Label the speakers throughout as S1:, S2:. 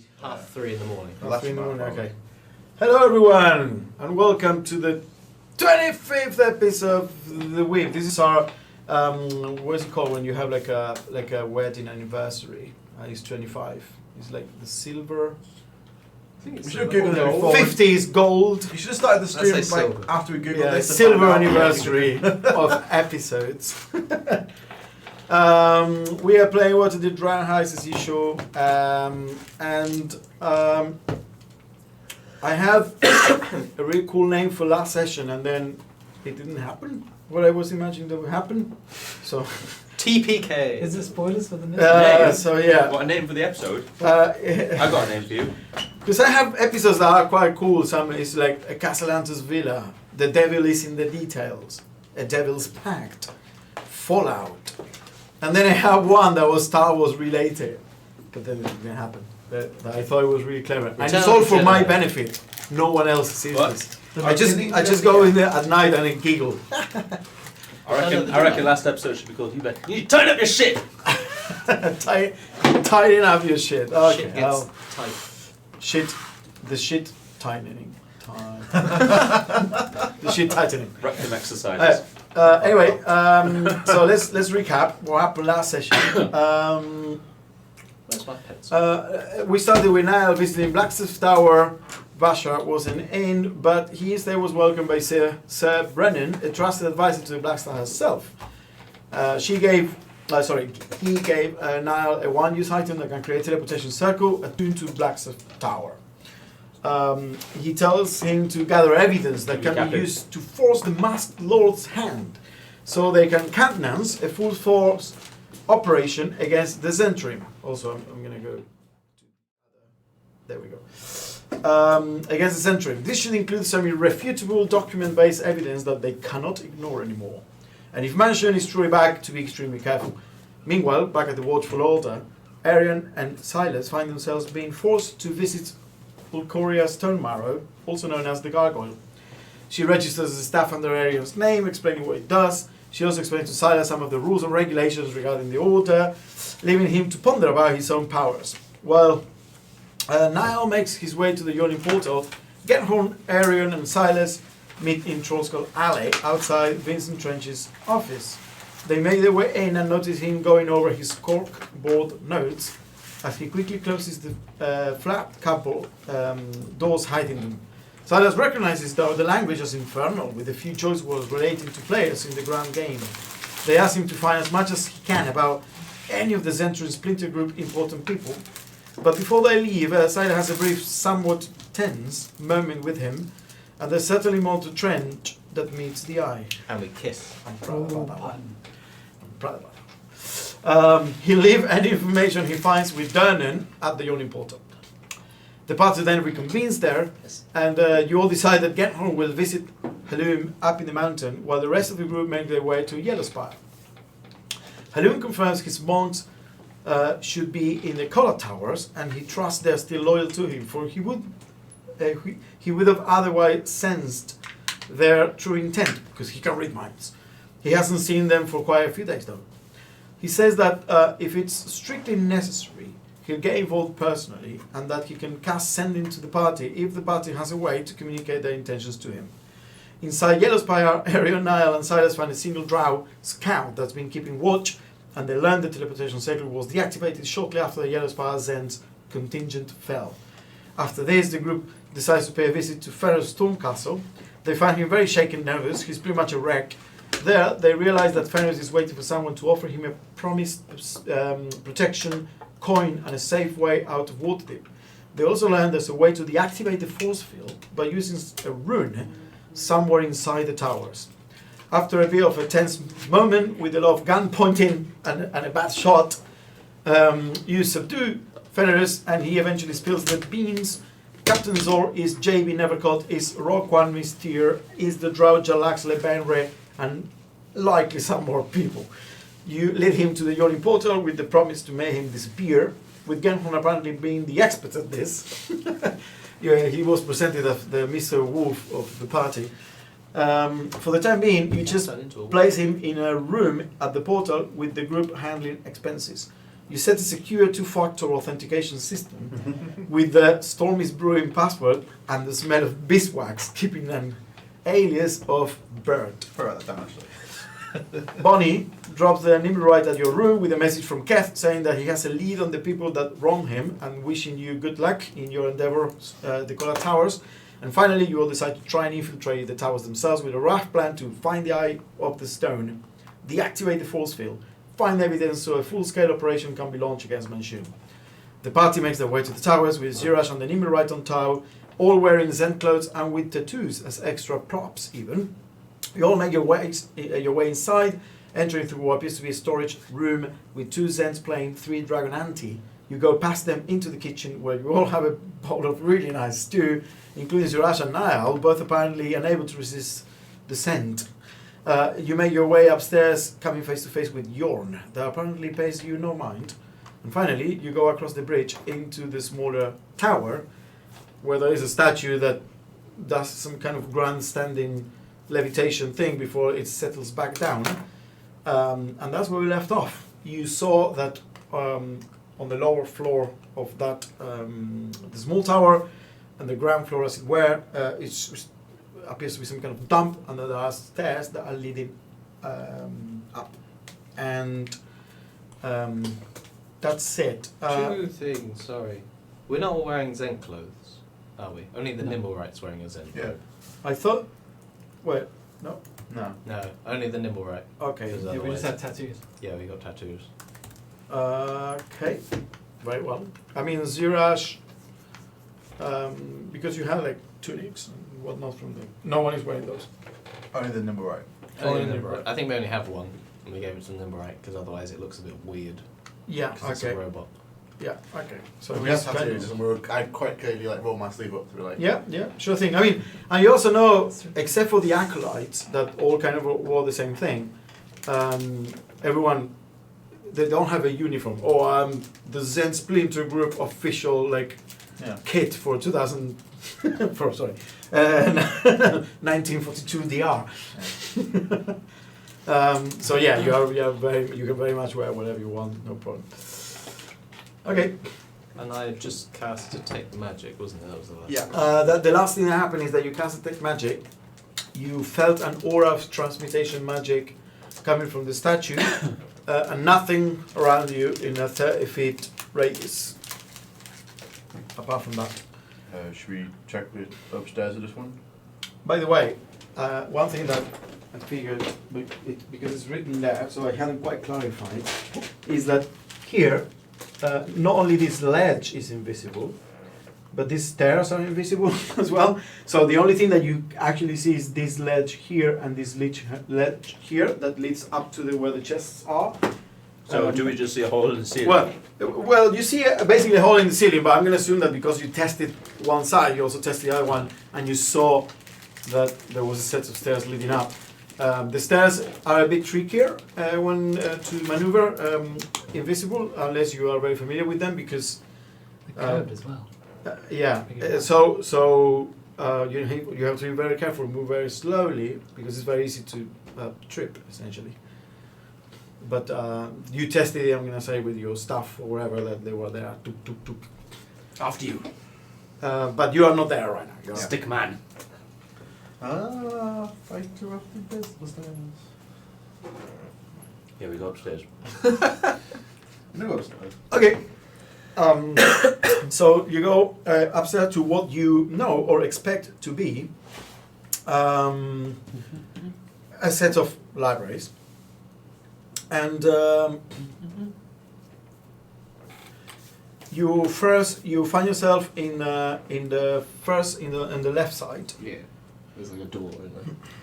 S1: be 3:30 in the morning.
S2: Half 3 in the morning, okay. Hello everyone, and welcome to the 25th episode of The Whip. This is our, what's it called when you have like a wedding anniversary? It's 25. It's like the silver.
S1: I think it's
S3: We should Google it before.
S2: 50 is gold.
S3: You should have started the stream
S1: Let's say
S3: like
S1: silver.
S3: after we Googled
S2: Yeah,
S3: this. to
S2: silver
S3: find out.
S2: anniversary of episodes. We are playing What Did Ryan Heiss issue, and I have a really cool name for last session, and then it didn't happen. What I was imagining that would happen. So,
S1: TPK.
S4: Is it spoilers for the next
S2: so yeah.
S5: What a name for the episode? I got a name for you.
S2: Because I have episodes that are quite cool. Some is like a Castellantis Villa, The Devil is in the Details, A Devil's Pact, Fallout. And then I have one that was Star Wars related, but then it didn't happen. That I thought it was really clever. And it's all for my benefit. No one else sees
S5: What?
S2: this. I just go in there at night and I giggle.
S5: I reckon last episode should be called You need to tighten up your shit!
S2: Tighten up your shit. Okay.
S1: Shit gets tight.
S2: The shit tightening. The shit tightening.
S5: Rectum exercises.
S2: Anyway, so let's recap what happened last session.
S1: Where's my pets?
S2: We started with Niall visiting Blacksmith Tower. Bashar was an inn, but he instead was welcomed by Sir Brennan, a trusted advisor to the Blacksmith herself. He gave Niall a one-use item that can create a teleportation circle attuned to Blacksmith Tower. He tells him to gather evidence that can be used to force the Masked Lord's hand, so they can countenance a full force operation against the Zentrim. Also, I'm going to go to there we go. Against the Zentrim. This should include some irrefutable document-based evidence that they cannot ignore anymore. And if mentioned, is truly back to be extremely careful. Meanwhile, back at the Watchful Altar, Arian and Silas find themselves being forced to visit Ulcoria Stonemarrow, also known as the Gargoyle. She registers the staff under Arian's name, explaining what it does. She also explains to Silas some of the rules and regulations regarding the Order, leaving him to ponder about his own powers. While Niall makes his way to the Yawning Portal, Gethorn, Arian and Silas meet in Trollskull Alley outside Vincent Trench's office. They make their way in and notice him going over his corkboard notes as he quickly closes the flat cupboard doors hiding them. Silas recognizes, though, the language as infernal, with a few choice words relating to players in the grand game. They ask him to find as much as he can about any of the Zentrum Splinter Group important people. But before they leave, Silas has a brief, somewhat tense moment with him, and there's certainly more to Trench that meets the eye.
S1: And we kiss.
S2: I'm proud about that one. I'm proud about that. He'll leave any information he finds with Dernan at the Yawning Portal. The party then reconvenes there, and you all decide that Gethorn will visit Halloum up in the mountain, while the rest of the group make their way to Yellowspire. Halloum confirms his monks should be in the Collar Towers, and he trusts they're still loyal to him, for he would have otherwise sensed their true intent, because he can read minds. He hasn't seen them for quite a few days, though. He says that if it's strictly necessary, he'll get involved personally, and that he can cast sending to the party if the party has a way to communicate their intentions to him. Inside Yellowspire, Arian, Niall and Silas find a single drow scout that's been keeping watch, and they learn the teleportation circle was deactivated shortly after the Yellowspire Zen's contingent fell. After this, the group decides to pay a visit to Ferrous Stormcastle. They find him very shaken, nervous. He's pretty much a wreck. There, they realize that Ferrous is waiting for someone to offer him a promised protection, coin, and a safe way out of Waterdeep. They also learn there's a way to deactivate the force field by using a rune somewhere inside the towers. After a bit of a tense moment with a lot of gun pointing and a bad shot, you subdue Fenris, and he eventually spills the beans. Captain Zor is JB Nevercott, is Roquan Mystere, is the Drow Jalax Lebenre, and likely some more people. You lead him to the Yawning Portal with the promise to make him disappear, with Gethorn apparently being the expert at this. Yeah, he was presented as the Mr. Wolf of the party. For the time being, you just place him in a room at the portal with the group handling expenses. You set a secure two-factor authentication system with the Storm is Brewing password and the smell of beeswax, keeping an alias of Bert.
S3: I'll write that down actually.
S2: Bonnie drops the Nimblewright at your room with a message from Keth saying that he has a lead on the people that wrong him and wishing you good luck in your endeavors, the Cola Towers. And finally, you all decide to try and infiltrate the towers themselves with a rash plan to find the Eye of the Stone, deactivate the force field, find evidence so a full-scale operation can be launched against Manchun. The party makes their way to the towers with Zirash and the Nimblewright on tow, all wearing Zen clothes and with tattoos as extra props even. You all make your way inside, entering through what appears to be a storage room with 2 Zens playing 3 Dragon Ante. You go past them into the kitchen where you all have a bowl of really nice stew, including Zirash and Niall, both apparently unable to resist the scent. You make your way upstairs, coming face to face with Yorn, that apparently pays you no mind. And finally, you go across the bridge into the smaller tower, where there is a statue that does some kind of grandstanding levitation thing before it settles back down. And that's where we left off. You saw that on the lower floor of that the small tower, and the ground floor, as it were, it appears to be some kind of dump, and there are stairs that are leading up. And that's it.
S1: Two things, sorry. We're not all wearing Zen clothes, are we? Only the Nimblewright's wearing a Zen
S3: Yeah.
S1: cloak.
S2: I thought. Wait, no.
S3: No.
S1: No, only the Nimblewright.
S2: Okay.
S1: Is
S4: Yeah, we
S1: otherwise-
S4: just had tattoos.
S1: Yeah, we got tattoos.
S2: Okay. Very well. I mean, Zirash, because you have like tunics and whatnot from them. No one is wearing those.
S3: Only the number right.
S1: Only
S2: Only
S1: Nimblewright.
S2: Nimblewright.
S1: I think we only have one, and we gave it to Nimblewright because otherwise it looks a bit weird.
S2: Yeah.
S1: Because it's
S2: Okay.
S1: a robot.
S2: Yeah. Okay. So
S3: We have
S2: it's kind
S3: tattoos,
S2: of-
S3: and I quite clearly like roll my sleeve up to be like.
S2: Yeah. Yeah. Sure thing. I mean, and you also know, except for the acolytes that all kind of wore the same thing, everyone. They don't have a uniform. Or the Zen Splinter Group official like
S3: Yeah.
S2: kit for 2000. for sorry, 1942 DR. So yeah, you can very much wear whatever you want, no problem. Okay.
S1: And I just cast Detect Magic, wasn't it? That was the last
S3: Yeah.
S1: one.
S2: The last thing that happened is that you cast Detect Magic. You felt an aura of transmutation magic coming from the statue, and nothing around you in a 30-feet radius. Apart from that.
S3: Should we check the upstairs of this one?
S2: By the way, one thing that I figured, because it's written there, so I hadn't quite clarified, is that here, not only this ledge is invisible, but these stairs are invisible as well. So the only thing that you actually see is this ledge here and this ledge here that leads up to where the chests are.
S5: So do we just see a hole in the ceiling?
S2: Well, you see basically a hole in the ceiling, but I'm going to assume that because you tested one side, you also tested the other one, and you saw that there was a set of stairs leading up. The stairs are a bit trickier when to maneuver invisible, unless you are very familiar with them, because
S4: The curved as well.
S2: yeah. You have to be very careful, move very slowly, because it's very easy to trip essentially. But you tested it, I'm going to say, with your stuff or wherever that they were there. Tuk, tuk, tuk.
S5: After you.
S2: But you are not there right now. You are-
S5: Stick man.
S3: Fighter of the business.
S5: Yeah, we go upstairs.
S3: No upstairs.
S2: Okay. So you go upstairs to what you know or expect to be a set of libraries. And you find yourself in the left side.
S1: Yeah. There's like a door in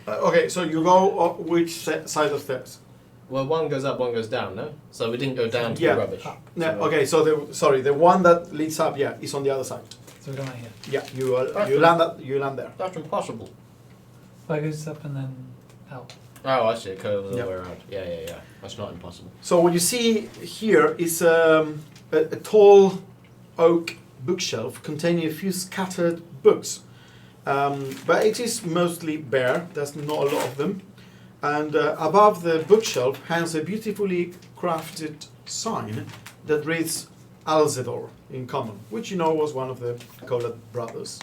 S1: there.
S2: Okay, so you go which side of stairs?
S1: Well, one goes up, one goes down, no? So we didn't go down to
S2: Yeah.
S1: the rubbish.
S2: No,
S1: So,
S2: okay, so the one that leads up, yeah, is on the other side.
S4: So we're going here.
S2: Yeah, you land there.
S1: That's impossible.
S4: Well, it goes up and then out.
S1: Oh, I see. It curves all
S2: Yep.
S1: the way around. Yeah. That's not impossible.
S2: So what you see here is a tall oak bookshelf containing a few scattered books. But it is mostly bare, there's not a lot of them. And above the bookshelf hangs a beautifully crafted sign that reads Alzedor in common, which you know was one of the Collett brothers.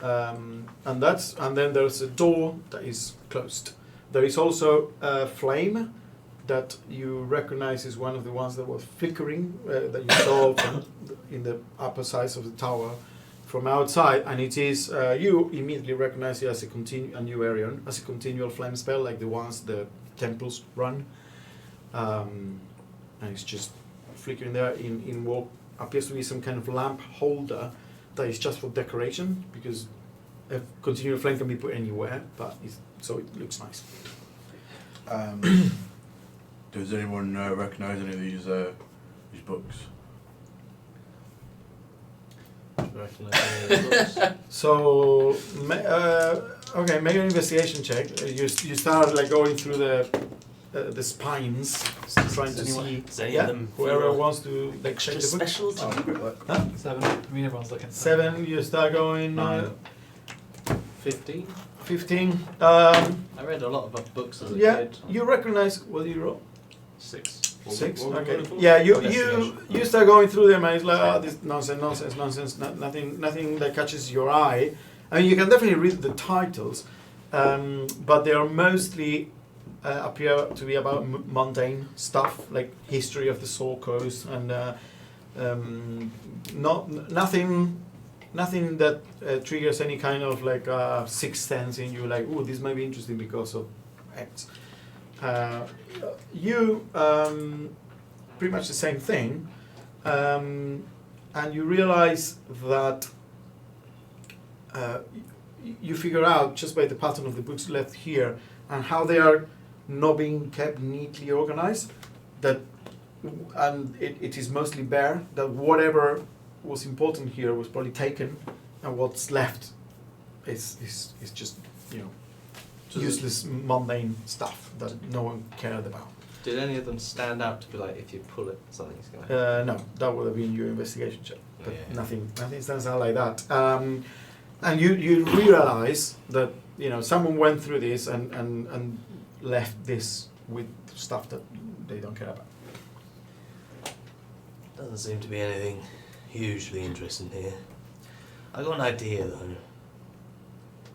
S2: And then there's a door that is closed. There is also a flame that you recognize is one of the ones that was flickering that you saw in the upper sides of the tower from outside, and it is you immediately recognize it as a new area, as a continual flame spell, like the ones the temples run, and it's just flickering there. In what appears to be some kind of lamp holder that is just for decoration, because a continual flame can be put anywhere, but so it looks nice.
S3: Does anyone recognise any of these books?
S2: So, okay, make an investigation check. You start like going through the spines, trying to see.
S5: Is any of them
S2: whoever
S5: feel
S2: wants to like check
S5: extra
S2: the book.
S5: special?
S3: Oh, a bit like
S4: 7. I mean, everyone's looking. For
S2: 7. You start going.
S1: 15.
S2: 15.
S1: I read a lot of books as a
S2: Yeah,
S1: kid.
S2: you recognize. What do you roll?
S1: 6.
S2: 6.
S1: What were we
S2: Okay.
S1: going for?
S2: Yeah, you
S1: Investigation.
S2: start going through them, and it's like, oh, this nonsense. Nothing that catches your eye. I mean, you can definitely read the titles, but they are mostly appear to be about mundane stuff, like history of the Soul Coast, and nothing that triggers any kind of like sixth sense in you, like, oh, this might be interesting because of X. You pretty much the same thing, and you realize that you figure out just by the pattern of the books left here and how they are not being kept neatly organized, that and it is mostly bare, that whatever was important here was probably taken, and what's left is just, you know, useless mundane stuff that no one cared about.
S1: Did any of them stand out to be like, if you pull it, something's going to happen?
S2: No, that would have been your investigation check, but
S1: Yeah.
S2: nothing stands out like that. And you realize that, you know, someone went through this and left this with stuff that they don't care about.
S6: Doesn't seem to be anything hugely interesting here. I got an idea though.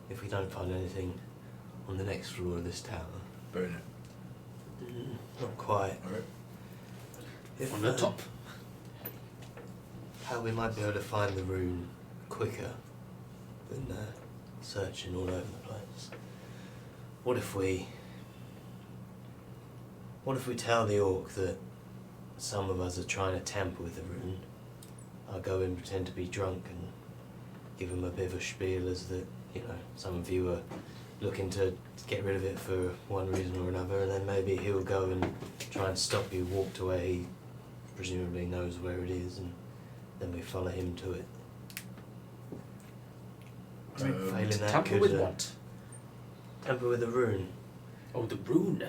S6: If we don't find anything on the next floor of this tower.
S3: burn it.
S6: Not quite.
S3: Alright.
S6: If,
S5: On the top.
S6: How we might be able to find the rune quicker than searching all over the place. What if we tell the orc that some of us are trying to tamper with the rune? I'll go and pretend to be drunk and give him a bit of a spiel as that, you know, some of you are looking to get rid of it for one reason or another, and then maybe he'll go and try and stop you, walk to where he presumably knows where it is, and then we follow him to it. Failing that,
S5: Tamper
S6: could,
S5: with what?
S6: tamper with the rune.
S5: Oh, the rune.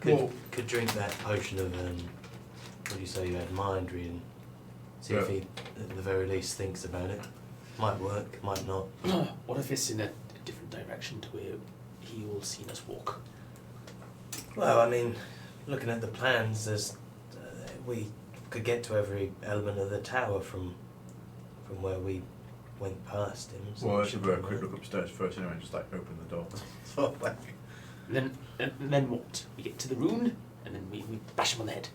S6: Could drink that potion of what do you say you had, mind reading. See if he at the very least thinks about it. Might work, might not.
S5: What if it's in a different direction to where he will see us walk?
S6: Well, I mean, looking at the plans, there's we could get to every element of the tower from where we went past him. So
S3: Well, I
S6: it
S3: should
S6: work.
S3: a quick look upstairs first anyway, just like open the door.
S5: And then what? We get to the rune, and then we bash him on the head.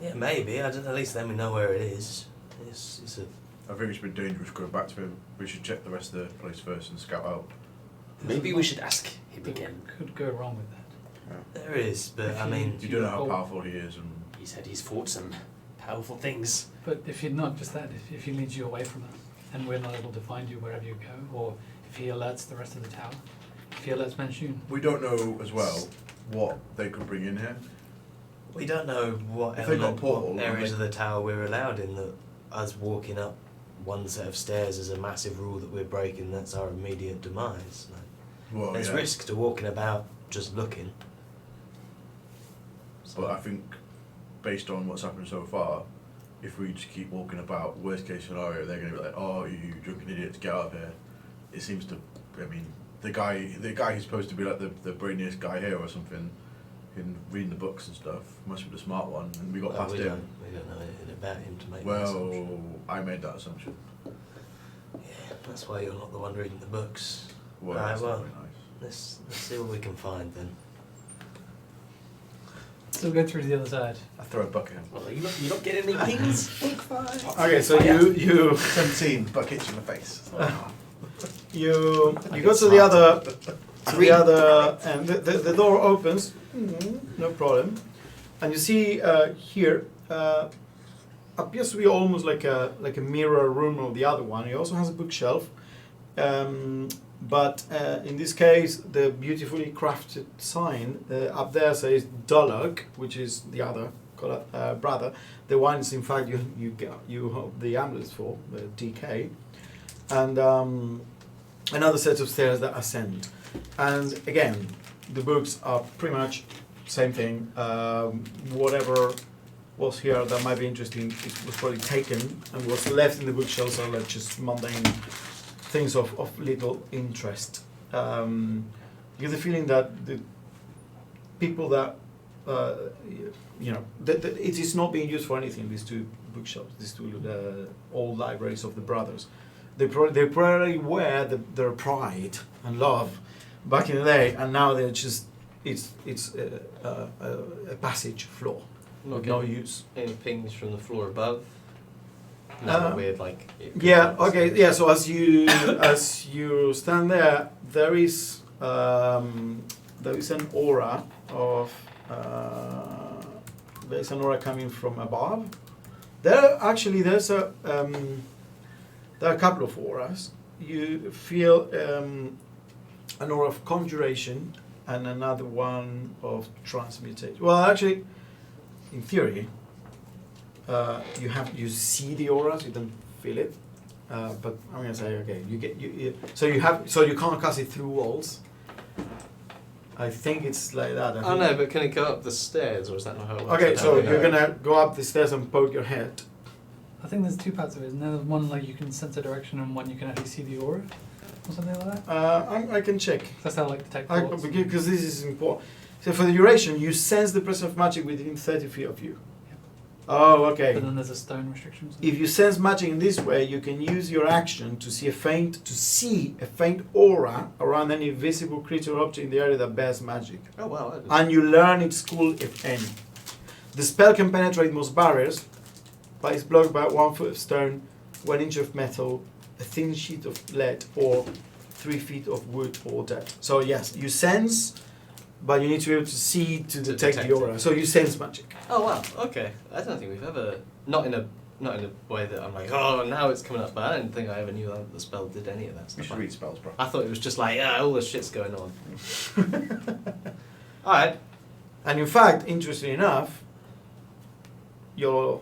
S6: Yeah, maybe. At least then we know where it is. It's a
S3: I think it's been dangerous going back to him. We should check the rest of the place first and scout out.
S5: Maybe we should ask him again.
S4: Could go wrong with that.
S6: there is, but I mean,
S3: You don't know how
S4: Oh.
S3: powerful he is, and
S5: He said he's fought some powerful things.
S4: But if you're not just that, if he leads you away from us, and we're not able to find you wherever you go, or if he alerts the rest of the tower, if he alerts Manchun,
S3: we don't know as well what they could bring in here.
S6: we don't know what
S3: If they got a
S6: element,
S3: portal,
S6: what areas
S3: like-
S6: of the tower we're allowed in. That us walking up one set of stairs is a massive rule that we're breaking. That's our immediate demise. Like,
S3: Well,
S6: there's
S3: yeah.
S6: risk to walking about just looking.
S3: But I think, based on what's happened so far, if we just keep walking about, worst case scenario, they're going to be like, "Oh, you drunken idiots, get out of here." It seems to. I mean, the guy who's supposed to be like the brainiest guy here or something, in reading the books and stuff. Must be the smart one, and we got
S6: Well,
S3: past
S6: we
S3: him.
S6: don't know anything about him to make that assumption.
S3: Well, I made that assumption.
S6: Yeah, that's why you're not the one reading the books.
S3: Well,
S6: Right,
S3: that's
S6: well.
S3: not very nice.
S6: Let's see what we can find then.
S4: So go through to the other side.
S3: I throw a bucket in.
S5: Well, you're not getting any pings.
S2: Okay, so you
S3: 17, buckets in the face.
S2: you
S6: I
S2: go
S6: get
S2: to the other
S6: Three.
S2: and the door opens, no problem, and you see here appears to be almost like a mirror room of the other one. It also has a bookshelf, but in this case the beautifully crafted sign up there says Dolog, which is the other brother. The one is in fact you hold the amulets for the DK, and another set of stairs that ascend. And again, the books are pretty much same thing. Whatever was here that might be interesting, it was probably taken, and what's left in the bookshelves are like just mundane things of little interest. You get the feeling that the people that it is not being used for anything. These two bookshelves, these two old libraries of the brothers, they probably were their pride and love back in the day, and now they're just it's a passage floor
S1: Not
S2: with no
S1: getting
S2: use.
S1: any pings from the floor above. No weird like.
S2: Yeah. Okay. Yeah. So as you stand there, there is an aura of coming from above. There's a there are a couple of auras. You feel an aura of conjuration and another one of transmutation. Well, actually, in theory, you see the auras, you don't feel it. But I'm gonna say, okay, so you can't cast it through walls. I think it's like that.
S1: Oh no, but can it go up the stairs, or is that not how it works?
S2: Okay,
S1: I
S2: so
S1: don't
S2: you're
S1: know.
S2: gonna go up the stairs and poke your head.
S4: I think there's two parts of it, isn't there? There's one like you can sense the direction, and one you can actually see the aura, or something like that.
S2: I can check.
S4: That's how like detect thoughts.
S2: Because this is important. So for the duration, you sense the presence of magic within 30 feet of you.
S4: Yeah.
S2: Oh, okay.
S4: But then there's a stone restriction. or something.
S2: If you sense magic in this way, you can use your action to see a faint aura around any visible creature or object in the area that bears magic.
S1: Oh wow. I didn't-
S2: And you learn its school, if any. The spell can penetrate most barriers, but is blocked by 1 foot of stone, 1 inch of metal, a thin sheet of lead, or 3 feet of wood or dirt. So yes, you sense, but you need to be able to see to detect
S1: detect
S2: the aura.
S1: it.
S2: So you sense magic.
S1: Oh wow. Okay. I don't think we've ever not in a way that I'm like, oh, now it's coming up. But I don't think I ever knew that the spell did any of that
S3: We
S1: stuff.
S3: should read spells, bro.
S1: I thought it was just like, yeah, all this shit's going on. All right.
S2: And in fact, interestingly enough, you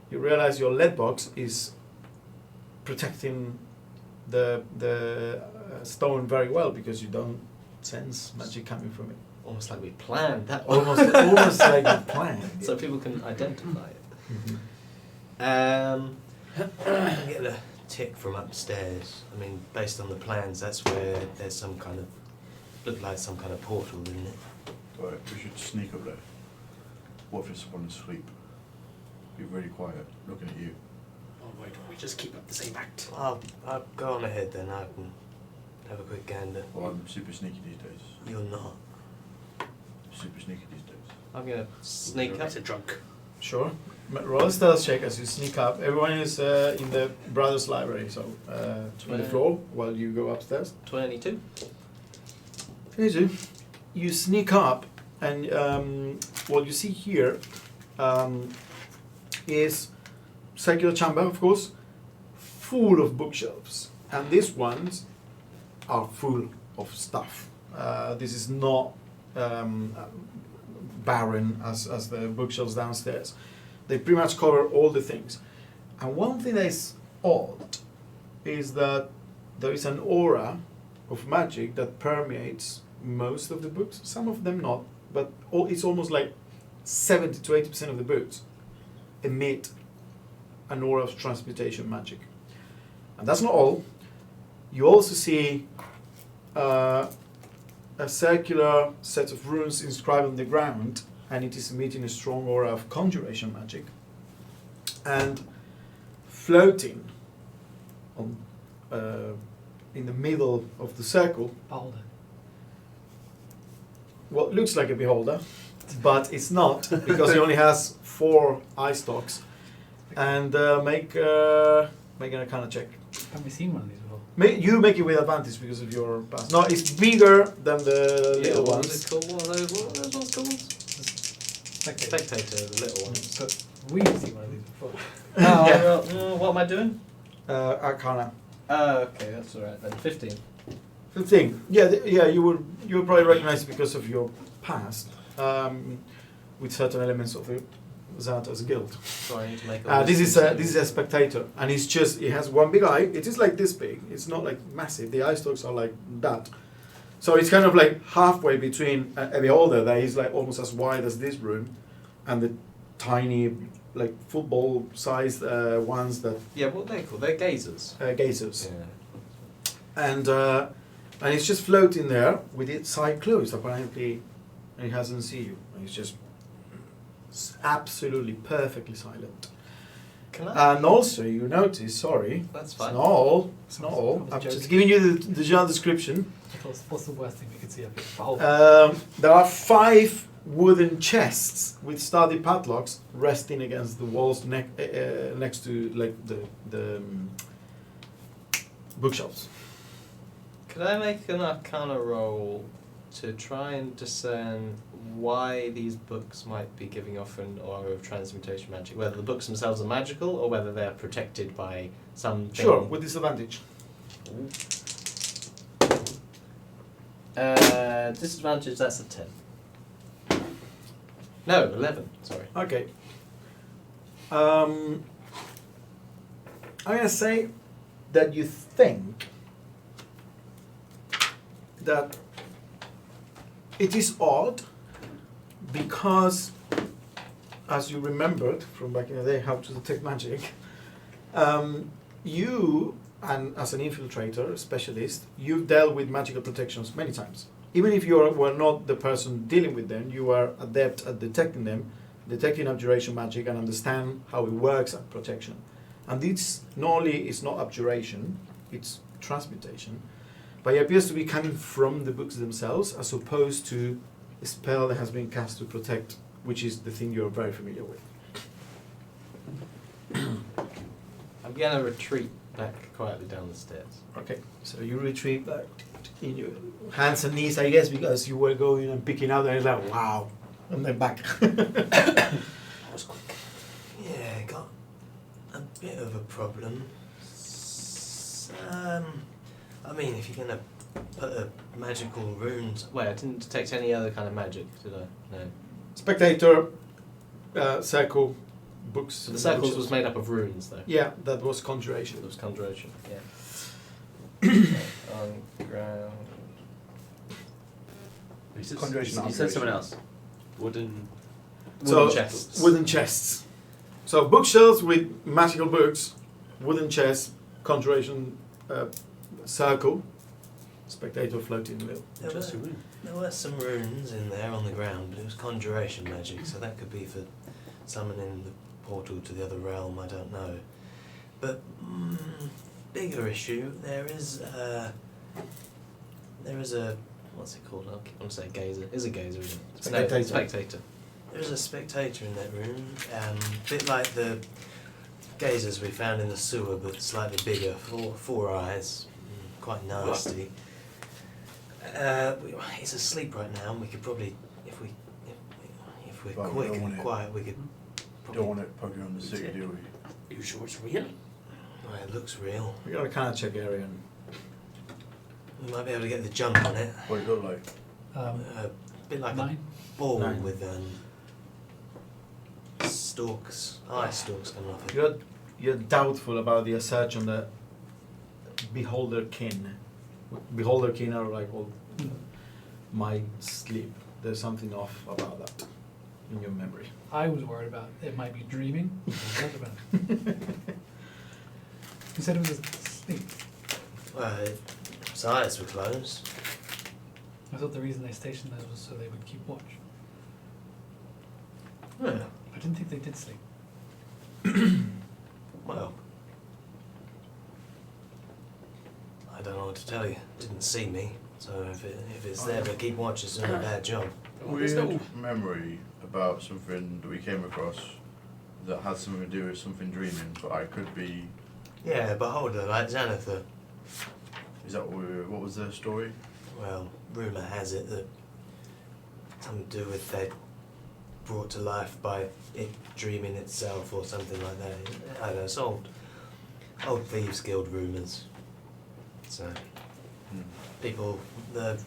S2: realize your lead box is protecting the stone very well because you don't sense magic coming from it.
S1: Almost like we planned that one.
S2: Almost like a plan.
S1: So people can identify it.
S2: Mhm.
S6: I get a tick from upstairs. I mean, based on the plans, that's where there's some kind of look like some kind of portal, isn't it?
S3: Right, we should sneak up there. What if someone's asleep? Be really quiet, looking at you.
S5: Oh, why don't we just keep up the same act?
S6: I'll go on ahead then. I can have a quick gander.
S3: Well, I'm super sneaky these days.
S6: You're not.
S3: Super sneaky these days.
S1: I'm gonna sneak up.
S5: It's a drunk.
S2: Sure. Roll a stealth check as you sneak up. Everyone is in the brothers' library, so on the floor while you go upstairs.
S1: 22.
S2: You sneak up, and what you see here is circular chamber, of course, full of bookshelves, and these ones are full of stuff. This is not barren as the bookshelves downstairs. They pretty much cover all the things. And one thing that is odd is that there is an aura of magic that permeates most of the books, some of them not, but it's almost like 70 to 80% of the books emit an aura of transmutation magic. And that's not all. You also see a circular set of runes inscribed on the ground, and it is emitting a strong aura of conjuration magic. And floating on, in the middle of the circle,
S4: Beholder.
S2: what looks like a beholder, but it's not, because he only has 4 eye stalks. And make an Arcana check.
S4: Haven't we seen one of these before?
S2: You make it with advantage because of your past. No, it's bigger than the
S1: Yeah,
S2: little
S1: what
S2: ones.
S1: was it called? What are those ones called?
S4: Spectator.
S1: Spectator, the little ones.
S4: But we've seen one of these before.
S1: Oh, what am I doing?
S2: Arcana.
S1: Okay, that's alright then. 15.
S2: 15. Yeah, you would probably recognize it because of your past, with certain elements of the Xanatos guild.
S1: So I need to make all
S2: This is a spectator, and it has one big eye. It is like this big. It's not like massive. The eye stalks are like that. So it's kind of like halfway between a beholder that is like almost as wide as this room, and the tiny, like football-sized ones that
S1: Yeah, what are they called? They're gazers.
S2: gazers.
S1: Yeah.
S2: And it's just floating there with its eye closed. Apparently, it hasn't seen you. It's just absolutely perfectly silent.
S1: Can I?
S2: And also, you notice, sorry,
S1: That's
S2: it's
S1: fine.
S2: not all. It's not
S4: I
S2: all.
S4: was
S2: I'm
S4: joking.
S2: just giving you the general description.
S4: What's the worst thing we could see up here? Beholder.
S2: There are 5 wooden chests with sturdy padlocks resting against the walls next to like the bookshelves.
S1: Could I make an Arcana roll to try and discern why these books might be giving off an aura of transmutation magic? Whether the books themselves are magical or whether they're protected by something.
S2: Sure, with disadvantage.
S1: Disadvantage, that's a 10. No, 11, sorry.
S2: Okay. I'm gonna say that you think that it is odd because, as you remembered from back in the day, how to detect magic, you, and as an infiltrator specialist, you've dealt with magical protections many times. Even if you were not the person dealing with them, you are adept at detecting them, detecting abjuration magic, and understand how it works at protection. And this not only is not abjuration, it's transmutation, but it appears to be coming from the books themselves as opposed to a spell that has been cast to protect, which is the thing you're very familiar with.
S1: I'm going to retreat back quietly down the stairs.
S2: Okay, so you retreat back in your hands and knees, I guess, because you were going and picking out, and it's like, wow, and then back.
S5: That was quick.
S6: Yeah, got a bit of a problem. I mean, if you're gonna put a magical runes.
S1: Wait, I didn't detect any other kind of magic, did I? No.
S2: Spectator, circle, books.
S1: So the circles was made up of runes, though.
S2: Yeah, that was conjuration.
S1: It was conjuration, yeah. On ground.
S5: You said,
S3: Conjuration
S5: you said someone else. Wooden.
S1: Wooden chests.
S2: Wooden chests. So bookshelves with magical books, wooden chests, conjuration circle, spectator floating in the middle.
S5: Just a room.
S6: There were some runes in there on the ground, but it was conjuration magic, so that could be for summoning the portal to the other realm, I don't know. But bigger issue, there is a what's it called? I keep on saying gazer. Is a gazer, isn't it?
S2: Spectator.
S1: No, spectator.
S6: There's a spectator in that room, a bit like the gazers we found in the sewer, but slightly bigger, four eyes, quite nasty. He's asleep right now, and we could probably, if we're
S3: Right, we
S6: quick
S3: don't want
S6: and
S3: it.
S6: quiet, we could
S3: You don't want it poking on the city, do we?
S5: Are you sure it's real?
S6: Well, it looks real.
S2: We got a kind of check area. And
S6: We might be able to get the jump on it.
S3: What it look like?
S6: A bit like
S4: 9.
S6: a ball
S2: 9.
S6: with stalks, eye stalks coming off it.
S2: you're doubtful about the search on the beholder kin. Beholder kin are like all my sleep. There's something off about that in your memory.
S4: I was worried about it might be dreaming. What about it? You said it was asleep.
S6: Well, its eyes were closed.
S4: I thought the reason they stationed those was so they would keep watch.
S6: Yeah.
S4: I didn't think they did sleep.
S6: Well, I don't know what to tell you. Didn't see me, so if it's there to keep watch, it's doing a bad job.
S5: There's
S3: Weird
S5: no-
S3: memory about something that we came across that had something to do with something dreaming, but I could be.
S6: Yeah, beholder, like Xanatha.
S3: Is that what was the story?
S6: Well, rumour has it that something to do with they're brought to life by it dreaming itself or something like that. I don't know, it's old Thieves Guild rumours. So, people, that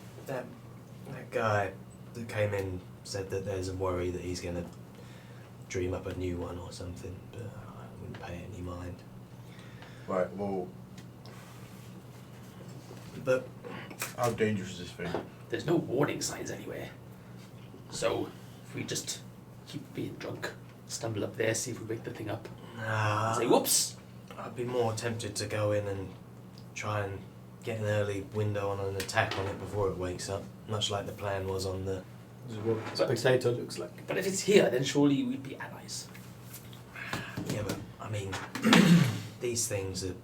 S6: guy that came in said that there's a worry that he's going to dream up a new one or something, but I wouldn't pay any mind.
S3: Right. Well,
S6: But
S3: how dangerous is this thing?
S5: There's no warning signs anywhere. So, if we just keep being drunk, stumble up there, see if we wake the thing up, say whoops!
S6: I'd be more tempted to go in and try and get an early window on an attack on it before it wakes up, much like the plan was on the...
S2: This is what spectator looks like.
S5: But if it's here, then surely we'd be allies.
S6: Yeah, but, I mean, these things are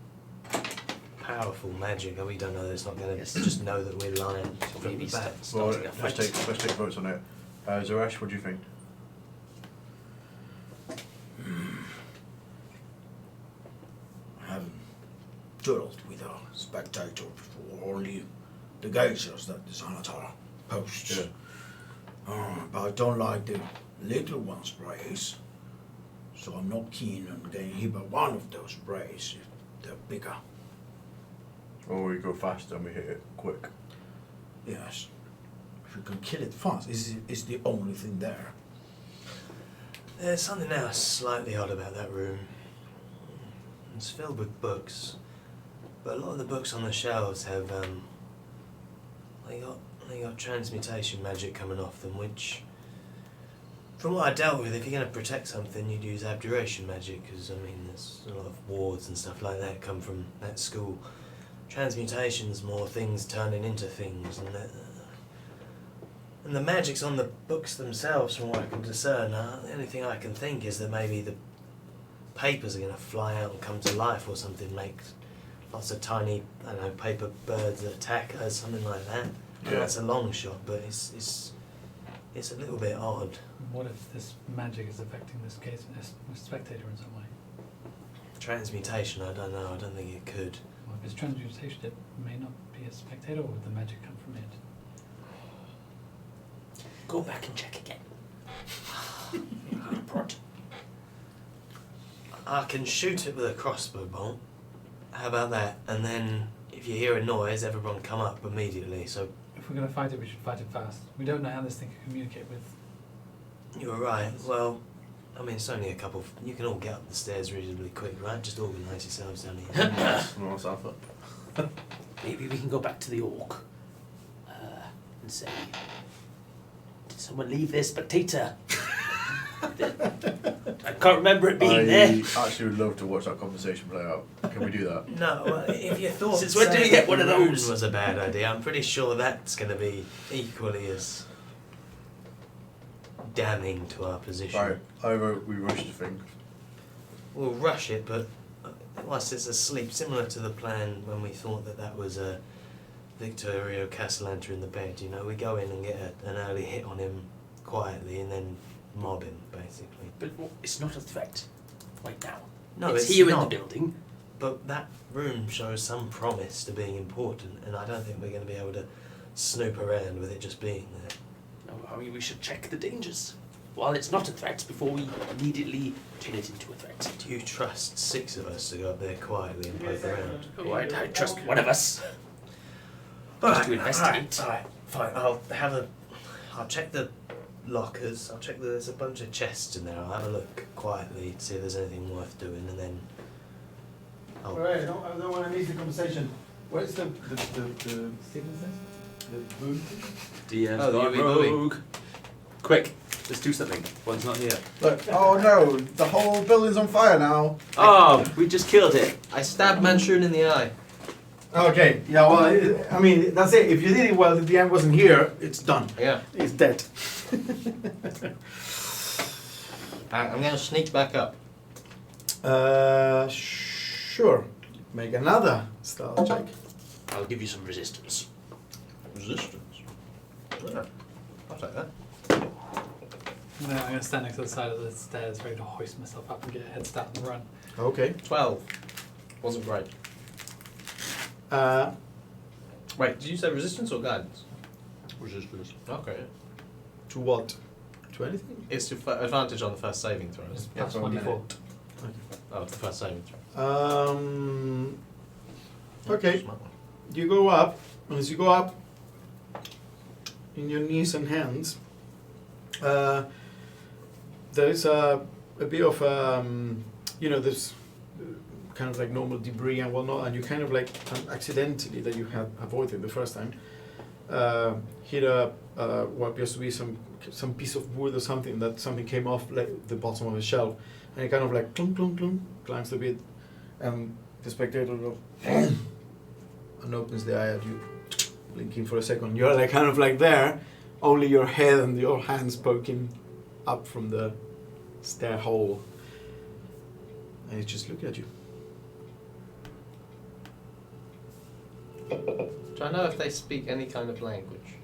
S6: powerful magic, and we don't know that it's not going to just know that we're lying.
S5: So maybe
S6: Back.
S3: Well,
S5: starting a fight.
S3: let's take votes on it. Zaresh, what do you think?
S7: I haven't dueled with a spectator before, only the geishas that the Xanatar posts.
S3: Yeah.
S7: But I don't like the little one sprays, so I'm not keen on getting hit by one of those sprays if they're bigger.
S3: Or we go faster and we hit it quick.
S7: Yes. If you can kill it fast, is the only thing there.
S6: There's something else slightly odd about that room. It's filled with books, but a lot of the books on the shelves have they got transmutation magic coming off them, which, from what I dealt with, if you're going to protect something, you'd use abjuration magic, because I mean, there's a lot of wards and stuff like that come from that school. Transmutation's more things turning into things, and the magic's on the books themselves, from what I can discern. The only thing I can think is that maybe the papers are going to fly out and come to life or something, make lots of tiny, I don't know, paper birds that attack us, something like that.
S3: Yeah.
S6: That's a long shot, but it's a little bit odd.
S4: What if this magic is affecting this case, this spectator in some way?
S6: Transmutation, I don't know, I don't think it could.
S4: Well, if it's transmutation, it may not be a spectator, or would the magic come from it?
S5: Go back and check again. Prod.
S6: I can shoot it with a crossbow bolt. How about that? And then, if you hear a noise, everyone come up immediately. So
S4: If we're going to fight it, we should fight it fast. We don't know how this thing can communicate with...
S6: you were right. Well, I mean, it's only a couple. You can all get up the stairs reasonably quick, right? Just organise yourselves down here.
S3: Nice alpha.
S5: Maybe we can go back to the orc and say, did someone leave their spectator? I can't remember it being there.
S3: I actually would love to watch that conversation play out. Can we do that?
S6: No, well, if you thought
S5: Since when did you get one of
S6: Rune
S5: those?
S6: was a bad idea, I'm pretty sure that's going to be equally as damning to our position.
S3: Right, either we rush the thing.
S6: We'll rush it, but whilst it's asleep, similar to the plan when we thought that was a Victorio Castellanter in the bed, you know, we go in and get an early hit on him quietly and then mob him, basically.
S5: But it's not a threat right now.
S6: No,
S5: it's
S6: it's
S5: here
S6: not.
S5: in the building.
S6: But that room shows some promise to being important, and I don't think we're going to be able to snoop around with it just being there.
S5: No, I mean, we should check the dangers. While it's not a threat, before we immediately turn it into a threat.
S6: Do you trust 6 of us to go up there quietly and poke around?
S5: Oh, I trust one of us. Just to investigate.
S6: Alright, fine. I'll check the lockers. There's a bunch of chests in there. I'll have a look quietly to see if there's anything worth doing, and then
S2: Alright, I don't want to miss the conversation. Where's the boot?
S5: DM's
S1: Oh,
S5: gone
S1: you'll be moving.
S5: rogue. Quick, let's do something. One's not here.
S3: Look, oh no, the whole building's on fire now.
S5: Oh, we just killed it.
S1: I stabbed Manchun in the eye.
S2: Okay, yeah, well, I mean, that's it. If you did it well, if the end wasn't here, it's done.
S1: Yeah.
S2: It's dead.
S1: I'm going to sneak back up.
S2: Sure. Make another stealth check.
S5: I'll give you some resistance.
S1: Resistance. Yeah. I'll take that.
S4: No, I'm going to stand next to the side of the stairs, ready to hoist myself up and get a head start and run.
S2: Okay.
S1: 12. Wasn't great. Wait, did you say resistance or guidance?
S3: Resistance.
S1: Okay.
S2: To what? To anything?
S1: It's to advantage on the first saving throws.
S4: It's
S3: Yeah,
S4: plus
S3: for a
S4: 24.
S1: Oh, the first saving throw.
S2: Okay.
S1: Smart one.
S2: You go up, and as you go up, in your knees and hands, there is a bit of, there's kind of like normal debris and whatnot, and you kind of like accidentally, that you had avoided the first time, hit what appears to be some piece of wood or something, that something came off like the bottom of a shelf, and it kind of like clunk, clunk, clunk, climbs a bit, and the spectator goes and opens the eye at you, blinking for a second. You're like kind of like there, only your head and your hands poking up from the stair hole, and he's just looking at you.
S1: Do I know if they speak any kind of language?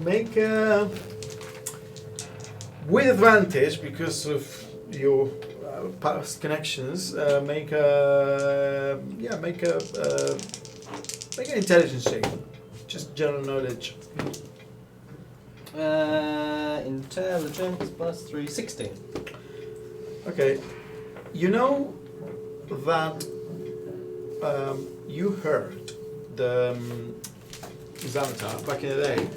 S2: Make a with advantage because of your past connections. Make an intelligence check. Just general knowledge.
S1: Intelligence plus 3, 16.
S2: Okay, you know that you heard the Xanatar back in the day,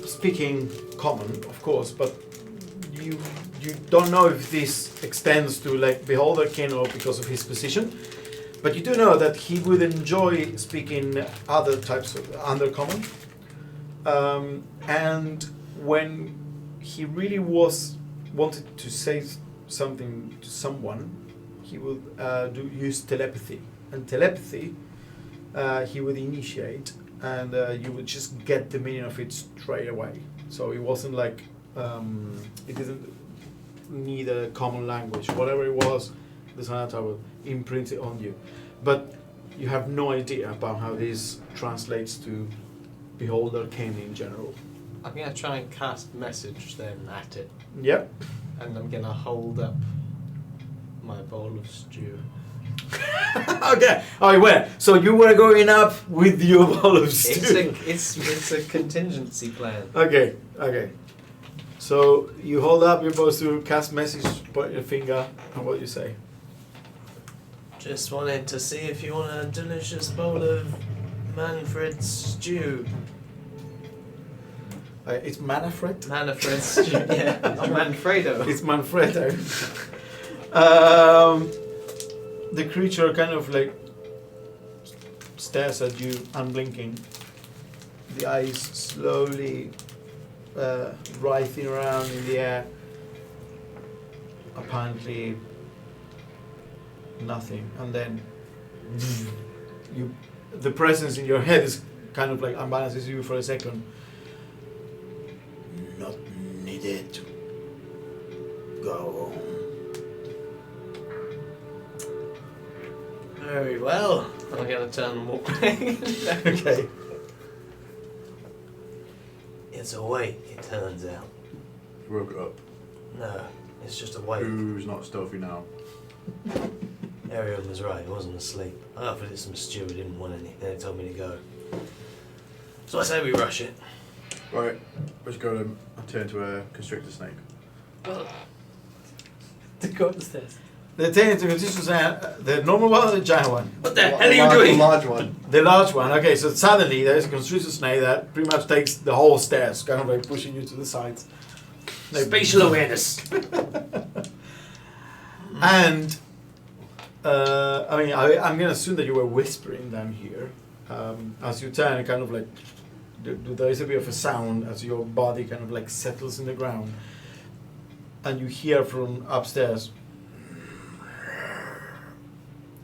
S2: speaking common, of course, but you don't know if this extends to like Beholderkin or because of his position, but you do know that he would enjoy speaking other types of undercommon, and when he really wanted to say something to someone, he would use telepathy, and telepathy he would initiate, and you would just get the meaning of it straight away. So it wasn't like it didn't need a common language. Whatever it was, the Xanatar would imprint it on you, but you have no idea about how this translates to Beholderkin in general.
S1: I'm going to try and cast message then at it,
S2: Yep.
S1: and I'm going to hold up my bowl of stew.
S2: Okay. Oh, where? So you were going up with your bowl of stew.
S1: It's a contingency plan.
S2: Okay. Okay. So you hold up your bowl to cast message, point your finger, and what you say.
S6: Just wanted to see if you want a delicious bowl of Manfred stew.
S2: It's Manfred.
S1: Manfred stew, yeah. Not Manfredo.
S2: It's Manfredo. The creature kind of like stares at you, unblinking. The eyes slowly writhing around in the air. Apparently nothing, and then the presence in your head is kind of like unbalances you for a second.
S7: Not needed. Go on.
S1: Very well. I'm going to turn and walk away.
S2: Okay.
S6: It's a weight, it turns out.
S3: Woke it up.
S6: No, it's just a weight.
S3: Who's not stealthy now?
S6: Ariel was right, he wasn't asleep. I offered it some stew, he didn't want any. Then he told me to go. So I say we rush it.
S3: Right, let's go and turn to a constrictor snake.
S4: To go up the stairs.
S2: The the normal one or the giant one?
S5: What the hell are you doing?
S3: The large one.
S2: The large one. Okay, so suddenly there's a constrictor snake that pretty much takes the whole stairs, kind of like pushing you to the sides.
S5: Spatial awareness.
S2: And I'm gonna assume that you were whispering down here. As you turn, kind of like there is a bit of a sound as your body kind of like settles in the ground. and you hear from upstairs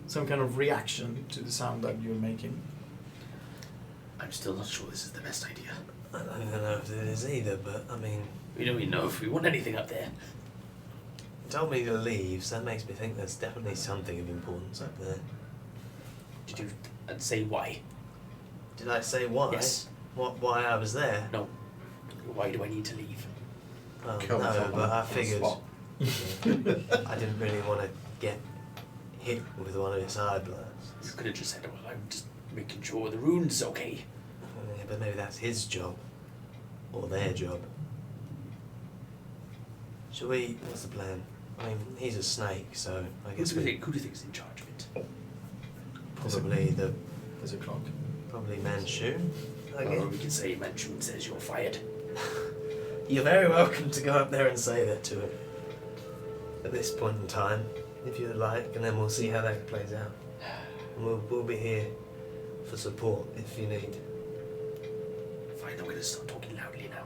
S2: some kind of reaction to the sound that you're making.
S5: I'm still not sure this is the best idea.
S6: I don't even know if it is either, but I mean,
S5: We don't even know if we want anything up there.
S6: you told me to leave, so that makes me think there's definitely something of importance up there.
S5: Did you say why?
S6: Did I say why?
S5: Yes.
S6: Why I was there?
S5: No. Why do I need to leave?
S6: Well,
S3: Kill
S6: no,
S3: myself
S6: but
S3: on
S6: I
S3: the
S6: figured
S3: spot.
S6: I didn't really want to get hit with one of its eye blasts.
S5: You could have just said, well, I'm just making sure the rune's okay.
S6: Yeah, but maybe that's his job. Or their job. Shall we... What's the plan? I mean, he's a snake, so I
S5: Who
S6: guess
S5: do you
S6: we...
S5: think, who do you think's in charge of it?
S6: Probably the...
S2: There's a clock.
S6: Probably Manchun, I guess.
S5: Or we can say Manchun says you're fired.
S6: You're very welcome to go up there and say that to him. At this point in time, if you'd like, and then we'll see how that plays out. And we'll be here for support if you need.
S5: Fine, I'm going to start talking loudly now.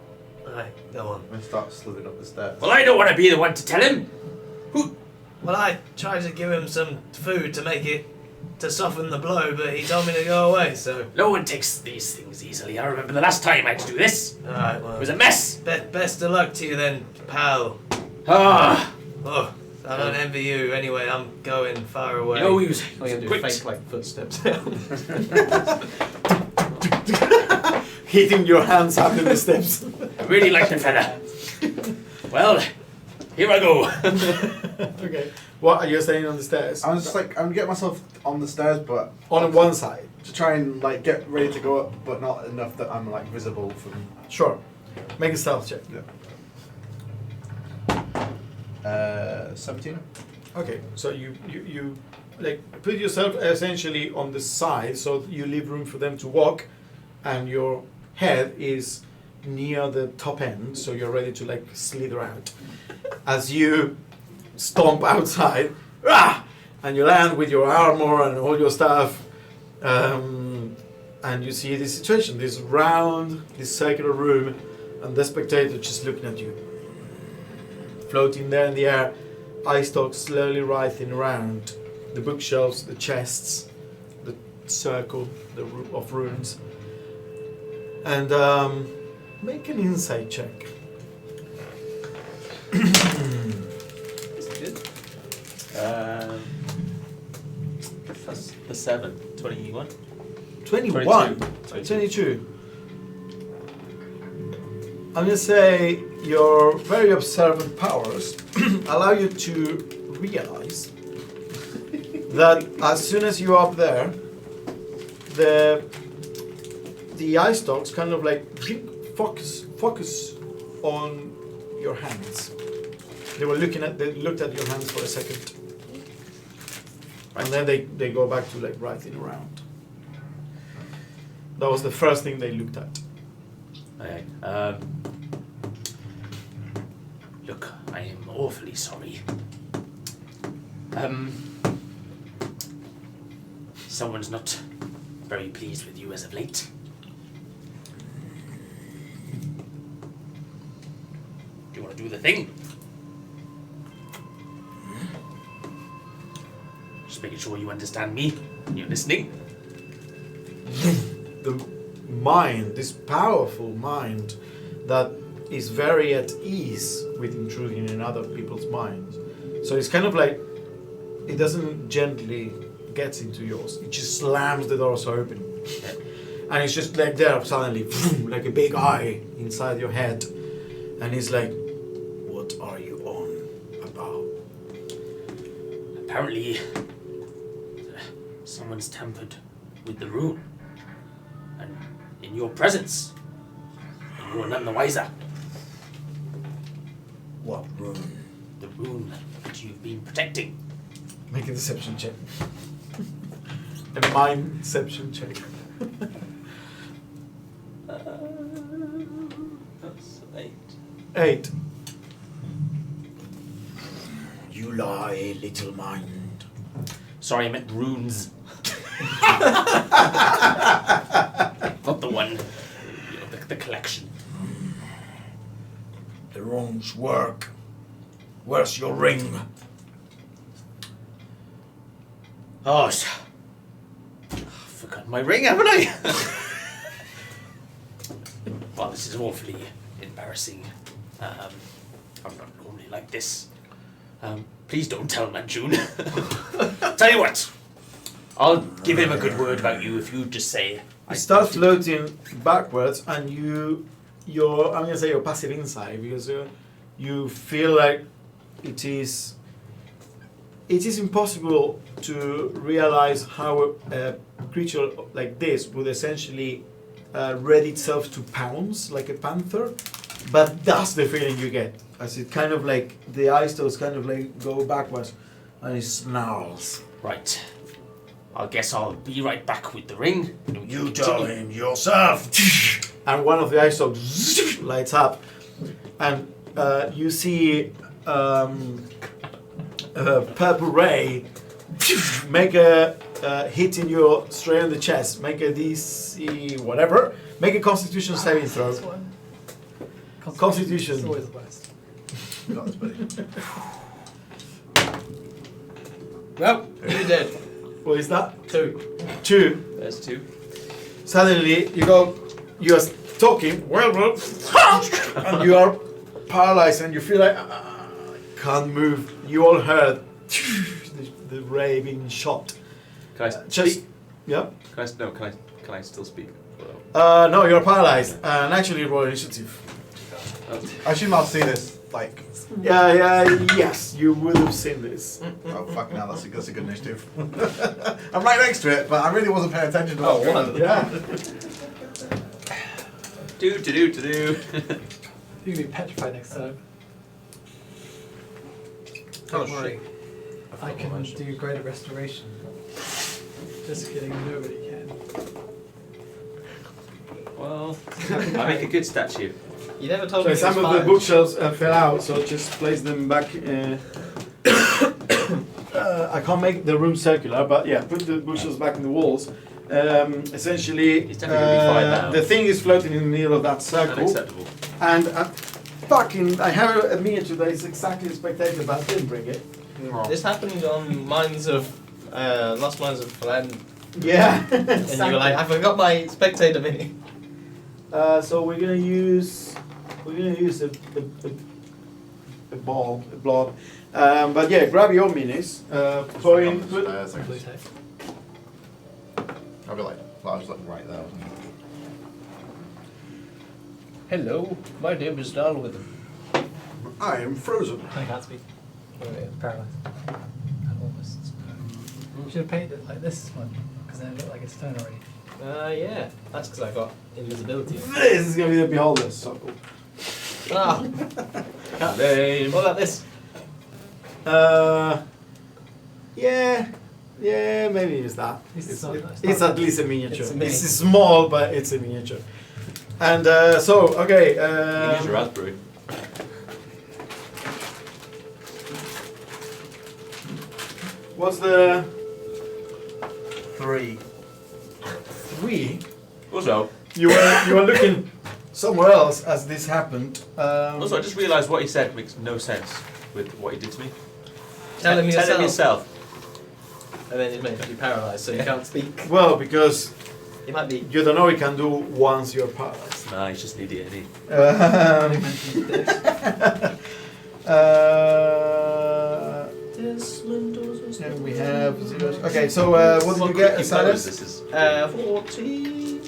S6: Alright, go on.
S3: And start slithering up the stairs.
S5: Well, I don't want to be the one to tell him. Who?
S6: Well, I tried to give him some food to make it, to soften the blow, but he told me to go away, so...
S5: No one takes these things easily. I remember the last time I had to do this.
S6: Alright, well...
S5: It was a mess.
S6: Best of luck to you then, pal.
S5: Ah.
S6: Oh, I don't envy you. Anyway, I'm going far away.
S5: You know, he was
S1: We're going to do
S5: quick.
S1: fake like footsteps down.
S2: Hitting your hands up in the steps.
S5: I really like the fella. Well, here I go.
S2: Okay. What are you staying on the stairs?
S3: I'm just like, I'm getting myself on the stairs, but
S2: On one side.
S3: to try and like get ready to go up, but not enough that I'm like visible from.
S2: Sure. Make a stealth check.
S3: 17.
S2: Okay, so you like put yourself essentially on the side, so you leave room for them to walk, and your head is near the top end, so you're ready to like slither out. As you stomp outside, and you land with your armor and all your stuff, and you see this situation, this round, this circular room, and the spectator just looking at you, floating there in the air. Eye stalks slowly writhing around the bookshelves, the chests, the circle of runes. And make an insight check.
S1: Good.
S8: That's the 7, 21.
S2: 21. 22. I'm going to say your very observant powers allow you to realize that as soon as you're up there, the eye stalks kind of like focus on your hands. They looked at your hands for a second, and then they go back to like writhing around. That was the first thing they looked at.
S5: Okay. Look, I am awfully sorry. Someone's not very pleased with you as of late. Do you want to do the thing? Just making sure you understand me. You're listening.
S2: The mind, this powerful mind that is very at ease with intruding in other people's minds. So it's kind of like, it doesn't gently get into yours. It just slams the doors open. And it's just like there suddenly, like a big eye inside your head. And it's like, what are you on about?
S5: Apparently, someone's tampered with the rune. And in your presence, and you are none the wiser.
S7: What rune?
S5: The rune that you've been protecting.
S2: Make a deception check. A mind-ception check.
S8: That's 8.
S2: 8.
S7: You lie, little mind.
S5: Sorry, I meant runes. Not the one. The collection.
S7: The runes work Where's your ring?
S5: Oh, I've forgotten my ring, haven't I? Well, this is awfully embarrassing. I'm not normally like this. Please don't tell Manjun. Tell you what, I'll give him a good word about you if you just say.
S2: You start floating backwards, and you're I'm gonna say you're passive insight because you feel like it is impossible to realize how a creature like this would essentially ready itself to pounce like a panther, but that's the feeling you get as it kind of like the eye stalks kind of like go backwards and it snarls.
S5: Right. I guess I'll be right back with the ring.
S7: You tell him yourself.
S2: And one of the eye stalks lights up, and you see a purple ray make a hit in your straight on the chest. Make a DC whatever. Make a Constitution saving throw.
S4: This one.
S2: Constitution.
S4: It's always the best.
S3: Got this, buddy.
S1: Well, you did.
S2: What is that?
S1: 2.
S2: 2.
S8: There's 2.
S2: Suddenly you are talking, and you are paralyzed, and you feel like can't move. You all heard the ray being shot.
S8: Can I
S2: Just
S8: speak?
S2: yeah.
S8: Can I still speak?
S2: No, you're paralyzed. And actually, roll initiative.
S3: I assume I'll see this, like,
S2: Yes, you would have seen this.
S3: oh fucking hell, that's a good initiative. I'm right next to it, but I really wasn't paying attention to what was going on.
S2: Yeah.
S8: Do.
S4: You can be petrified next time.
S1: Oh,
S4: Don't worry.
S1: shit.
S4: I can do greater restoration. Just kidding, nobody can.
S8: Well, I make a good statue.
S1: You never told
S2: So
S1: me.
S2: some
S1: it was
S2: of the
S1: fine.
S2: bookshelves fell out, so just place them back. I can't make the room circular, but yeah, put the bookshelves back in the walls. Essentially,
S8: It's definitely gonna be fine now.
S2: the thing is floating in the middle of that circle,
S8: Unacceptable.
S2: and I have a miniature that is exactly a spectator, but I didn't bring it.
S1: This happened on Mines of Lost Mines of Glen,
S2: Yeah,
S1: and you were like, I forgot my spectator mini.
S2: So we're gonna use a blob. But yeah, grab your minis. Put in.
S3: Blue
S4: Blue tape.
S3: I'll be like, well, I was like right there. Wasn't
S1: Hello, my name is Dalwither.
S3: I am frozen.
S4: I can't speak. Paralyzed. And almost. You should have painted it like this one, because then it looked like it's turned already.
S1: Yeah, that's because I got invisibility.
S2: This is gonna be the beholder's circle.
S1: Ah,
S8: Lame.
S1: what about this?
S2: Yeah, maybe it's that.
S4: It's not- it's
S2: It's
S4: not-
S2: at least a miniature.
S1: it's a
S2: It's,
S1: mini.
S2: small, but it's a miniature. And so, okay.
S8: Use your raspberry.
S2: What's the
S3: 3.
S2: 3?
S8: Also,
S2: You were looking somewhere else as this happened.
S8: I just realised what he said makes no sense with what he did to me.
S1: Tell him yourself.
S8: yourself.
S1: And then it makes you paralysed, so you can't speak.
S2: Well, because
S1: You might be.
S2: you don't know what you can do once you're paralyzed.
S8: Nah, he's just an idiot, isn't he?
S4: Only
S2: Um,
S4: mentioned this.
S2: and we have zeros. Okay, so what did you get,
S8: Quick
S2: Silas?
S8: This is
S1: 14.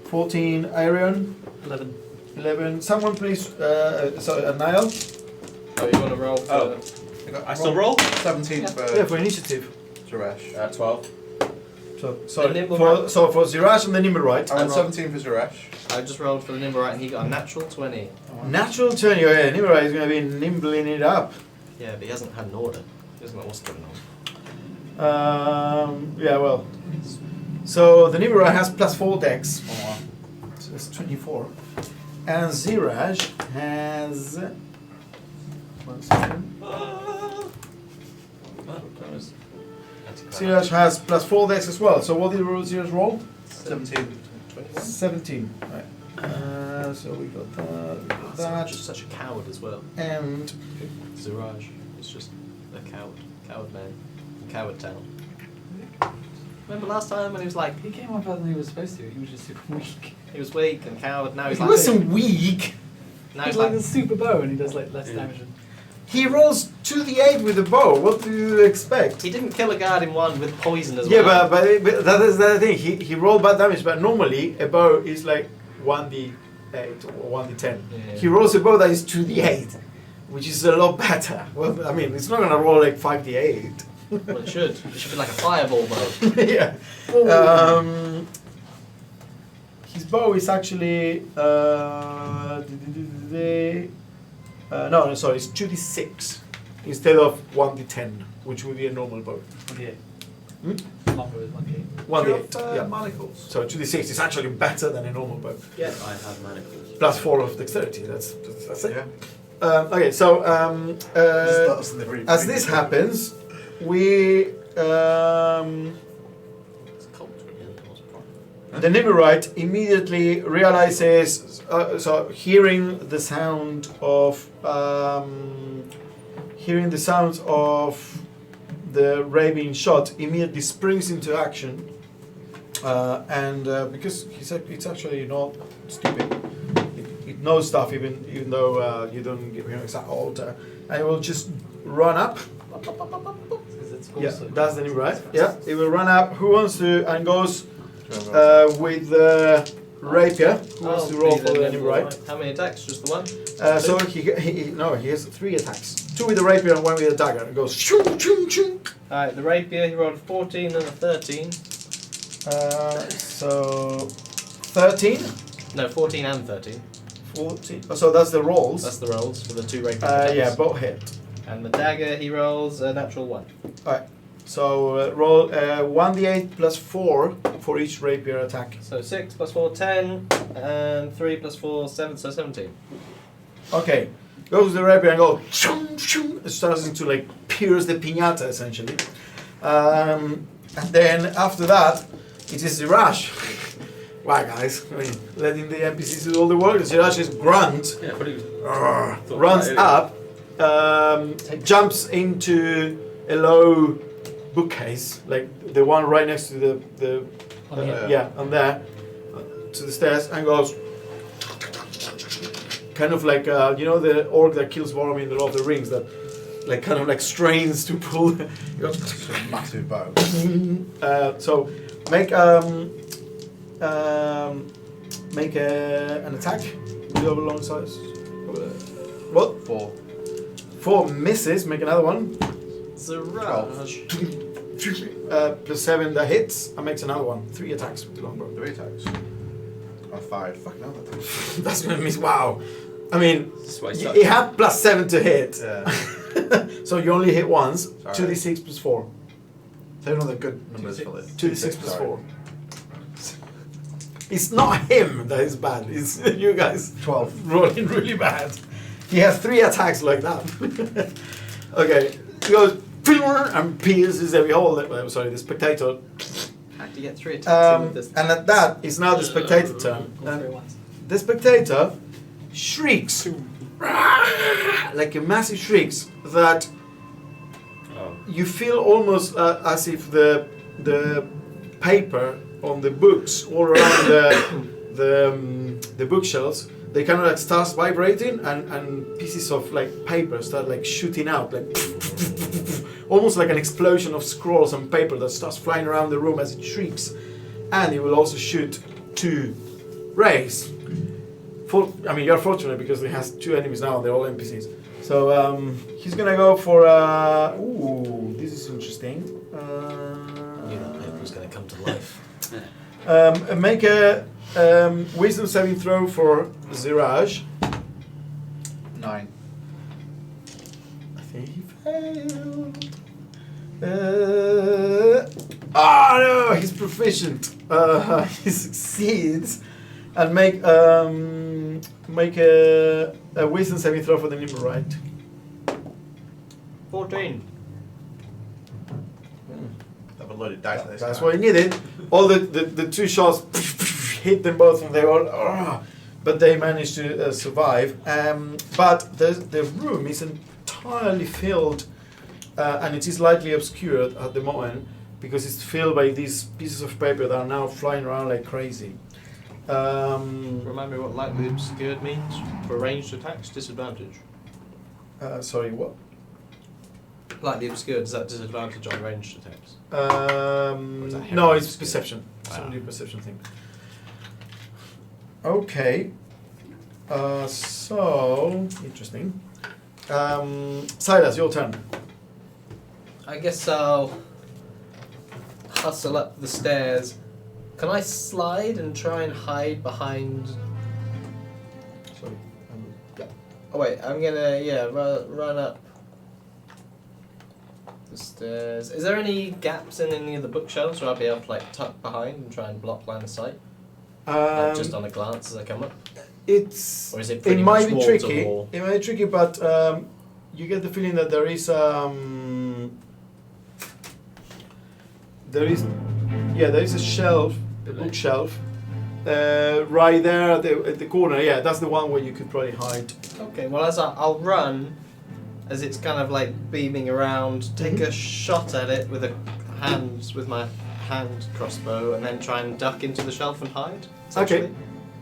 S2: 14, Arion.
S4: 11.
S2: 11. Someone please, sorry, Niall.
S1: Oh, you want to roll for...
S8: Oh. I still roll?
S3: 17 for
S2: Yeah, for initiative.
S3: Suresh.
S8: 12.
S2: So, sorry,
S1: nimble
S2: for
S1: right.
S2: Zirash and the Nimble right.
S3: I went
S1: roll.
S3: 17 for Suresh.
S1: I just rolled for the nimble right and he got a natural 20.
S2: Natural turn, yeah, Nimble right is going to be nimbling it up.
S1: Yeah, but he hasn't had an order. He doesn't know what's going on.
S2: Yeah, well. So the Nimble right has +4 dex. So it's 24. And Ziraj has. 1 second. Ziraj has +4 dex as well. So what did Ziraj roll?
S3: 17.
S2: 17. Right. So we got that. We got
S1: That's
S2: that.
S1: just such a coward as well.
S2: And
S1: Ziraj is just a coward. Coward man. Coward town. Remember last time when he was like,
S4: He came on better than he was supposed to. He was just super weak.
S1: he was weak and coward, now he's
S2: he
S1: like
S2: wasn't weak.
S1: now
S4: He's
S1: he's
S4: like
S1: like
S4: a super bow and he does like less
S5: Yeah.
S4: damage. Than
S2: He rolls 2d8 with the bow. What do you expect?
S1: he didn't kill a guard in one with poison as
S2: Yeah,
S1: well.
S2: but that is the thing. He rolled bad damage, but normally a bow is like 1d8 or 1d10.
S1: Yeah.
S2: He rolls a bow that is 2d8, which is a lot better. Well, I mean, it's not gonna roll like 5d8.
S1: Well, it should. It should be like a fireball bow.
S2: Yeah. His bow is actually no, sorry, it's 2d6 instead of 1d10, which would be a normal bow.
S4: 1d8.
S2: Hmm?
S4: Longer with 1d8.
S2: 1d8, yeah.
S3: Manacles.
S2: So 2d6 is actually better than a normal bow.
S1: Yeah.
S5: I have manacles.
S2: Plus 4 of dexterity. That's it.
S3: Yeah.
S2: Okay, so as this happens, we
S1: It's cold.
S2: the Nimmerite immediately realizes, so hearing the sounds of the ray being shot, immediately springs into action, and because it's actually not stupid, it knows stuff even though you don't give him exact alter, and it will just run up.
S4: Because it's
S2: Yeah,
S4: also
S2: that's the Nimmerite. Yeah, it will run up. Who wants to and goes with the rapier? Who wants to roll for the Nimmerite?
S1: How many attacks? Just the one?
S2: So he has 3 attacks. 2 with the rapier and 1 with the dagger. It goes shoo, shoo, shoo.
S1: Alright, the rapier, he rolled a 14 and a 13.
S2: So 13,
S1: No, 14 and 13.
S2: 14. Oh, so that's the rolls.
S1: That's the rolls for the 2 rapier attacks.
S2: Yeah, both hit.
S1: And the dagger, he rolls a natural 1.
S2: Alright. So roll 1d8 plus 4 for each rapier attack.
S1: So 6 plus 4, 10. And 3 plus 4, 7, so 17.
S2: Okay. Goes to the rapier and goes. Shoo, shoo. It starts to like pierce the piñata essentially. And then after that, it is Ziraj. Wow, guys. I mean, letting the NPCs do all the work. Ziraj's grunt
S5: Yeah, but he was.
S2: runs up, jumps into a low bookcase, like the one right next to the
S4: on here.
S2: yeah, on there, to the stairs, and goes kind of like you know the orc that kills Boromir in the Lord of the Rings, that like kind of like strains to pull. He goes,
S3: It's a massive bow.
S2: so make an attack with your long size. What?
S3: 4.
S2: 4 misses. Make another one.
S1: Ziraj.
S2: Plus 7 that hits and makes another one. 3 attacks with the longbow.
S3: 3 attacks. I fired. Fuck no, that
S2: That's gonna miss. Wow. I mean,
S5: That's why he
S2: it had plus 7 to hit,
S3: Yeah.
S2: so you only hit once.
S3: Sorry.
S2: 2d6 plus 4.
S3: They're not the good numbers for this.
S2: 2d6 plus 4. It's not him that is bad. It's you guys
S3: 12.
S2: rolling really bad. He has 3 attacks like that. Okay, he goes and pierces every hole. Sorry, the spectator.
S1: How do you get 3 attacks in with this?
S2: And at that, it's now the spectator turn.
S4: All three at
S2: And
S4: once.
S2: the spectator shrieks like a massive shrieks that
S5: Oh.
S2: you feel almost as if the paper on the books all around the bookshelves, they kind of like starts vibrating, and pieces of like paper start like shooting out, like almost like an explosion of scrolls and paper that starts flying around the room as it shrieks. And it will also shoot 2 rays. I mean, you're fortunate because he has 2 enemies now and they're all NPCs. So he's gonna go for ooh, this is interesting.
S6: You know, paper's going to come to life.
S2: Make a wisdom saving throw for Ziraj.
S3: 9.
S2: I think he failed. No, he's proficient. He succeeds, and make a wisdom saving throw for the Nimmerite.
S1: 14.
S3: Have a loaded dice.
S2: That's what he needed. All the 2 shots hit them both, and they all but they manage to survive. But the room is entirely filled, and it is slightly obscured at the moment because it's filled by these pieces of paper that are now flying around like crazy.
S1: Remind me what lightly obscured means for ranged attacks, disadvantage.
S2: Sorry, what?
S1: Lightly obscured, is that disadvantage on ranged attacks? is that
S2: No,
S1: heavily
S2: it's
S1: obscured?
S2: perception. It's
S1: Wow.
S2: only a perception thing. Okay. So interesting. Silas, your turn.
S1: I guess I'll hustle up the stairs. Can I slide and try and hide behind?
S2: Sorry. Yeah.
S1: Oh wait, I'm gonna run up the stairs. Is there any gaps in any of the bookshelves where I'll be able to like tuck behind and try and block line of sight, like just on a glance as I come up?
S2: It's.
S1: Or is it
S2: It
S1: pretty
S2: might
S1: much
S2: be
S1: wall
S2: tricky.
S1: to wall?
S2: It might be tricky, but you get the feeling that there is a shelf, a bookshelf, right there at the corner. Yeah, that's the one where you could probably hide.
S1: Okay, well as I'll run, as it's kind of like beaming around, take
S2: Mhm.
S1: a shot at it with my hand crossbow, and then try and duck into the shelf and hide. essentially.
S2: Okay.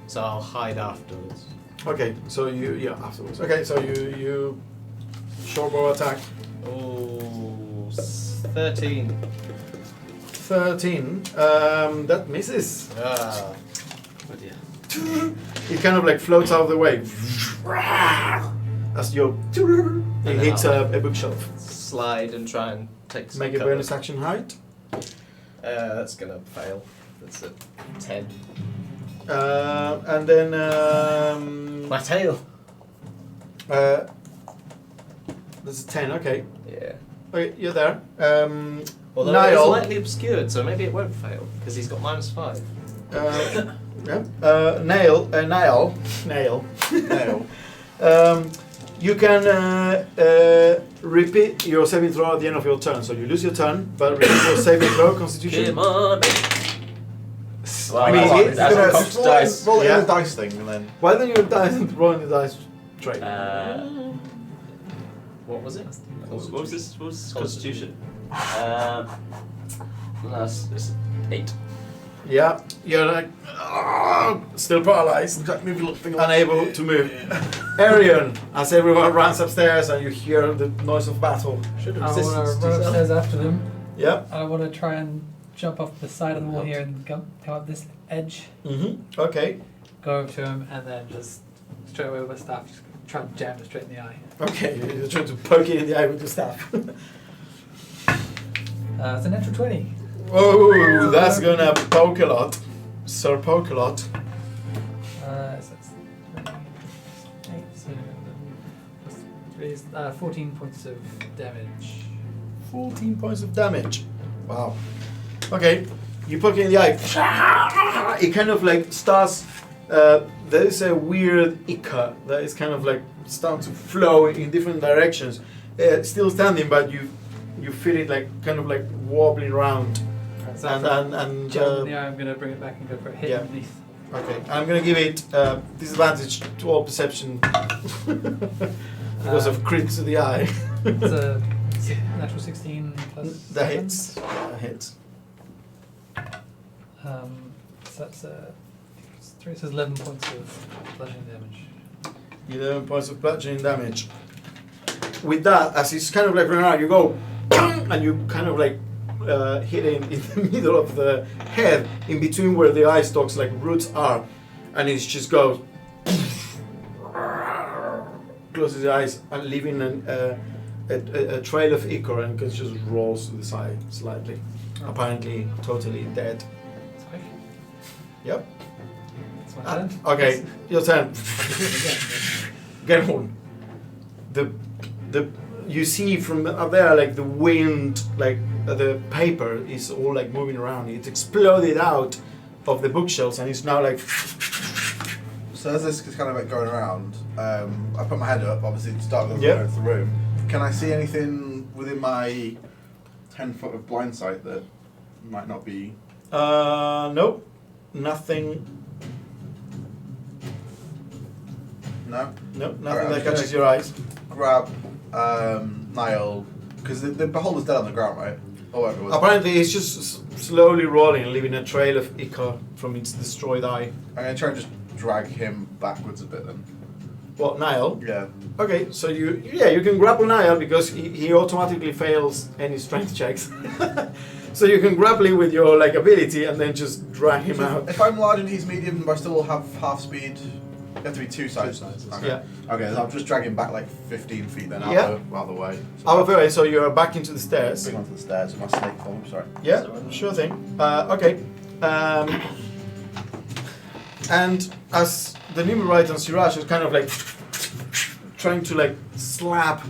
S1: So I'll hide afterwards.
S2: Okay, so afterwards. Okay, so you short bow attack.
S1: Oh, 13.
S2: 13. That misses.
S1: Ah.
S5: Oh dear.
S2: It kind of like floats out of the way as you it hits a bookshelf.
S1: Slide and try and take some
S2: Make a
S1: cover.
S2: bonus action hide.
S1: That's gonna fail. That's a 10.
S2: And then
S1: My tail.
S2: that's a 10. Okay,
S1: Yeah.
S2: okay, you're there.
S1: Although
S2: Niall.
S1: it's lightly obscured, so maybe it won't fail because he's got -5.
S2: Yeah. Nail.
S3: Nail.
S2: You can repeat your saving throw at the end of your turn. So you lose your turn, but repeat your saving throw. Constitution.
S5: Come on.
S3: Well,
S2: I mean,
S3: that's
S2: it's
S3: that's
S2: gonna
S3: a
S8: cocked
S3: roll
S8: dice.
S3: Roll it
S2: Yeah.
S3: in the dice thing and then.
S2: Why don't you rolling the dice trait?
S1: What was it?
S8: What was this? What was this
S1: Constitution.
S8: Constitution?
S5: Plus it's 8.
S2: Yeah, you're like still paralyzed,
S3: Move your little finger.
S2: unable to move. Arian, as everyone runs upstairs and you hear the noise of battle.
S1: Should
S4: I
S1: have
S4: want to run upstairs after them.
S2: Yeah.
S4: I want to try and jump off the side of the wall here and come up this edge,
S2: Okay.
S4: go over to him, and then just straight away with my staff, just try and jam it straight in the eye.
S2: Okay. You're trying to poke it in the eye with your staff.
S4: It's a natural 20.
S2: Oh, that's gonna poke a lot. Sir poke a lot.
S4: So it's 8, so plus 3 is 14 points of damage.
S2: 14 points of damage. Wow. Okay, you poke it in the eye. It kind of like starts. There is a weird ichor that is kind of like starting to flow in different directions. Still standing, but you feel it like kind of like wobbling around.
S4: So
S2: And
S4: jump in the eye, I'm going to bring it back and go for a hit
S2: yeah.
S4: underneath.
S2: okay, I'm gonna give it disadvantage to all perception because of crit to the eye.
S4: It's a natural 16 plus.
S2: That
S4: 7.
S2: hits. That hits.
S4: So that's 3, so 11 points of bludgeoning damage.
S2: 11 points of bludgeoning damage. With that, as it's kind of like running around, you go, and you kind of like hit it in the middle of the head, in between where the eye stalks, like roots are, and it just goes, closes the eyes, and leaving a trail of ichor, and it just rolls to the side slightly. Apparently, totally dead.
S4: Sorry.
S2: Yep.
S4: That's my turn.
S2: Okay, your turn. Get on. The you see from up there like the wind, like the paper is all like moving around. It's exploded out of the bookshelves and it's now like.
S3: So as this is kind of like going around, I put my head up, obviously to start with
S2: Yeah.
S3: the room. Can I see anything within my 10 foot of blind sight that might not be?
S2: Nope, nothing.
S3: No.
S2: No, nothing
S3: Alright, I'm
S2: that
S3: just gonna-
S2: catches your eyes.
S3: Grab Niall, because the beholder's dead on the ground, right? Or whatever it was.
S2: Apparently, it's just slowly rolling, leaving a trail of ichor from its destroyed eye.
S3: I'm gonna try and just drag him backwards a bit then.
S2: What, Niall?
S3: Yeah.
S2: Okay, so you can grapple Niall because he automatically fails any strength checks. So you can grapple him with your ability and then just drag him out.
S3: If I'm large and he's medium, but I still have half speed. You have to be two sizes. Okay.
S2: Yeah.
S3: Okay, so I'll just drag him back 15 feet then out,
S2: Yeah.
S3: out of the way.
S2: Out of the way, so you're back into the stairs.
S3: Bring onto the stairs with my snake form. Sorry.
S2: Yeah, sure thing. Okay. And as the Nimrite and Siraj is kind of trying to slap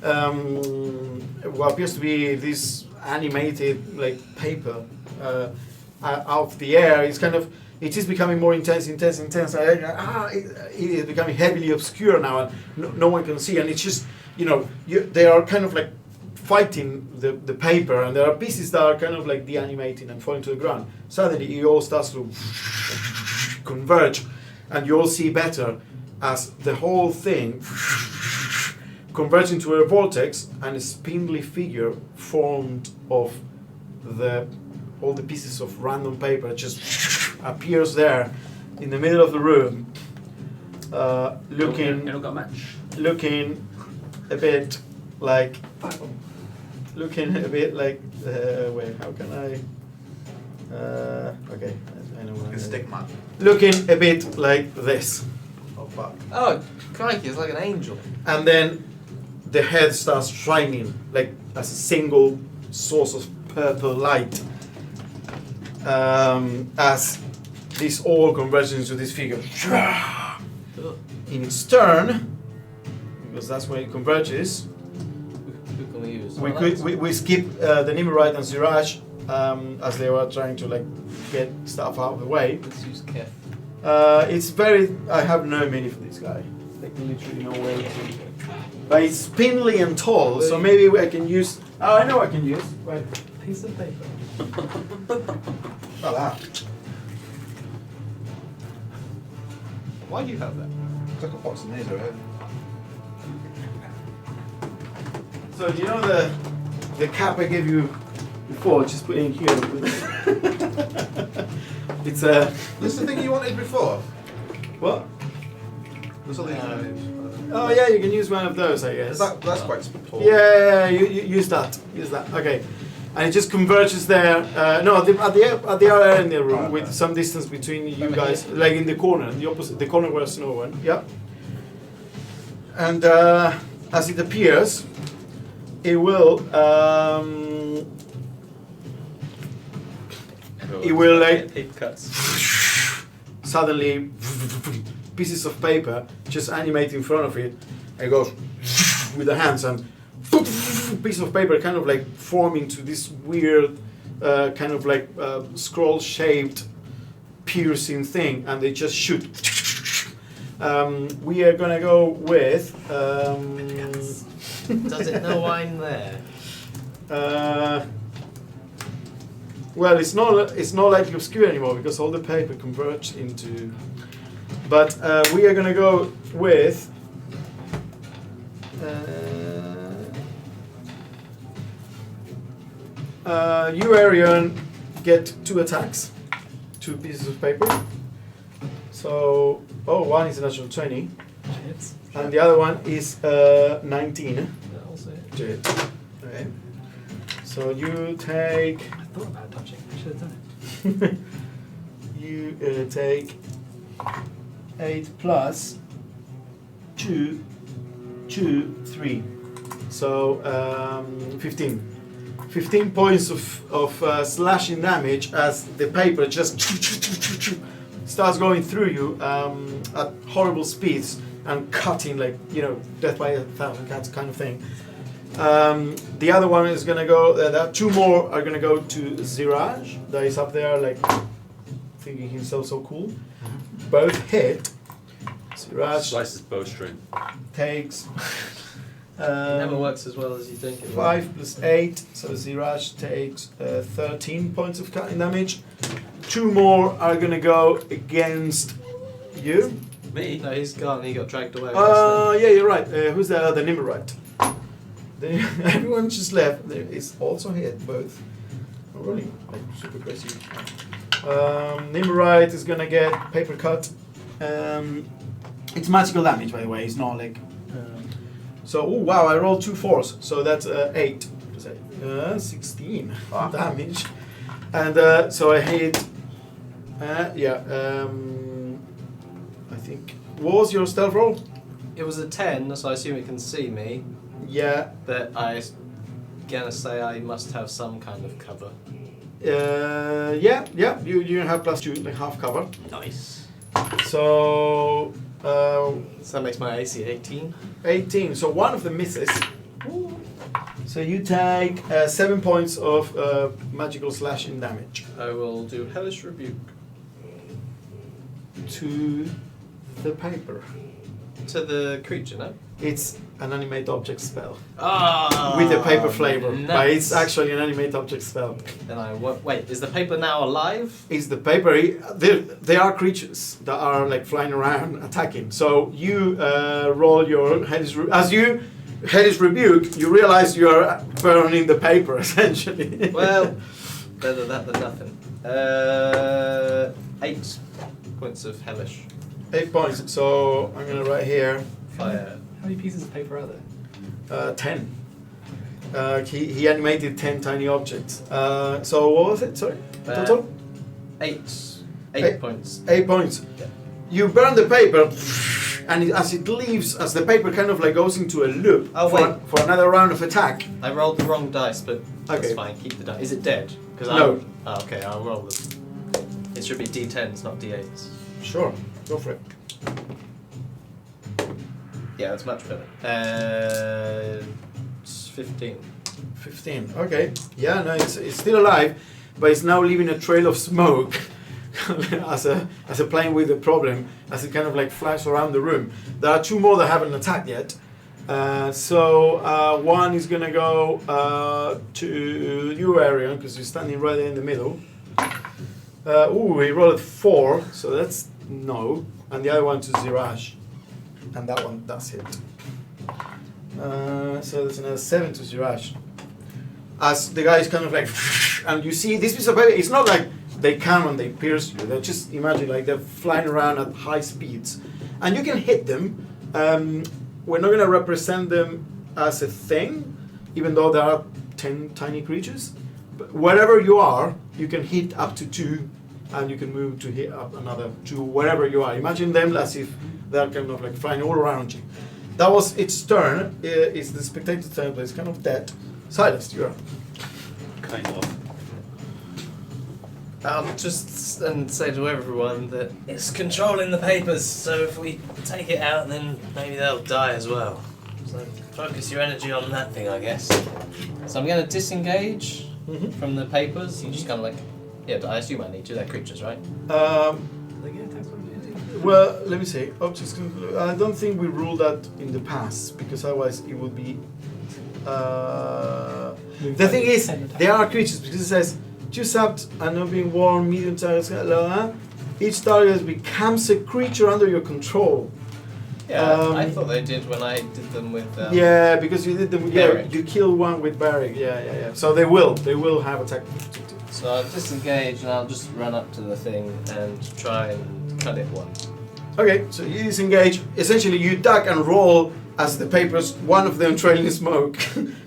S2: what appears to be this animated paper out of the air, it is becoming more intense. It is becoming heavily obscure now, and no one can see. And it's just they are kind of fighting the paper, and there are pieces that are kind of deanimating and falling to the ground. Suddenly, it all starts to converge, and you all see better as the whole thing converges into a vortex, and a spindly figure formed of all the pieces of random paper just appears there in the middle of the room, looking
S5: You don't got much.
S2: looking a bit like wait, how can I okay, I know what
S3: A stick man.
S2: looking a bit like this,
S3: Oh fuck.
S1: Oh, crikey, it's like an angel.
S2: and then the head starts shining as a single source of purple light, as this all converges into this figure. In its turn, because that's where it converges,
S1: Who can we use?
S2: we skip the Nimrite and Siraj as they were trying to get stuff out of the way.
S1: Let's use Kef.
S2: I have no meaning for this guy. Literally no way to. But it's spindly and tall, so maybe I can use. Oh, I know I can use. Right.
S4: Piece of paper.
S3: Not that.
S1: Why do you have that?
S3: It's like a box of knees over here.
S2: So do you know the cap I gave you before? Just put in here. It's a
S3: This is the thing you wanted before?
S2: what?
S3: There's all these knives.
S2: Oh yeah, you can use one of those, I guess.
S3: That's quite tall.
S2: Yeah, you use that. Use that. Okay, and it just converges there. No, at the other end of the room, with some distance between you guys, in the corner, the corner where Snow went. Yeah. And as it appears, it will. It will
S8: Paper cuts.
S2: suddenly pieces of paper just animate in front of it, and it goes with the hands, and piece of paper kind of forming to this weird kind of scroll-shaped piercing thing, and they just shoot. We are gonna go with.
S1: Does it know I'm there?
S2: Well, it's not like obscure anymore because all the paper converged into. But we are gonna go with. You, Arion, get 2 attacks, 2 pieces of paper. So, one is a natural 20,
S4: Hits.
S2: and the other one is 19.
S4: That also hit.
S2: Okay. So you take.
S4: I thought about touching. I should have done it.
S2: You take 8 plus 2, 3. So 15. 15 points of slashing damage as the paper just starts going through you at horrible speeds and cutting death by 1,000 cuts kind of thing. The other one is gonna go. 2 more are gonna go to Ziraj. That is up there, thinking himself so cool. Both hit. Ziraj
S8: Slices bowstring.
S2: takes.
S1: It never works as well as you think it will.
S2: 5 plus 8, so Ziraj takes 13 points of cutting damage. 2 more are gonna go against you.
S8: Me?
S1: No, he's gone. He got dragged away. with
S2: Yeah, you're right. Who's the other Nimrite? Everyone just left. There is also hit both. Oh, really? Like, super crazy. Nimrite is gonna get paper cut. It's magical damage, by the way. It's not like. So, oh wow! I rolled 2 4s, so that's 8. 16 damage, and so I hit. I think. What was your stealth roll?
S1: It was a 10, so I assume it can see me.
S2: Yeah.
S1: But I'm gonna say I must have some kind of cover.
S2: Yeah. You have +2, like half cover.
S5: Nice.
S2: So.
S1: So that makes my AC 18.
S2: 18. So one of them misses. So you take 7 points of magical slashing damage
S1: I will do Hellish Rebuke.
S2: to the paper.
S1: To the creature, no?
S2: It's an animate object spell
S1: Ah,
S2: with a paper flavor, but
S1: nice.
S2: it's actually an animate object spell.
S1: Then I wait. Is the paper now alive?
S2: Is the paper? They are creatures that are like flying around attacking. So you roll your as you Hellish Rebuke. You realize you are burning the paper essentially.
S1: Well, better that than nothing. 8 points of Hellish
S2: 8 points. So I'm gonna write here
S1: fire.
S4: How many pieces of paper are there?
S2: 10. He animated 10 tiny objects. So what was it? Sorry, total?
S1: 8
S2: Eight.
S1: points.
S2: 8 points.
S1: Yeah.
S2: You burn the paper, and as it leaves, as the paper kind of like goes into a loop
S1: Oh,
S2: for,
S1: wait.
S2: for another round of attack.
S1: I rolled the wrong dice, but that's
S2: Okay.
S1: fine. Keep the dice. Is it dead? Because
S2: No.
S1: Okay, I'll roll them. It should be D10s, not D8s.
S2: Sure, go for it.
S1: Yeah, that's much better. It's 15.
S2: 15. Okay. Yeah, no, it's still alive, but it's now leaving a trail of smoke as a playing with the problem as it kind of like flies around the room. There are 2 more that haven't attacked yet. So one is gonna go to you, Arion, because you're standing right in the middle. He rolled a 4, so that's no, and the other one to Zirash, and that one does hit. So there's another 7 to Zirash. As the guy is kind of like, and you see this piece of paper, it's not like they come and they pierce you. They're just, imagine like they're flying around at high speeds. And you can hit them. We're not going to represent them as a thing, even though there are 10 tiny creatures. But wherever you are, you can hit up to 2, and you can move to hit up another 2, wherever you are. Imagine them as if they're kind of like flying all around you. That was its turn. It's the spectator's turn, but it's kind of dead. Silenced, you're up.
S5: Kind of.
S1: I'll just say to everyone that it's controlling the papers, so if we take it out, then maybe they'll die as well. So focus your energy on that thing, I guess. So I'm going to disengage from the papers. You just kind of like, yeah, I assume I need to. They're creatures, right?
S4: They get attacks from it.
S2: Well, let me see. Objects. I don't think we ruled that in the past because otherwise it would be. The thing is, they are creatures because it says choose up and not being warm, medium targets. Each target becomes a creature under your control.
S1: Yeah, I thought they did when I did them with.
S2: Yeah, because you did them. Yeah,
S1: Barrick.
S2: you kill one with Barrick. Yeah. So they will have attack.
S1: So I'll disengage and I'll just run up to the thing and try and cut it once.
S2: Okay, so you disengage. Essentially, you duck and roll as the papers, one of them trailing smoke,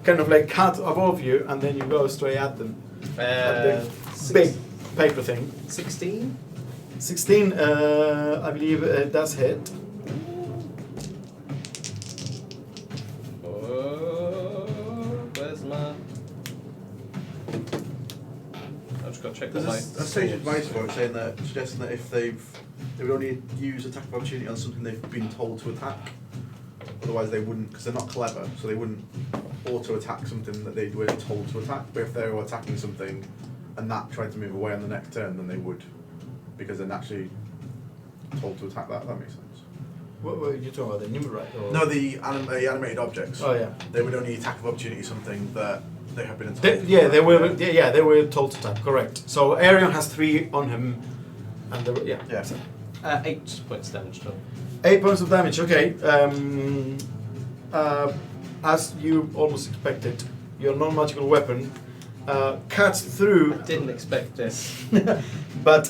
S2: kind of like cut above you, and then you go straight at them. At the big paper thing.
S1: 16?
S2: 16, I believe does hit.
S1: Where's my... I've just got to check
S3: There's
S1: my...
S3: a sage advice for it saying that, suggesting that if they would only use attack of opportunity on something they've been told to attack. Otherwise they wouldn't, because they're not clever, so they wouldn't auto-attack something that they were told to attack. But if they were attacking something and that tried to move away on the next turn, then they would, because they're naturally told to attack that. That makes sense.
S2: What were you talking about? The Nimrite? Or?
S3: No, the animated objects.
S2: Oh yeah.
S3: They would only attack of opportunity something that they have been told.
S2: They were told to attack. Correct. So Arion has 3 on him, and yeah.
S3: Yeah.
S1: 8 points damage to him.
S2: 8 points of damage. Okay. As you almost expected, your non-magical weapon cuts through.
S1: I didn't expect this.
S2: But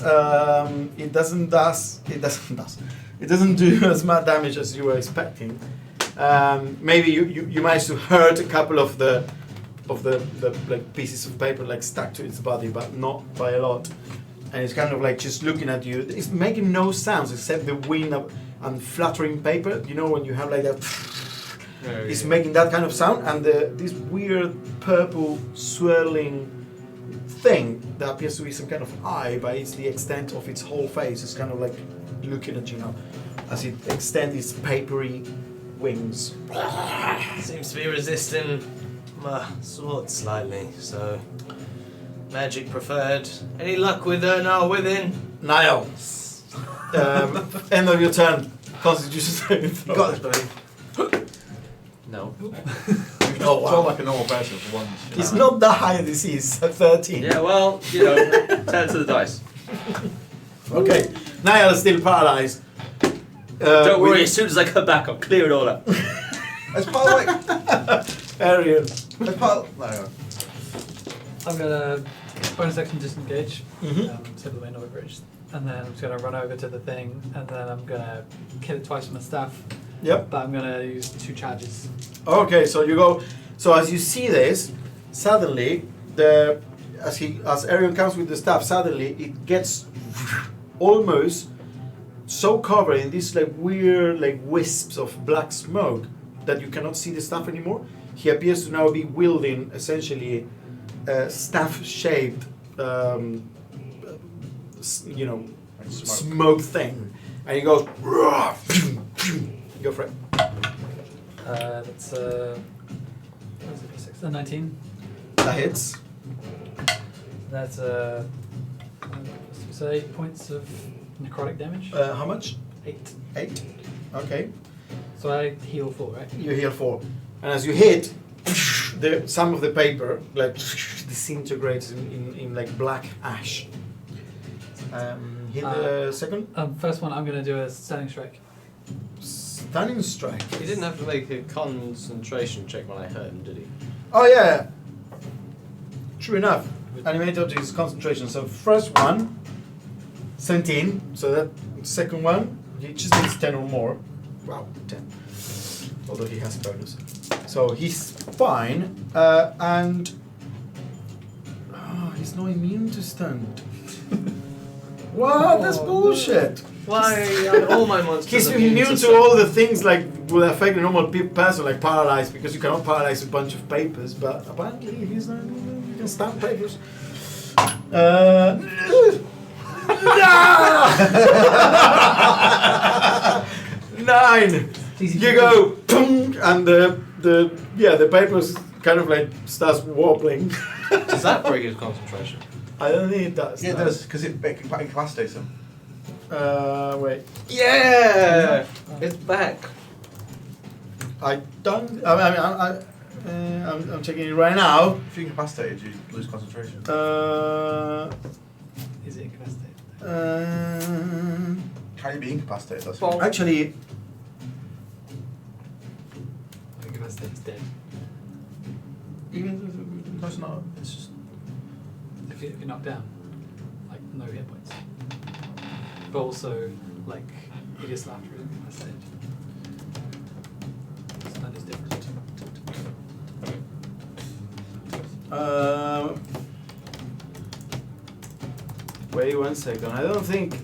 S2: it doesn't do as much damage as you were expecting. Maybe you managed to hurt a couple of the like pieces of paper like stuck to its body, but not by a lot. And it's kind of like just looking at you. It's making no sounds except the wind and fluttering paper. You know when you have like that. It's making that kind of sound, and this weird purple swirling thing that appears to be some kind of eye, but it's the extent of its whole face. It's kind of like looking at you now as it extends its papery wings.
S6: Seems to be resisting my sword slightly, so magic preferred. Any luck with Ernar within?
S2: Niall, end of your turn. Constitution saving
S3: You
S2: throw.
S3: got this, buddy.
S8: No.
S2: Oh, wow.
S3: Talk like a normal person for once. you
S2: It's
S3: know.
S2: not that high a disease, 13.
S8: Yeah, well, you know, 10 to the dice.
S2: Okay, Niall is still paralyzed.
S8: Don't worry, as soon as I come back, I'll clear it all up.
S3: As part of like,
S2: Ariel.
S3: as part of, no, no.
S4: I'm gonna bonus action disengage,
S2: Mhm.
S4: so the wind over bridge, and then I'm just gonna run over to the thing, and then I'm gonna kill it twice with my staff.
S2: Yep.
S4: But I'm gonna use 2 charges.
S2: Okay, so you go. So as you see this, suddenly as Ariel comes with the staff, suddenly it gets almost so covered in these like weird like wisps of black smoke that you cannot see the staff anymore. He appears to now be wielding essentially a staff-shaped,
S3: Like
S2: smoke thing, and he goes. Go for it.
S4: That's what is it, 6? 19.
S2: That hits.
S4: That's so 8 points of necrotic damage.
S2: How much?
S4: 8.
S2: 8. Okay.
S4: So I heal 4, right?
S2: You heal 4, and as you hit, some of the paper like disintegrates in like black ash. Hit the second.
S4: First one, I'm gonna do a stunning strike.
S2: Stunning strike.
S1: He didn't have to make a concentration check when I hurt him, did he?
S2: Oh yeah. True enough. Animate object is concentration. So first one, 17. So that second one, he just needs 10 or more. Wow, 10. Although he has bonus. So he's fine, and he's not immune to stunned. What? That's bullshit.
S1: Why? All my monsters
S2: He's
S1: are
S2: immune to all the things like will affect a normal person, like paralyzed, because you cannot paralyze a bunch of papers. But apparently, he's not. You can stamp papers. Nine. You go, boom, and the papers kind of like starts wobbling.
S1: Does that break his concentration?
S2: I don't think it does.
S3: Yeah, it
S2: no.
S3: does, because it incapacitates him.
S2: Wait.
S1: Yeah! It's back.
S2: I don't. I'm checking it right now.
S3: If you're incapacitated, you lose concentration.
S4: Is it incapacitated?
S3: Can you be incapacitated? That's
S1: Well,
S2: Actually,
S4: Incapacitated is dead.
S2: even
S3: No, it's not. It's just.
S4: If you're knocked down, like no hit points. But also, like, it is after incapacitated. So that is different.
S2: wait 1 second. I don't think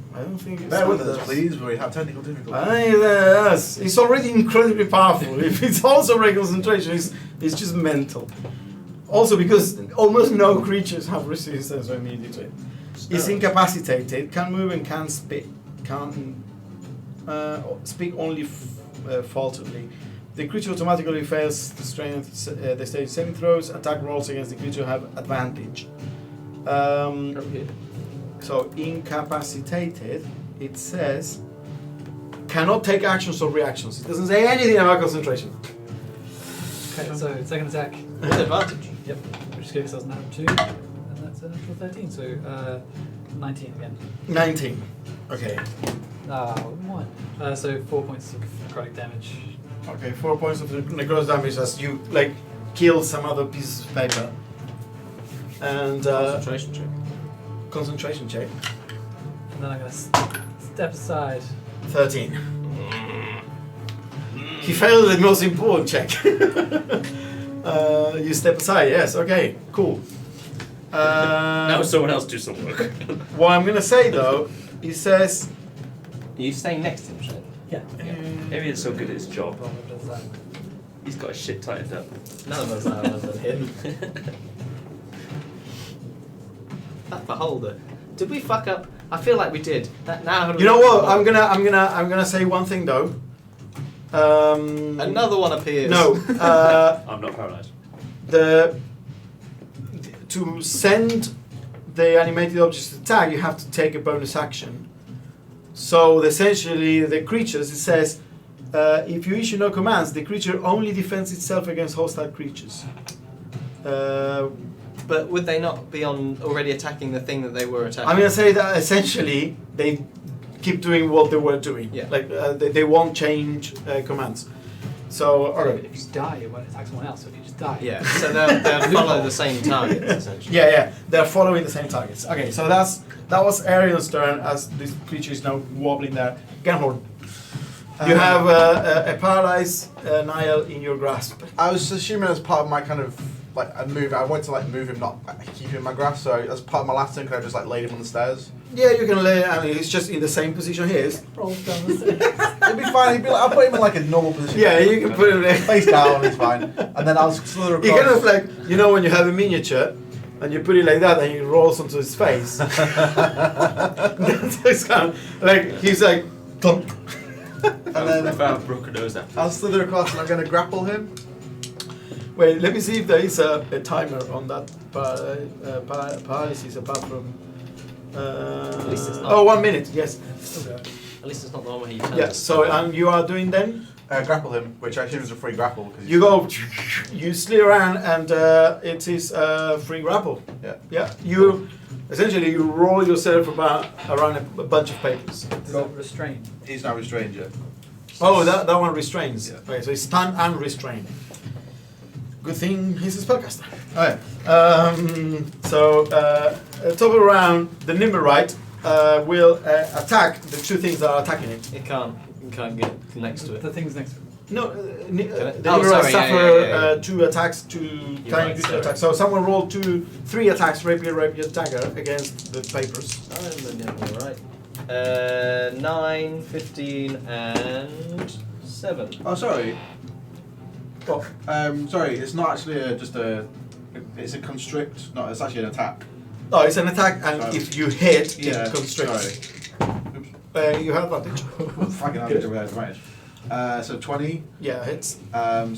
S2: it's
S3: Bear with
S2: like
S3: us,
S2: that.
S3: please. We have technical difficulties.
S2: Yes, it's already incredibly powerful. If it's also break concentration, it's just mental. Also because almost no creatures have resistance immediately. It's incapacitated, can move and can speak. Can speak only falteringly. The creature automatically fails the strength, the stage saving throws. Attack rolls against the creature have advantage. So incapacitated, it says cannot take actions or reactions. It doesn't say anything about concentration.
S4: Okay, so second attack.
S1: With advantage.
S4: Yep. We just gave ourselves an natural 2, and that's a natural 13. So 19 again.
S2: 19. Okay.
S4: 1. So 4 points of necrotic damage.
S2: Okay, 4 points of necrotic damage as you like kill some other pieces of paper. And
S1: Concentration check.
S2: concentration check.
S4: And then I'm going to step aside.
S2: 13. He failed the most important check. You step aside, yes, okay, cool.
S5: Now someone else do some work.
S2: What I'm gonna say though, he says,
S1: Are you staying next to him, Shane?
S4: Yeah.
S5: Maybe it's so good at his job.
S4: Well, what does that?
S5: He's got his shit tightened up.
S1: None of us are other than him. That beholder. Did we fuck up? I feel like we did. That now.
S2: you know what? I'm gonna say one thing though.
S1: Another one appears.
S2: No.
S5: I'm not paralysed.
S2: To send the animated objects to tag, you have to take a bonus action. So essentially, the creatures, it says, if you issue no commands, the creature only defends itself against hostile creatures.
S1: But would they not be already attacking the thing that they were attacking?
S2: I'm gonna say that essentially they keep doing what they were doing.
S1: Yeah.
S2: Like they won't change commands. So alright.
S4: If you die, it won't attack someone else. So if you just die.
S1: Yeah. So they'll follow the same targets essentially.
S2: Yeah, they're following the same targets. Okay, so that was Arion's turn as this creature is now wobbling there. Genhorn, you have a paralyzed Niall in your grasp.
S3: I was assuming as part of my kind of like a move, I wanted to like move him, not keep him in my grasp. So as part of my last turn, could I just like laid him on the stairs?
S2: Yeah, you can lay. I mean, he's just in the same position he is.
S4: Roll down the stairs.
S3: It'd be fine. He'd be like, I'll put him in like a normal position.
S2: Yeah, you can put him there.
S3: Face down, it's fine. And then I'll slither across.
S2: You kind of like, you know, when you have a miniature and you put it like that and he rolls onto his face. That's kind of like he's like, thump.
S3: And then
S5: Without broken nose after.
S3: I'll slither across and I'm going to grapple him.
S2: Wait, let me see if there is a timer on that paralysis apart from.
S1: At least it's not.
S2: Oh, 1 minute. Yes.
S4: Okay.
S1: At least it's not the one where he turns.
S2: Yes. So and you are doing then.
S3: Grapple him, which I assume is a free grapple. Cause
S2: You go, you slid around, and it is free grapple.
S3: Yeah.
S2: Yeah. You essentially you roll yourself around a bunch of papers.
S4: Does it restrain?
S3: He's now restrained, yeah.
S2: Oh, that one restrains.
S3: Yeah.
S2: Okay, so he's stunned and restrained. Good thing he's a spellcaster.
S3: Alright.
S2: So top of the round, the Nimmerite will attack the two things that are attacking it.
S1: It can't get next to it.
S4: The thing's next to it.
S2: No, the
S1: Oh,
S2: Nimmerite
S1: sorry,
S2: suffer
S1: yeah.
S2: 2 attacks, 2 tiny
S1: right,
S2: creature
S1: sorry.
S2: attacks. So someone roll 3 attacks, rapier, dagger against the papers.
S1: Right. 9, 15, and 7.
S3: Oh, sorry.
S2: Oh,
S3: Sorry, it's not actually it's a constrict, no, it's actually an attack.
S2: oh, it's an attack, and
S3: Sorry.
S2: if you hit,
S3: Yeah,
S2: it constricts.
S3: sorry.
S2: You have advantage.
S3: Fucking hell, without advantage. So 20.
S2: Yeah, hits.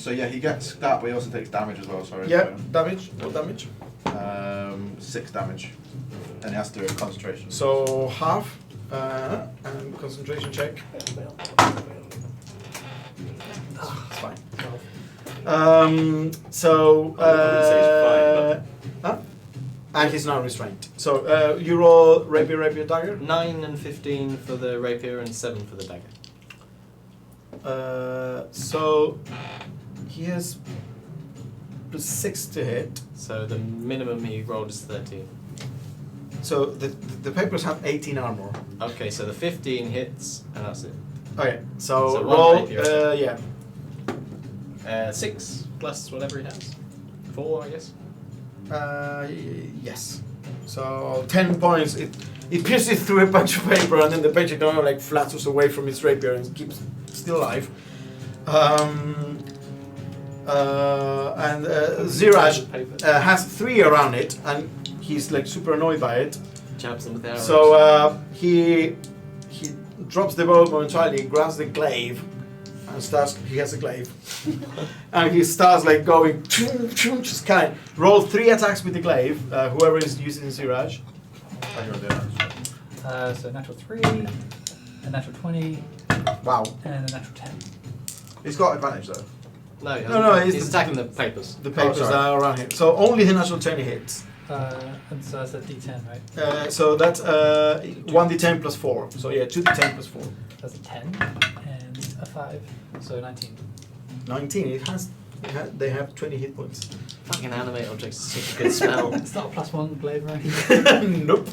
S3: So yeah, he gets that, but he also takes damage as well, sorry.
S2: Yeah, damage. What damage?
S3: 6 damage. And he has to do a concentration.
S2: So half, and concentration check. It's fine. So
S5: I wouldn't say it's
S2: huh? And he's not restrained. So you roll rapier, dagger.
S1: 9 and 15 for the rapier and 7 for the dagger.
S2: So he has +6 to hit.
S1: So the minimum he rolled is 13.
S2: So the papers have 18 armor.
S1: Okay, so the 15 hits, and that's it.
S2: Okay, so
S1: So one
S2: roll.
S1: rapier.
S2: Yeah.
S1: 6 plus whatever he has. 4, I guess.
S2: Yes. So 10 points. It pierces through a bunch of paper, and then the page kind of like flatters away from its rapier and keeps still alive. And Ziraj has 3 around it, and he's like super annoyed by it.
S1: Jabs them with arrows.
S2: So he drops the bow momentarily, grabs the glaive, and starts. He has a glaive, and he starts like going. Just kind of roll 3 attacks with the glaive. Whoever is using Ziraj.
S4: So natural 3, a natural 20,
S2: Wow.
S4: and a natural 10.
S3: He's got advantage though.
S1: No, he
S2: No,
S1: hasn't.
S2: he's
S1: he's attacking the papers.
S2: The papers
S3: sorry.
S2: are around him. So only the natural 20 hits.
S4: And so that's a D10, right?
S2: So that's 1d10 plus 4. So yeah, 2d10 plus 4.
S4: That's a 10 and a 5, so 19.
S2: 19. They have 20 hit points.
S1: Fucking animate objects is such a good smell.
S4: It's not a +1 blade, right?
S2: Nope.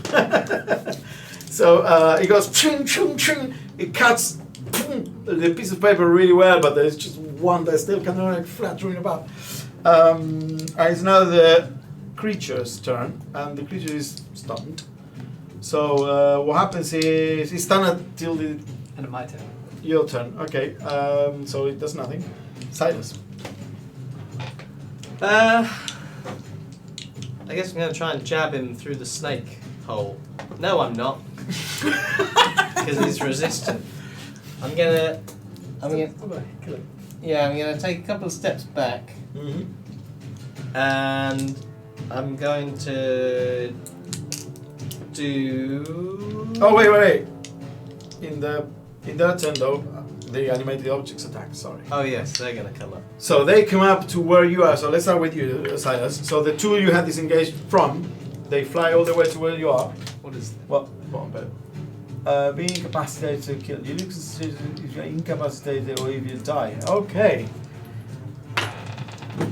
S2: So it goes ching ching ching. It cuts the piece of paper really well, but there's just one that's still kind of like fluttering about. And it's now the creature's turn, and the creature is stunned. So what happens is he's stunned until the
S4: And my turn.
S2: your turn. Okay. So it does nothing. Silas.
S1: I guess I'm going to try and jab him through the snake hole. No, I'm not. Because he's resistant. I'm gonna take a couple of steps back.
S2: Mm-hmm.
S1: And I'm going to do...
S2: Oh wait. In that turn though, the animated objects attack. Sorry.
S1: Oh yes, they're going to come up.
S2: So they come up to where you are. So let's start with you, Silas. So the two you had disengaged from, they fly all the way to where you are.
S1: What is that?
S2: What? Being incapacitated to kill. You look if you're incapacitated or if you die. Okay.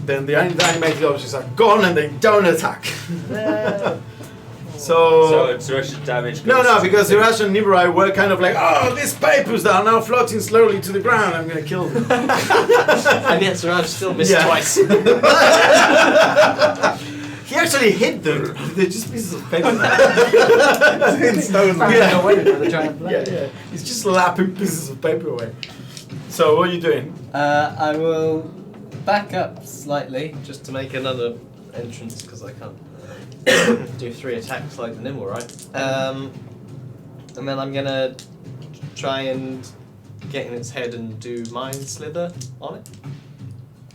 S2: Then the animated objects are gone and they don't attack.
S8: So it's Russian damage.
S2: No, because the Russian Nibirai were kind of like, oh, these papers that are now floating slowly to the ground, I'm going to kill them.
S1: And yet Siraj still missed twice.
S2: He actually hit them. They're just pieces of paper.
S3: In stone.
S2: Yeah.
S4: Away with a giant blade.
S2: Yeah. He's just lapping pieces of paper away. So what are you doing?
S1: I will back up slightly just to make another entrance because I can't do 3 attacks like the Nimble, right? And then I'm gonna try and get in its head and do Mind Slither on it.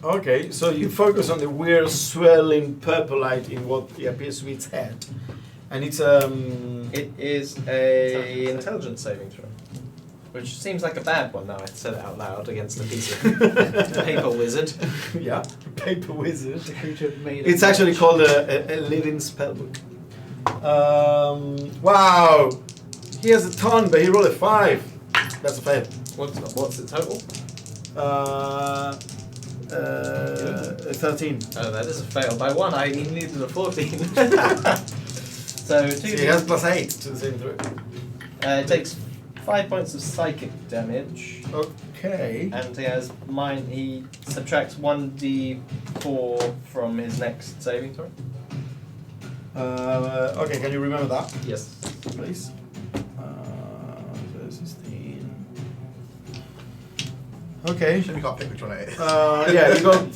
S2: Okay, so you focus on the weird swelling purple light in what appears to be its head. And it's
S1: It is a intelligence saving throw. Which seems like a bad one now I said it out loud against a piece of paper wizard.
S2: yeah, paper wizard.
S4: The creature made
S2: It's actually called a living spellbook. Wow, he has a ton, but he rolled a 5. That's a fail.
S1: What's the total?
S2: 13.
S1: Oh, that is a fail by 1. I needed a 14. So 2.
S2: He has +8 to the same throw.
S1: It takes 5 points of psychic damage.
S2: Okay.
S1: And he has he subtracts 1d4 from his next saving throw.
S2: Okay, can you remember that,
S1: Yes.
S2: please? 16. Okay.
S3: Should've got a pick which one it is.
S2: Yeah, you got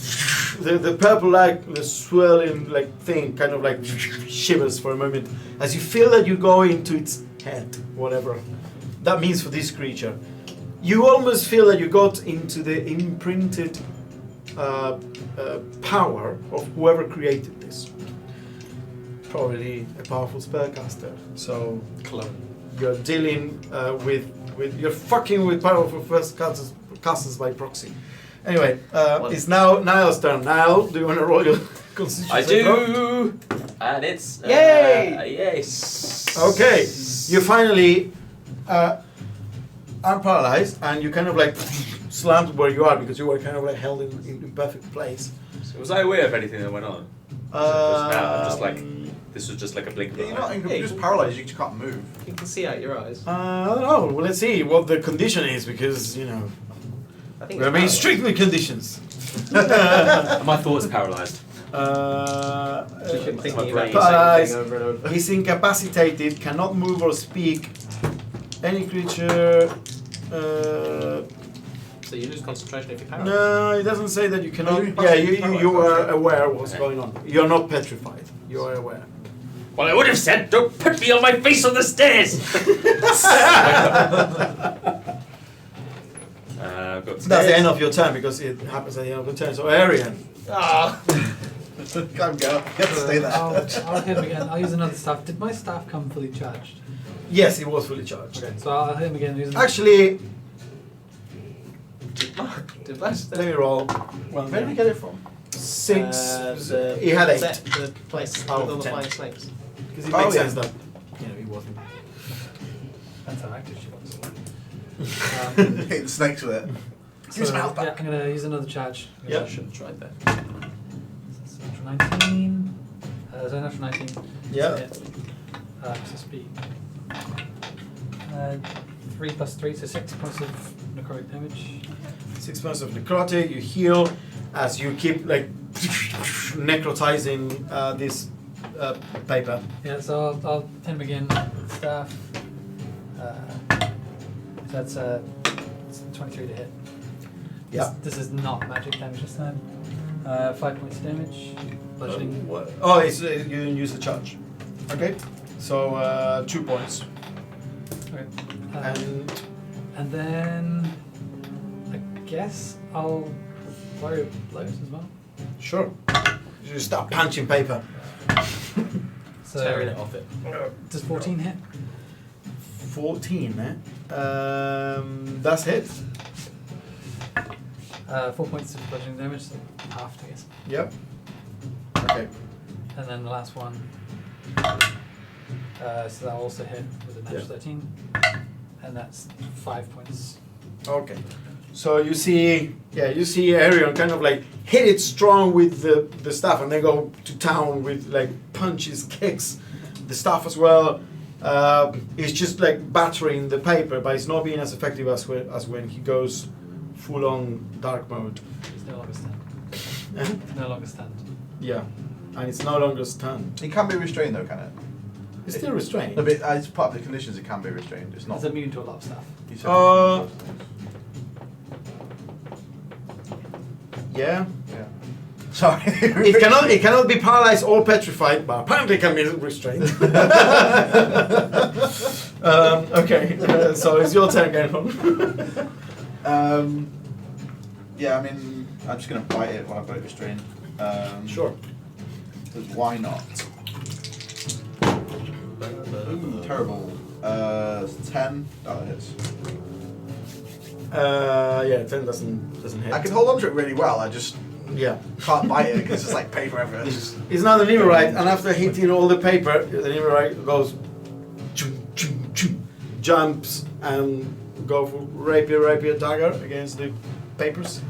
S2: the purple light, the swirling like thing, kind of like shivers for a moment as you feel that you go into its head, whatever that means for this creature. You almost feel that you got into the imprinted power of whoever created this. Probably a powerful spellcaster. So
S1: Clone.
S2: you're dealing with you're fucking with powerful casters by proxy. Anyway, it's now Niall's turn. Niall, do you want to roll your constitution?
S8: I
S2: save throw?
S8: do, and it's
S1: Yay!
S8: Yes.
S2: Okay, you finally are paralyzed, and you kind of like slammed where you are because you were kind of like held in perfect place.
S8: So was I aware of anything that went on? I'm just like, this was just like a blink of
S3: Yeah,
S8: an
S3: you're
S8: eye.
S3: not you're just paralysed, you just can't move.
S1: You can see out your eyes.
S2: I don't know. Well, let's see what the condition is because you know
S1: I think
S2: we're being strict with conditions.
S8: And my thoughts paralysed.
S1: Just been thinking
S8: my
S1: about
S8: brain.
S1: the same
S2: Paralyzed.
S1: thing over and over.
S2: He's incapacitated, cannot move or speak. Any creature.
S1: So you lose concentration if you're paralyzed.
S2: No, it doesn't say that you cannot.
S3: you
S2: Yeah, you
S3: paralyzed,
S2: are aware of what's going on. You're not petrified. You are aware.
S8: Well, I would have said, don't put me on my face on the stairs. I've got
S2: That's the end of your turn because it happens at the end of the turn. So Arian.
S1: Ah.
S3: Can't go. You have to stay there.
S4: I'll hit him again. I'll use another staff. Did my staff come fully charged?
S2: Yes, it was fully charged.
S4: Okay, so I'll hit him again. Use another-
S2: Actually,
S1: Did I
S2: let me roll. Well,
S3: Where did we get it from?
S2: 6.
S1: The
S2: He had 8.
S1: set, the place with
S2: Out of
S1: all the
S2: 10.
S1: flying snakes.
S2: Because it
S3: Oh,
S2: makes
S3: yeah.
S2: sense that he wasn't.
S4: That's how active she was.
S3: Hitting snakes with it. Give me some health
S4: yeah,
S3: back.
S4: I'm gonna use another charge.
S2: Yeah.
S1: I should have tried that.
S4: So that's natural 19. So natural 19.
S2: Yeah.
S4: So speed. 3 plus 3, so 6 points of necrotic damage.
S2: 6 points of necrotic. You heal as you keep like necrotizing this paper.
S4: Yeah, so I'll hit him again. Staff. So that's 23 to hit.
S2: Yeah.
S4: This is not magic damage this time. 5 points of damage. Bludgeoning.
S2: Oh, it's you didn't use the charge. Okay. So 2 points.
S4: Okay.
S2: And
S4: And then I guess I'll flurry of blows as well.
S2: sure. You start punching paper.
S4: So
S1: Tearing it off it.
S4: does 14 hit?
S2: 14, eh? That's hit.
S4: 4 points of bludgeoning damage, so half, I guess.
S2: Yep. Okay.
S4: And then the last one. So that'll also hit with a natural
S2: Yeah.
S4: 13. And that's 5 points.
S2: Okay. So you see Arion kind of like hit it strong with the staff and then go to town with like punches, kicks, the staff as well. It's just like battering the paper, but it's not being as effective as when he goes full on dark mode.
S4: It's no longer stand.
S2: Uh-huh.
S4: It's no longer stand.
S2: Yeah, and it's no longer stunned.
S3: It can be restrained though, can it?
S2: It's still restrained.
S3: No, but as part of the conditions, it can be restrained. It's not.
S4: It's immune to a lot of stuff.
S3: You said
S2: Yeah.
S3: yeah. Sorry.
S2: It cannot be paralyzed or petrified, but apparently can be restrained. Okay, so it's your turn, Gainhorn.
S3: Yeah, I mean, I'm just gonna bite it while I've got it restrained.
S2: Sure.
S3: Because why not? Ooh, terrible. 10. That hits.
S2: Yeah, 10 doesn't hit.
S3: I can hold on to it really well. I just
S2: Yeah.
S3: can't bite it because it's like paper everywhere. It's just,
S2: It's now the Nimmerite, and after hitting all the paper, the Nimmerite goes, chum, chum, chum, jumps, and go for rapier, dagger against the papers.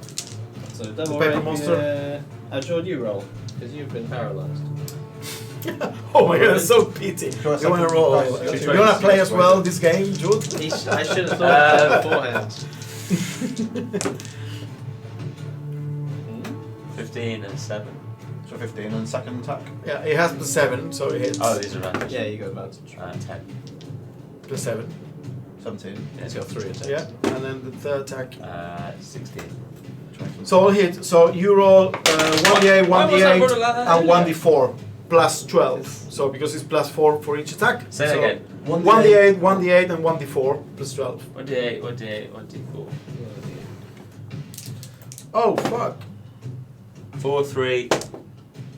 S1: So double
S2: paper
S1: rapier.
S2: monster.
S1: George, you roll because you've been paralysed.
S2: Oh my god, that's so pity. You want to roll? You want to play as well this game, Jude?
S1: I should have thought of that beforehand.
S8: 15 and 7.
S3: so 15 and second attack.
S2: Yeah, it has +7, so it hits.
S8: Oh, these are advantage.
S1: Yeah, you got advantage.
S8: 10.
S2: +7.
S3: 17.
S1: It's got 3 attacks.
S2: Yeah, and then the third attack.
S8: 16.
S2: So all hit. So you roll 1d8,
S8: Why was I
S2: 1d8,
S8: rolling like that
S2: and
S8: earlier?
S2: 1d4 plus 12. So because it's +4 for each attack.
S8: Say
S2: so
S8: that again.
S2: 1d8, 1d8, and 1d4 plus 12.
S8: 1d8, 1d8, 1d4.
S2: Oh fuck!
S8: 4, 3.
S4: It's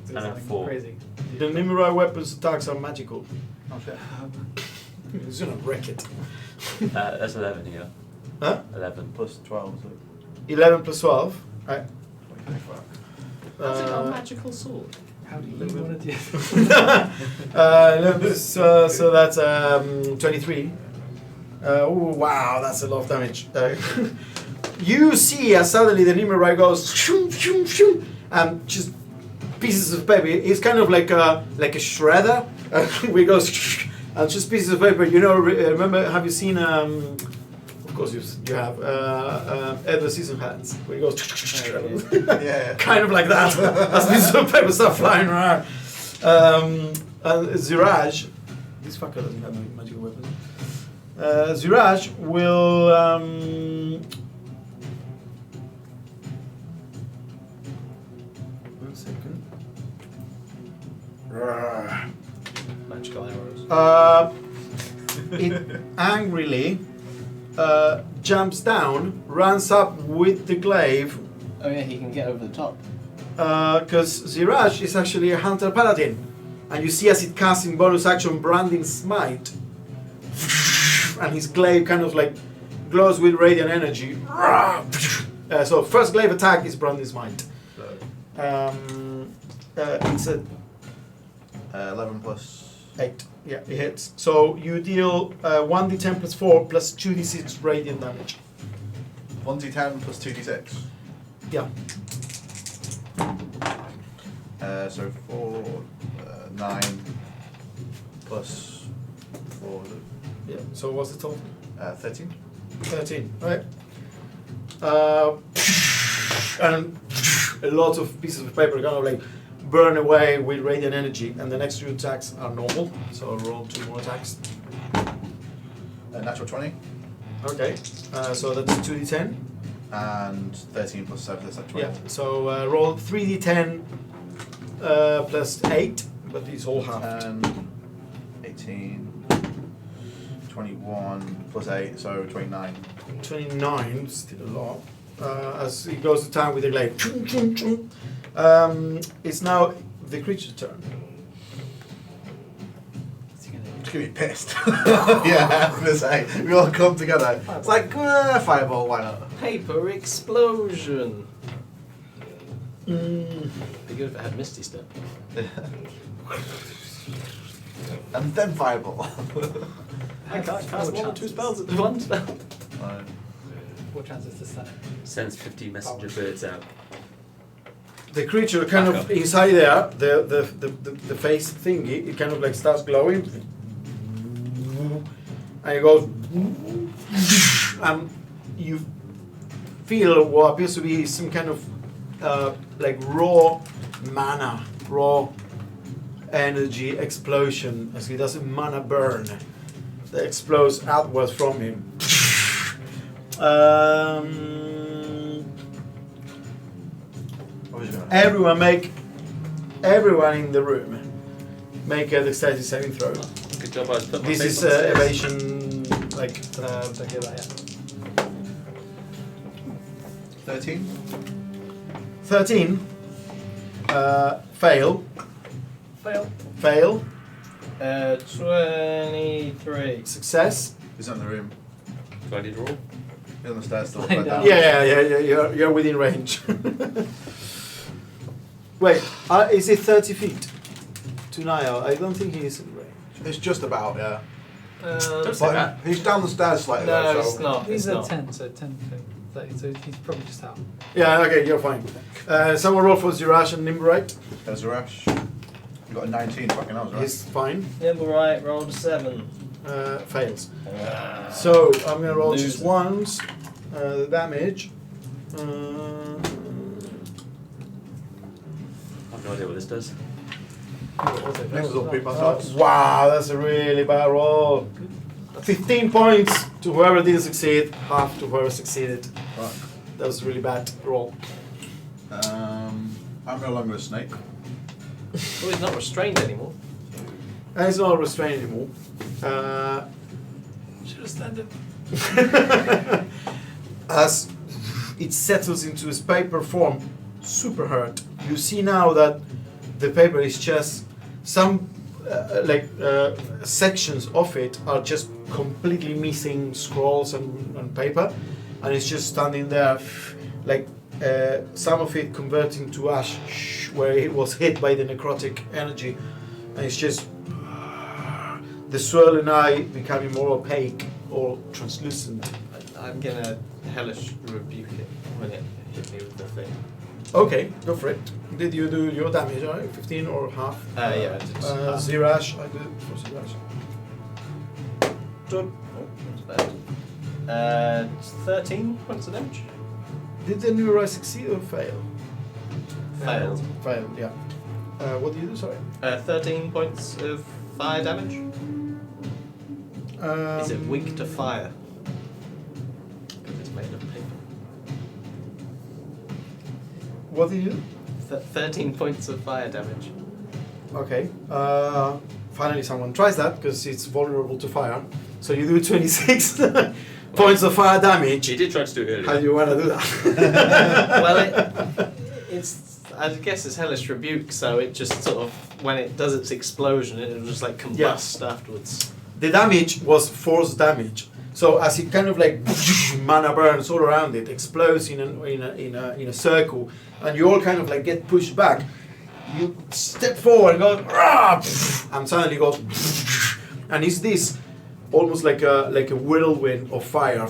S8: And a
S4: something
S8: 4.
S4: crazy.
S2: The Nimrod weapons attacks are magical.
S3: Oh shit.
S2: It's gonna wreck it.
S8: That's 11 here.
S2: Huh?
S8: 11.
S3: Plus 12. So
S2: 11 plus 12. Right.
S1: How's it got a magical sword?
S4: How do you want to do
S2: So that's 23. Oh wow, that's a lot of damage. You see as suddenly the Nimrod goes shoom, shoom, shoom, and just pieces of paper. It's kind of like a shredder. We goes and just pieces of paper. You know, remember? Have you seen? Of course you have. Edward Scissorhands. Where he goes.
S3: yeah.
S2: Kind of like that. As pieces of paper start flying around. And Ziraj, this fucker doesn't have any magical weapons. Ziraj will. One second.
S1: Magical arrows.
S2: It angrily jumps down, runs up with the glaive.
S1: Oh yeah, he can get over the top.
S2: Because Ziraj is actually a hunter paladin, and you see as it casts in bonus action Branding Smite, and his glaive kind of like glows with radiant energy. So first glaive attack is Branding Smite. It's a
S3: 11 plus
S2: 8. Yeah, it hits. So you deal 1d10 plus 4 plus 2d6 radiant damage.
S3: 1d10 plus 2d6.
S2: Yeah.
S3: So 4, 9 plus 4,
S2: Yeah. So what's the total?
S3: 13.
S2: 13. Right. And a lot of pieces of paper kind of like burn away with radiant energy, and the next 2 attacks are normal. So I'll roll 2 more attacks.
S3: Natural 20.
S2: Okay. So that's 2d10.
S3: And 13 plus 7, that's like 20.
S2: Yeah. So roll 3d10 plus 8, but these all halved.
S3: 18, 21 plus 8, so 29.
S2: 29, still a lot. As he goes to town with the glaive. It's now the creature's turn.
S3: It's gonna be pissed. Yeah, I was gonna say. We all come together. It's like, fireball, why not?
S1: Paper explosion.
S2: Mm.
S1: Be good if it had Misty Step.
S3: And then fireball.
S1: I can't cast more than 2 spells at
S4: What?
S1: once.
S4: What chances to stun it?
S8: Sends 50 messenger birds out.
S2: The creature kind of inside there, the face thingy, it kind of like starts glowing, and it goes, and you feel what appears to be some kind of like raw mana, raw energy explosion as he does a mana burn that explodes outwards from him. Everyone in the room make a dexterity saving throw.
S8: Good job, I was putting my
S2: This
S8: face
S2: is
S8: on the stairs.
S2: evasion, like
S4: Don't hear that yet.
S3: 13.
S2: 13. Fail.
S4: Fail.
S1: 23.
S2: Success.
S3: He's not in the room.
S8: Do I need to roll?
S3: He's on the stairs still.
S4: Lying
S3: Right
S4: down.
S3: down.
S2: Yeah. You're within range. Wait, is it 30 feet to Niall? I don't think he is in range.
S3: It's just about, yeah.
S8: Don't say
S3: But
S8: that.
S3: he's down the stairs slightly
S1: No,
S3: though,
S1: it's
S3: so
S1: not.
S4: These
S1: It's
S4: are
S1: not.
S4: 10, so 10, 30, so he's probably just out.
S2: Yeah, okay, you're fine. Someone roll for Zirash and Nimbrite.
S3: there's a rush. You got a 19 fucking hell, right?
S2: He's fine.
S1: Nimble right, rolled a 7.
S2: Fails. So I'm gonna roll
S1: Lose
S2: just
S1: it.
S2: once. The damage.
S8: I have no idea what this does.
S3: Next will be my thoughts.
S2: Wow, that's a really bad roll. 15 points to whoever didn't succeed, half to whoever succeeded.
S3: Right.
S2: That was a really bad roll.
S3: I'm no longer a snake.
S1: Oh, he's not restrained anymore.
S2: And it's not restrained anymore.
S4: Should have stunned him.
S2: As it settles into its paper form, super hurt. You see now that the paper is just some sections of it are just completely missing scrolls and paper, and it's just standing there, like some of it converting to ash where it was hit by the necrotic energy, and it's just the swirling eye becoming more opaque or translucent.
S1: I'm gonna hellish rebuke it when it hit me with the thing.
S2: Okay, go for it. Did you do your damage, right? 15 or half?
S1: Yeah, I did. Half.
S2: Zirash, I did it for Zirash.
S1: Oh, that's bad. 13 points of damage.
S2: Did the new rise succeed or fail?
S1: Failed.
S2: Failed, yeah. What do you do, sorry?
S1: 13 points of fire damage. Is it weak to fire? Because it's made of paper.
S2: What did you do?
S1: 13 points of fire damage.
S2: Okay. Finally someone tries that because it's vulnerable to fire. So you do 26 points of fire damage.
S8: He did try to do it earlier.
S2: How do you want to do that?
S1: Well, it's I guess it's hellish rebuke, so it just sort of when it does its explosion, it'll just like combust afterwards.
S2: The damage was force damage. So as it kind of like mana burns all around it, explodes in a circle, and you all kind of like get pushed back. You step forward and go, and suddenly goes, and it's this almost like a whirlwind of fire,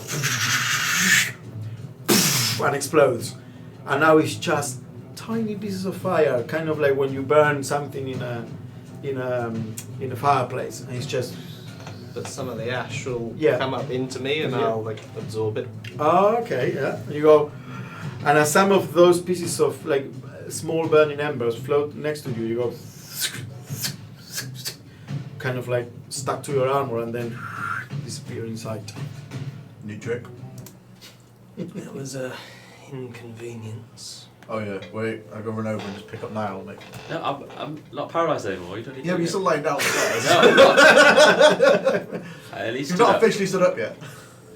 S2: and explodes, and now it's just tiny pieces of fire, kind of like when you burn something in a fireplace, and it's just.
S1: But some of the ash will
S2: Yeah.
S1: come up into me and
S2: Yeah.
S1: I'll like absorb it.
S2: Oh, okay, yeah. You go, and as some of those pieces of like small burning embers float next to you, you go, kind of like stuck to your armor, and then disappear inside.
S3: New trick.
S6: That was a inconvenience.
S3: Oh yeah, wait, I go run over and just pick up Niall, mate.
S8: No, I'm not paralysed anymore. You don't need
S3: Yeah,
S8: to
S3: but you're
S8: do
S3: still lying down on the stairs.
S8: No, I'm not. I at least
S3: You've
S8: stood
S3: not
S8: up.
S3: officially stood up yet.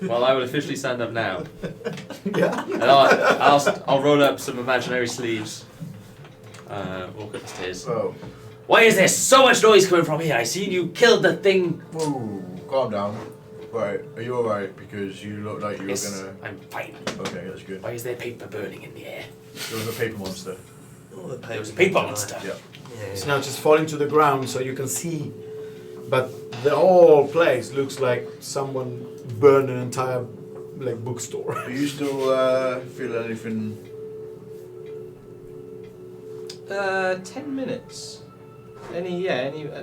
S8: Well, I will officially stand up now.
S2: Yeah.
S8: And I'll roll up some imaginary sleeves. Walk up the stairs.
S3: Oh,
S8: Why is there so much noise coming from here? I seen you killed the thing.
S3: whoa, calm down. Right, are you alright? Because you look like you were
S8: Yes,
S3: gonna.
S8: I'm fine.
S3: Okay, that's good.
S8: Why is there paper burning in the air?
S3: There was a paper monster.
S6: All the
S8: There was a
S6: papers
S8: paper
S6: are
S8: monster.
S3: Yeah.
S6: Yeah.
S2: It's now just falling to the ground, so you can see, but the whole place looks like someone burned an entire like bookstore.
S3: Are you still feeling anything?
S1: 10 minutes. Any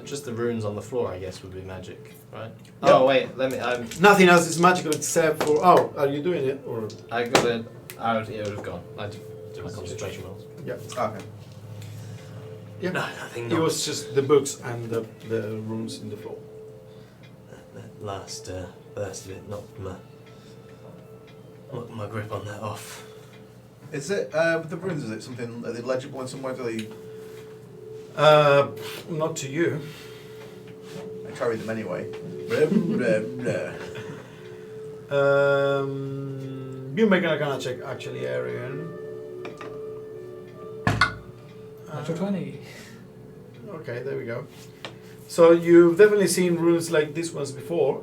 S1: just the runes on the floor, I guess, would be magic, right?
S2: Yeah.
S1: Oh wait,
S2: Nothing else is magical except for. Oh, are you doing it or?
S1: I got it. It would have gone. I did my concentration rolls.
S2: Yeah.
S3: Okay.
S2: Yeah.
S6: No, nothing.
S2: It was just the books and the runes in the floor.
S6: That last burst of it knocked my grip on that off.
S3: Is it with the runes? Is it something? Are they legible in some way? Do they?
S2: Not to you.
S3: I carry them anyway. Blah, blah, blah.
S2: You make an arcana check, actually, Arian.
S4: Natural 20.
S2: Okay, there we go. So you've definitely seen runes like these ones before.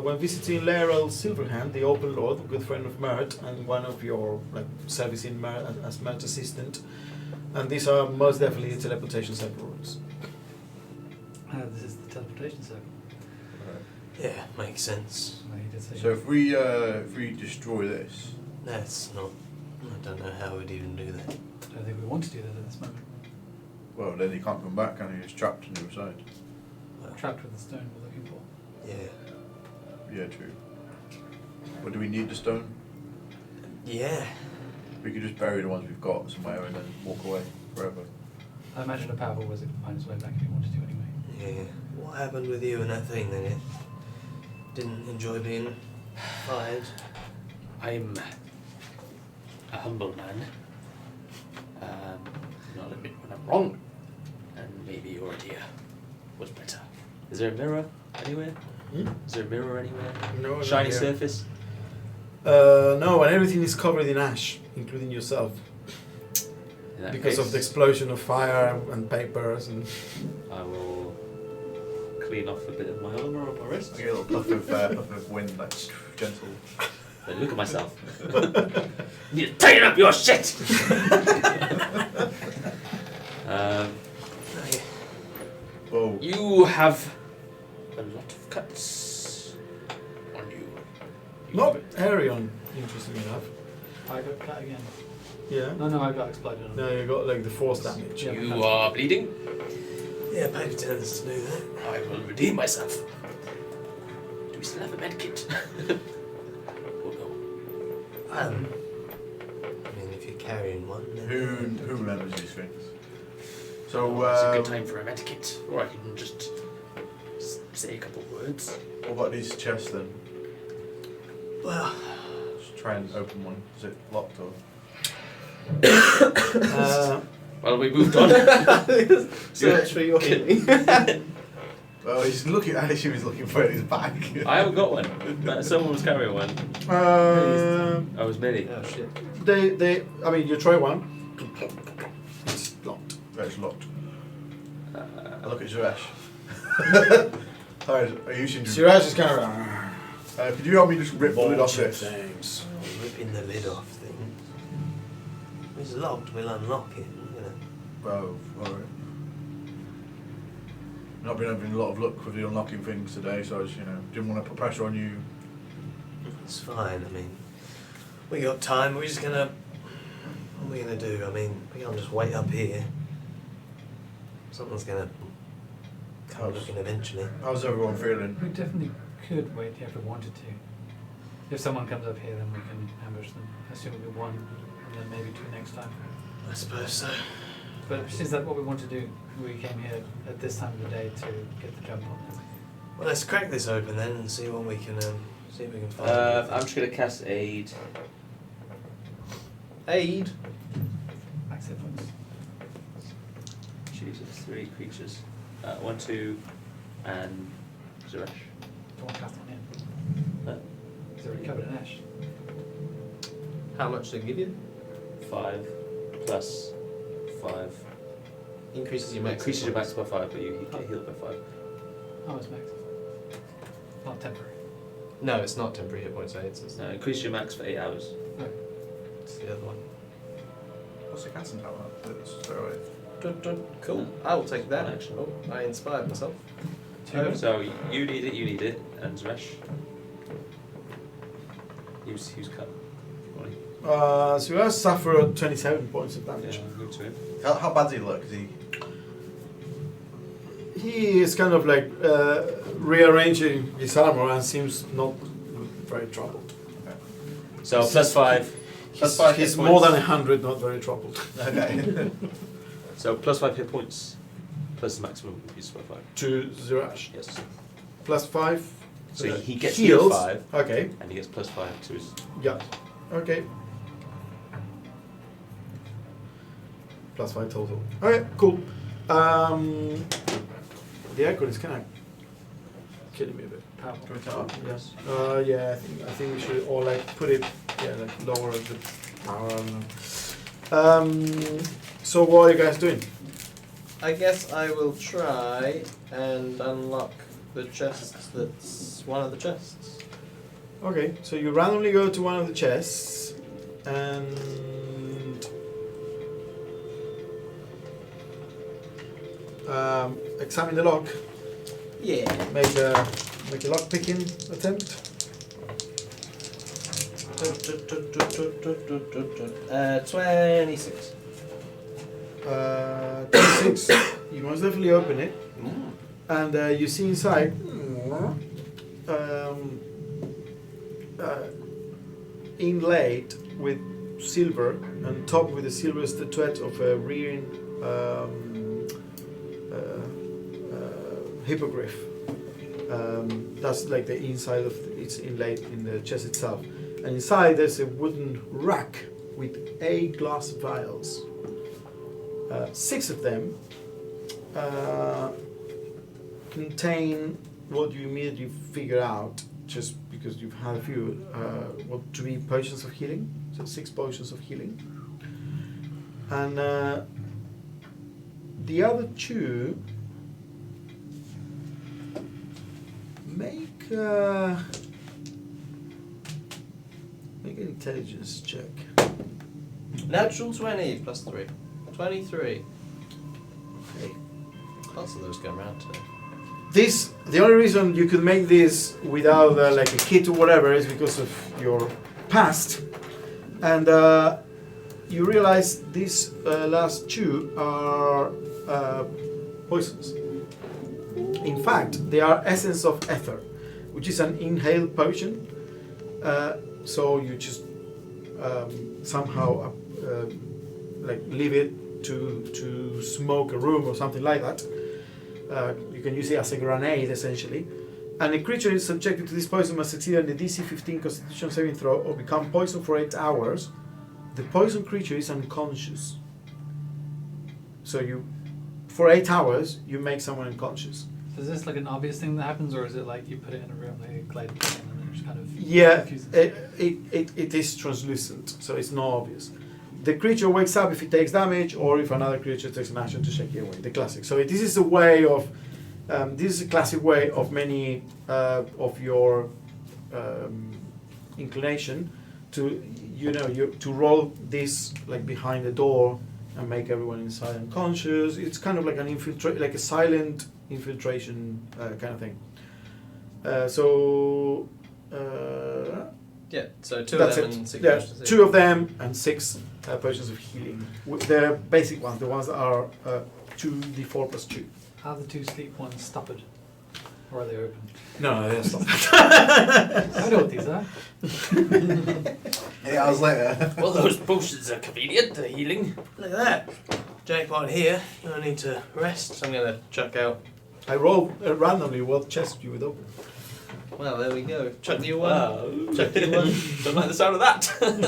S2: When visiting Laeral Silverhand, the Open Lord, good friend of Mert, and one of your servicing Mert as Mert's assistant. And these are most definitely teleportation circle runes.
S4: This is the teleportation circle.
S6: Yeah, makes sense.
S4: Well, he did say
S3: So if we destroy this,
S6: That's not. I don't know how we'd even do that.
S4: I don't think we want to do that at this moment.
S3: well then he can't come back, and he's trapped on the other side.
S4: Trapped with the stone we're looking for.
S6: Yeah.
S3: Yeah, true. But do we need the stone?
S6: Yeah.
S3: We could just bury the ones we've got somewhere and then walk away forever.
S4: I imagine a powerful wizard could find his way back if he wanted to anyway.
S6: Yeah. What happened with you and that thing then? It didn't enjoy being fired.
S8: I'm a humble man. Not admit when I'm wrong. And maybe your idea was better. Is there a mirror anywhere?
S2: Hmm?
S8: Is there a mirror anywhere?
S2: No,
S8: Shiny
S2: not here.
S8: surface?
S2: No, and everything is covered in ash, including yourself,
S8: In that
S2: because of
S8: case,
S2: the explosion of fire and papers and.
S8: I will clean off a bit of my armour on my wrist.
S3: I get a little puff of wind, that's gentle.
S8: Then look at myself. You need to tighten up your shit!
S3: Whoa.
S8: You have a lot of cuts on you.
S2: Not Arion, interestingly enough.
S4: I got cut again.
S2: Yeah.
S4: No, I got exploded on.
S2: No, you got like the force damage.
S4: Yeah.
S8: You are bleeding.
S6: Yeah, paper tends to do that.
S8: I will redeem myself. Do we still have a med kit? Oh no.
S6: I mean, if you're carrying one, then
S3: Who remembers these things? So
S8: It's a good time for a med kit. Or I can just say a couple words.
S3: what about these chests then?
S6: well,
S3: Just try and open one. Is it locked or?
S8: Well, we moved on.
S1: So much for your healing.
S3: Well, he's looking. I assume he's looking for it in his bag.
S8: I haven't got one. But someone was carrying one. I was Millie.
S1: Oh shit.
S2: I mean, you try one. It's locked.
S3: It's locked. I look at Suresh. Sorry, are you using?
S2: Siraj is kind of.
S3: Could you help me just rip the lid off
S7: Bullshit
S3: this?
S7: things.
S6: Ripping the lid off thing. It's locked, we'll unlock it, you know.
S3: Oh, alright. Not been having a lot of luck with the unlocking things today, so I just, didn't want to put pressure on you.
S6: It's fine, I mean, we got time, we're just gonna... What are we gonna do? I mean, we can't just wait up here. Someone's gonna come looking eventually.
S3: How's everyone feeling?
S4: We definitely could wait if we wanted to. If someone comes up here, then we can ambush them. Assume it'll be one, and then maybe two next time.
S6: I suppose so.
S4: But is that what we want to do? We came here at this time of the day to get the jump on them.
S6: Well, let's crack this open then and see what we can find.
S8: I'm just gonna cast aid.
S1: Aid.
S4: Max hit points.
S8: Jesus, 3 creatures. 1, 2, and Zeresh.
S4: Don't want to cast one in.
S8: Huh?
S4: He's already covered in ash.
S1: How much do they give you?
S8: 5 plus 5.
S1: Increases your max.
S8: Increases your max by 5, but you get healed by 5.
S4: Oh, it's max. Not temporary.
S1: No, it's not temporary hit points aids. It's,
S8: No, increase your max for 8 hours.
S1: it's the other one.
S3: What's the casting power? That's alright.
S1: Cool. I will take that.
S8: One action.
S1: Oh, I inspired myself.
S8: So you need it, and Zeresh. Who's cut? Ronnie.
S2: So you suffer 27 points of damage.
S8: Yeah, go to him.
S3: How bad does he look? Is he...
S2: He is kind of like rearranging his armor and seems not very troubled.
S8: So plus 5. Plus 5
S2: He's
S8: hit
S2: more than
S8: points.
S2: 100, not very troubled.
S3: Okay.
S8: So plus 5 hit points, plus the maximum is by 5.
S2: To Zirash.
S8: Yes.
S2: Plus 5.
S8: So he gets
S2: heals.
S8: healed 5,
S2: Okay.
S8: and he gets plus 5 to his.
S2: Yeah. Okay. Plus 5 total. Okay, cool. The icon is kind of killing me a bit.
S4: Powerful.
S8: Yes.
S2: Yeah, I think we should or like put it, like lower the power. I don't know. So what are you guys doing?
S1: I guess I will try and unlock the chest that's one of the chests.
S2: Okay, so you randomly go to one of the chests and examine the lock.
S1: Yeah.
S2: Make a lock picking attempt.
S1: 26.
S2: 26. You most definitely open it, and you see inside inlaid with silver and topped with a silver statuette of a rearing hippogriff. That's like the inside of it's inlaid in the chest itself, and inside there's a wooden rack with 8 glass vials. 6 of them contain what you immediately figure out, just because you've had a few, what to be potions of healing. So 6 potions of healing, and the other 2 make an intelligence check.
S1: Natural 20 plus 3. 23.
S2: Okay.
S1: Lots of those going around today.
S2: The only reason you could make this without like a kit or whatever is because of your past, and you realize these last 2 are poisons. In fact, they are essence of ether, which is an inhaled potion. So you just somehow like leave it to smoke a room or something like that. You can use it as a grenade essentially. And a creature is subjected to this poison must succeed on the DC 15 Constitution saving throw or become poisoned for 8 hours. The poison creature is unconscious. So for 8 hours, you make someone unconscious.
S4: So is this like an obvious thing that happens, or is it like you put it in a room like a glide plane and then it just kind of
S2: Yeah,
S4: confuses?
S2: it is translucent, so it's not obvious. The creature wakes up if it takes damage, or if another creature takes an action to shake it away. The classic. So this is a way of, this is a classic way of many of your inclination to to roll this like behind the door and make everyone inside unconscious. It's kind of like an like a silent infiltration kind of thing.
S1: Yeah, so two
S2: that's
S1: of them
S2: it.
S1: and 6
S2: Yeah,
S1: potions.
S2: 2 of them and 6 potions of healing. The basic ones, the ones that are 2d4 plus 2.
S4: Are the 2 sleep ones stoppered? Or are they open?
S2: No, they're stopped.
S4: I know what these are.
S3: 8 hours later.
S5: Well, those potions are convenient, the healing.
S1: Look at that. Jackpot here. I need to rest. So I'm going to chuck out.
S2: I roll randomly what chest you would open.
S1: Well, there we go. Chuck you one.
S5: Wow.
S1: Chuck you one.
S5: Don't like the sound of that.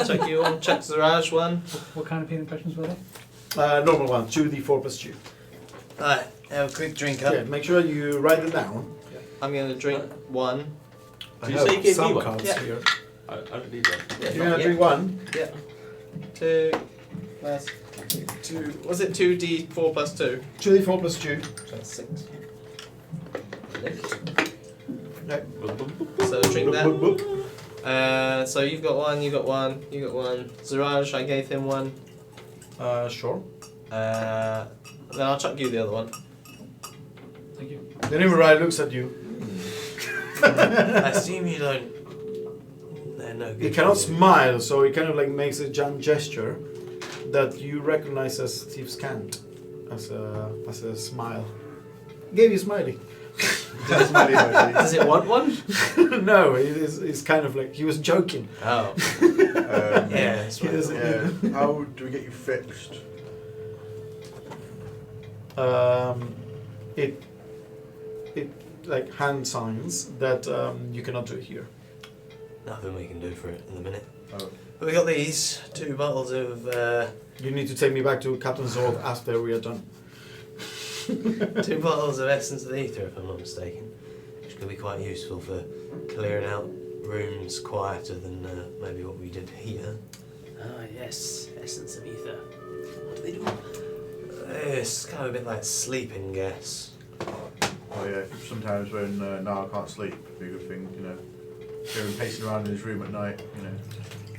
S1: Chuck you one. Chuck Zaraj one.
S4: What kind of healing potions were they?
S2: Normal one, 2d4 plus 2.
S1: Alright, have a quick drink up.
S2: Yeah, make sure you write it down.
S1: I'm going to drink one.
S5: Did you say you gave
S2: some
S5: me one?
S2: cards
S1: Yeah.
S2: here.
S5: I don't need that.
S1: Yeah,
S2: You're gonna
S1: yeah.
S2: drink one.
S1: Yeah. 2 plus 2. Was it 2d4 plus 2?
S2: 2d4 plus 2.
S1: So that's 6.
S2: No.
S1: So drink that. So you've got one, you got one, you got one. Zaraj, I gave him one.
S2: Sure.
S1: Then I'll chuck you the other one.
S4: Thank you.
S2: The Nimurai looks at you.
S1: I assume you don't. They're no good.
S2: He cannot smile, so he kind of like makes a gesture that you recognize as Thief's Cant, as a smile. Gave you smiley.
S1: Does it want one?
S2: No, it's kind of like he was joking.
S1: Oh. Yeah, that's
S2: He
S1: right.
S2: doesn't-
S3: Yeah. How do we get you fixed?
S2: It like hand signs that you cannot do it here.
S6: Nothing we can do for it in the minute.
S3: Oh.
S1: We got these 2 bottles of
S2: You need to take me back to Captain Zord after we are done.
S1: 2 bottles of essence of ether.
S6: If I'm not mistaken, which could be quite useful for clearing out rooms quieter than maybe what we did here.
S5: Ah, yes. Essence of ether. What do they do?
S1: It's kind of a bit like sleeping gas.
S3: Oh yeah, sometimes when Niall can't sleep, it'd be a good thing, hear him pacing around in his room at night,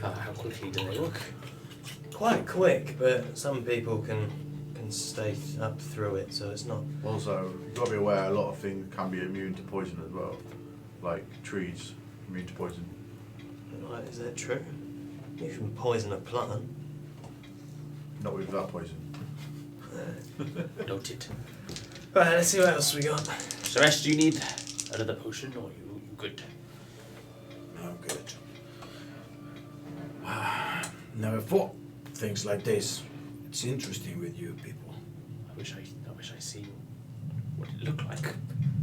S5: How quickly do they work?
S1: Quite quick, but some people can stay up through it, so it's not.
S3: Also, you've got to be aware a lot of things can be immune to poison as well. Like trees, immune to poison.
S1: Right, is that true? You can poison a plant.
S3: Not with that poison.
S5: Noted.
S1: Right, let's see what else we got.
S5: Suresh, do you need another potion or you good?
S7: I'm good. Never thought things like this. It's interesting with you people.
S5: I wish I seen what it looked like.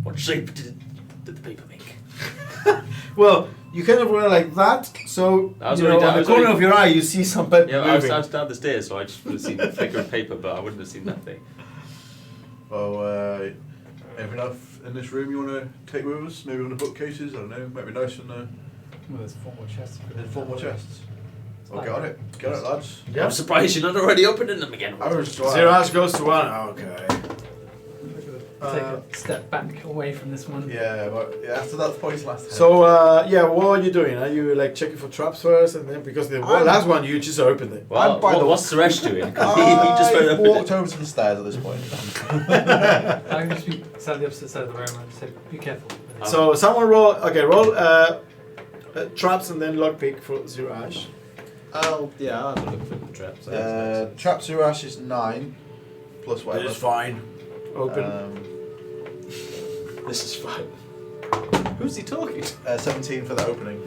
S5: What shape did the paper make?
S2: Well, you kind of were like that, so
S5: I was
S2: you know,
S5: already down-
S2: on
S5: I
S2: the
S5: was
S2: corner
S5: already-
S2: of your eye you see some paper
S5: Yeah, I was
S2: moving.
S5: down the stairs, so I just would have seen the figure of paper, but I wouldn't have seen that thing.
S3: Well, anything else in this room you want to take with us? Maybe on the bookcases, I don't know, might be nice on
S4: Well, there's 4 more chests.
S3: there's 4 more chests. Well, get on it, lads.
S2: Yeah.
S5: I'm surprised you're not already opening them again.
S3: I was
S2: Ziraj goes to one. Okay.
S4: Take a step back away from this one.
S3: Yeah, but after that point last time.
S2: So what are you doing? Are you like checking for traps first, and then because the last one you just opened it.
S5: Well,
S3: I'm by the-
S5: what's Suresh doing? 'Cause he just went up
S3: walked over to the stairs at this point.
S4: I can just be sat on the opposite side of the room and say, be careful.
S2: So someone roll. Okay, roll traps and then lockpick for Ziraj.
S1: I'll have a look for the traps.
S3: Trap Zurash is 9 plus
S7: That
S3: whatever.
S7: is fine.
S2: Open.
S1: This is fine. Who's he talking to?
S3: 17 for the opening.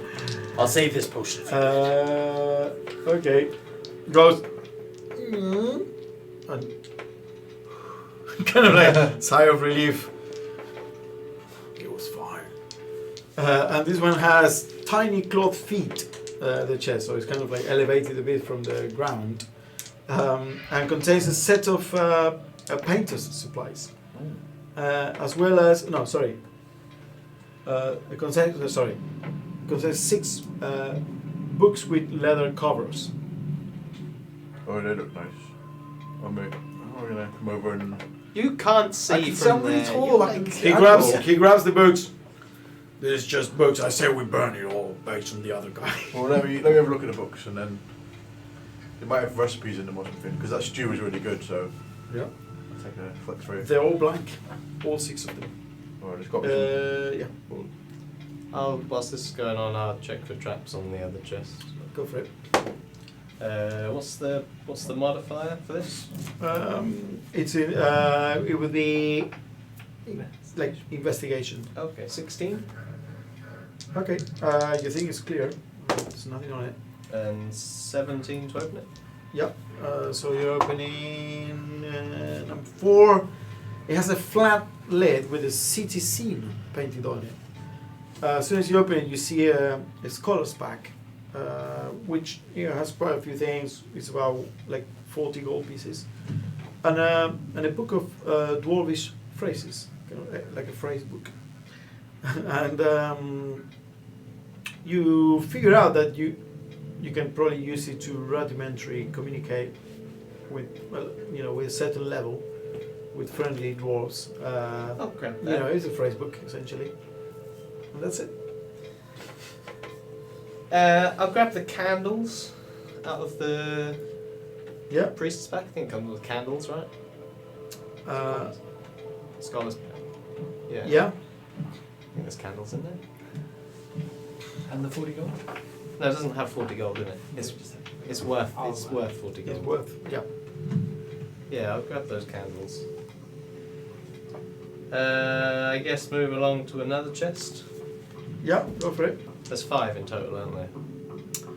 S5: I'll save this potion for you.
S2: Okay. Goes. And kind of like sigh of relief.
S7: It was fine.
S2: And this one has tiny cloth feet. The chest, so it's kind of like elevated a bit from the ground, and contains a set of painter's supplies, as well as it contains 6 books with leather covers.
S3: Oh, they look nice. I'm gonna come over and.
S1: You can't see
S3: I can
S1: from
S3: see I'm really
S1: there.
S3: tall,
S1: You're
S3: I can
S1: like-
S3: see-
S2: He grabs the books.
S7: There's just books. I say we burn it all based on the other guy.
S3: Well, let me have a look at the books, and then they might have recipes in them or something, because that stew is really good, so
S2: Yeah.
S3: I'll take a flick through.
S2: They're all blank. All 6 of them.
S3: Or it's got me some-
S2: Yeah.
S1: Whilst this is going on, I'll check for traps on the other chest.
S2: Go for it.
S1: What's the modifier for this?
S2: It's in. It would be like investigation.
S1: Okay, 16
S2: Okay. You think it's clear? There's nothing on it.
S1: and 17 to open it.
S2: Yep. So you're opening number 4. It has a flat lid with a city scene painted on it. As soon as you open it, you see a scholar's pack, which has quite a few things. It's about like 40 gold pieces, and a book of dwarvish phrases, like a phrase book. And you figure out that you can probably use it to rudimentary communicate with with a certain level with friendly dwarves.
S1: Oh, grab that.
S2: It's a phrase book essentially, and that's it.
S1: I'll grab the candles out of the
S2: Yeah.
S1: priest's pack. I think it comes with candles, right? Scholar's pack. Yeah.
S2: Yeah.
S1: I think there's candles in there.
S4: And the 40 gold?
S1: No, it doesn't have 40 gold in it. It's worth 40 gold.
S2: It's worth. Yeah.
S1: Yeah, I'll grab those candles. I guess move along to another chest.
S2: Yeah. Go for it.
S1: There's 5 in total, aren't there?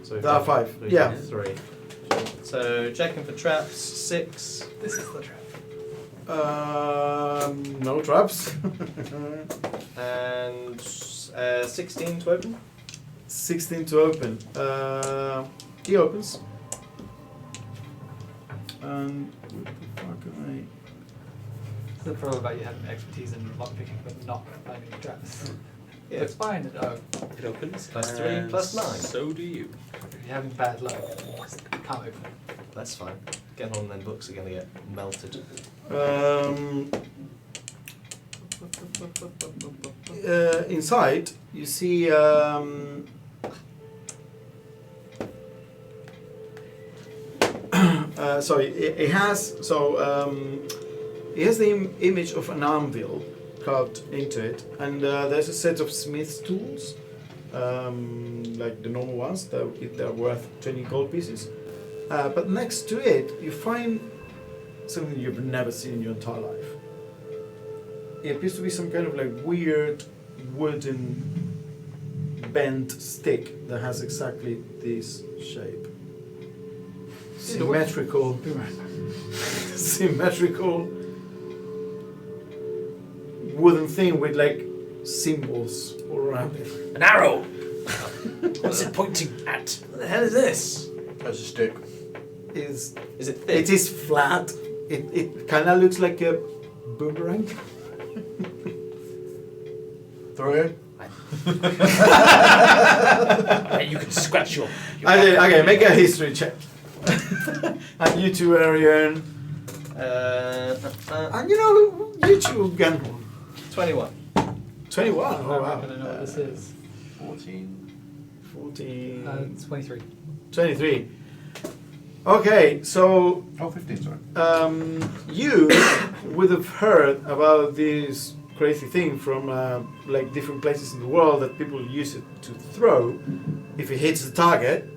S1: So
S2: There are 5. Yeah.
S1: 3. So checking for traps, 6.
S4: This is the trap.
S2: No traps.
S1: And 16 to open.
S2: 16 to open. He opens. And what the fuck am
S4: It's the problem about you having expertise in lockpicking but not finding traps.
S1: Yeah.
S4: It's fine.
S5: It opens.
S1: +3,
S5: and
S1: +9.
S5: So do you.
S4: If you're having bad luck, you just can't open it.
S1: That's fine. Get on, then books are going to get melted.
S2: Inside, you see. Sorry, it has the image of an anvil carved into it, and there's a set of smith's tools, like the normal ones they're worth 20 gold pieces. But next to it, you find something you've never seen in your entire life. It appears to be some kind of like weird wooden bent stick that has exactly this shape. Symmetrical. Symmetrical wooden thing with like symbols all around it.
S5: An arrow! What's it pointing at?
S1: What the hell is this?
S3: That's a stick.
S2: Is
S1: Is it thick?
S2: it is flat. It kind of looks like a boomerang.
S3: Throw it.
S5: Hey, you can scratch your
S2: Okay, make a history check. And you two, Arian. And you two, Gunhorn.
S1: 21.
S2: 21.
S4: I'm
S2: Oh,
S4: not
S2: wow.
S4: going to know what this is.
S3: 14.
S2: 14.
S4: 23.
S2: 23. Okay, so
S3: Oh, 15, sorry.
S2: you would have heard about this crazy thing from like different places in the world that people use it to throw. If it hits the target,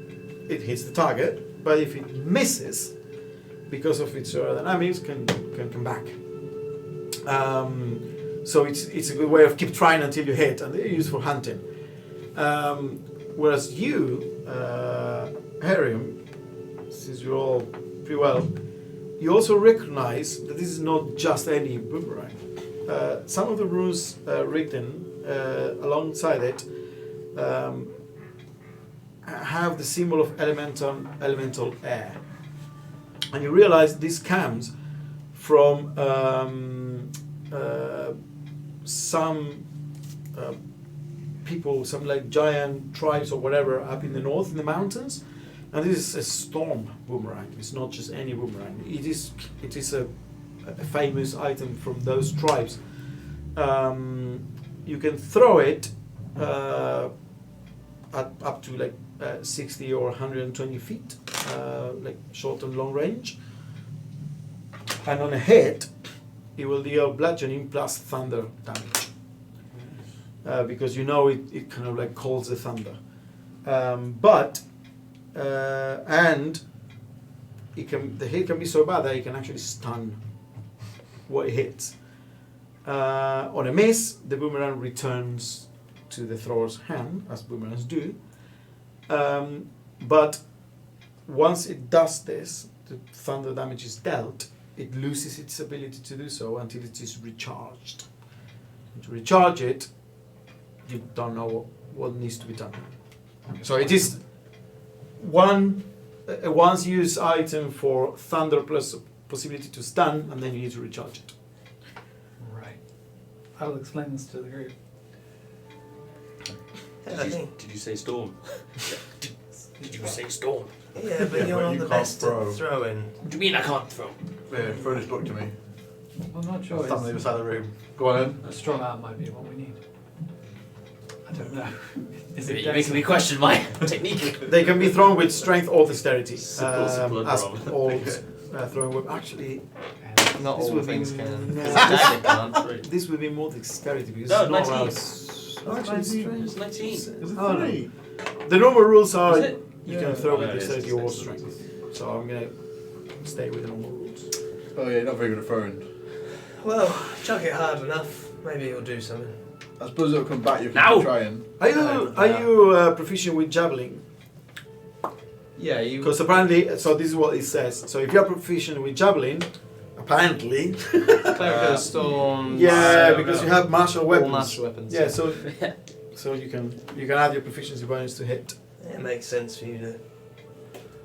S2: it hits the target, but if it misses, because of its aerodynamics, can come back. So it's a good way of keep trying until you hit, and they're used for hunting. Whereas you, Harium, since you're all pretty well, you also recognize that this is not just any boomerang. Some of the runes written alongside it have the symbol of elemental air, and you realize this comes from some people, some like giant tribes or whatever up in the north in the mountains. And this is a storm boomerang. It's not just any boomerang. It is a famous item from those tribes. You can throw it up to like 60 or 120 feet, like short and long range. And on a hit, it will deal bludgeoning plus thunder damage. Because you know it kind of like calls the thunder. And the hit can be so bad that it can actually stun what it hits. On a miss, the boomerang returns to the thrower's hand, as boomerangs do. But once it does this, the thunder damage is dealt, it loses its ability to do so until it is recharged. And to recharge it, you don't know what needs to be done. So it is a once used item for thunder plus possibility to stun, and then you need to recharge it.
S4: Right. I will explain this to the group.
S5: Did you say storm? Did you say storm?
S1: Yeah, but you're
S3: but
S1: not
S3: you
S1: the
S3: can't
S1: best
S3: throw.
S1: at throwing.
S5: What do you mean I can't throw?
S3: Yeah, throw this book to me.
S4: I'm not sure.
S3: Stand on the other side of the room. Go on in.
S4: A strong arm might be what we need. I don't know. Is it
S5: You're making me question my technique.
S2: They can be thrown with strength or dexterity.
S5: Simple
S2: As
S5: drum.
S2: all throwing weapons. Actually,
S1: Not
S2: This
S1: all
S2: would be
S1: things can.
S2: no.
S1: Dagger can't.
S5: Really?
S2: this would be more dexterity because
S5: No,
S2: it's not
S5: 19.
S2: as-
S3: Oh, actually,
S5: It's 19.
S3: Is it
S2: Oh, no.
S3: 3?
S2: The normal rules are
S5: Is it?
S2: you
S5: Yeah.
S2: can throw
S5: Oh,
S2: with
S5: yeah, it is,
S2: dexterity
S5: it's
S2: or
S5: nice.
S2: strength. So I'm gonna stay with the normal rules.
S3: Oh yeah, not very good at throwing.
S1: Well, chuck it hard enough. Maybe it'll do something.
S3: I suppose it'll come back. You
S5: Now!
S3: can try and.
S2: Are you proficient with javelin?
S1: Yeah, you.
S2: Because apparently, so this is what it says. So if you're proficient with javelin, apparently,
S1: Cleric of Storm.
S2: yeah, because you have martial
S1: all
S2: weapons.
S1: martial weapons.
S2: Yeah, so you can add your proficiency bonus to hit.
S1: It makes sense for you to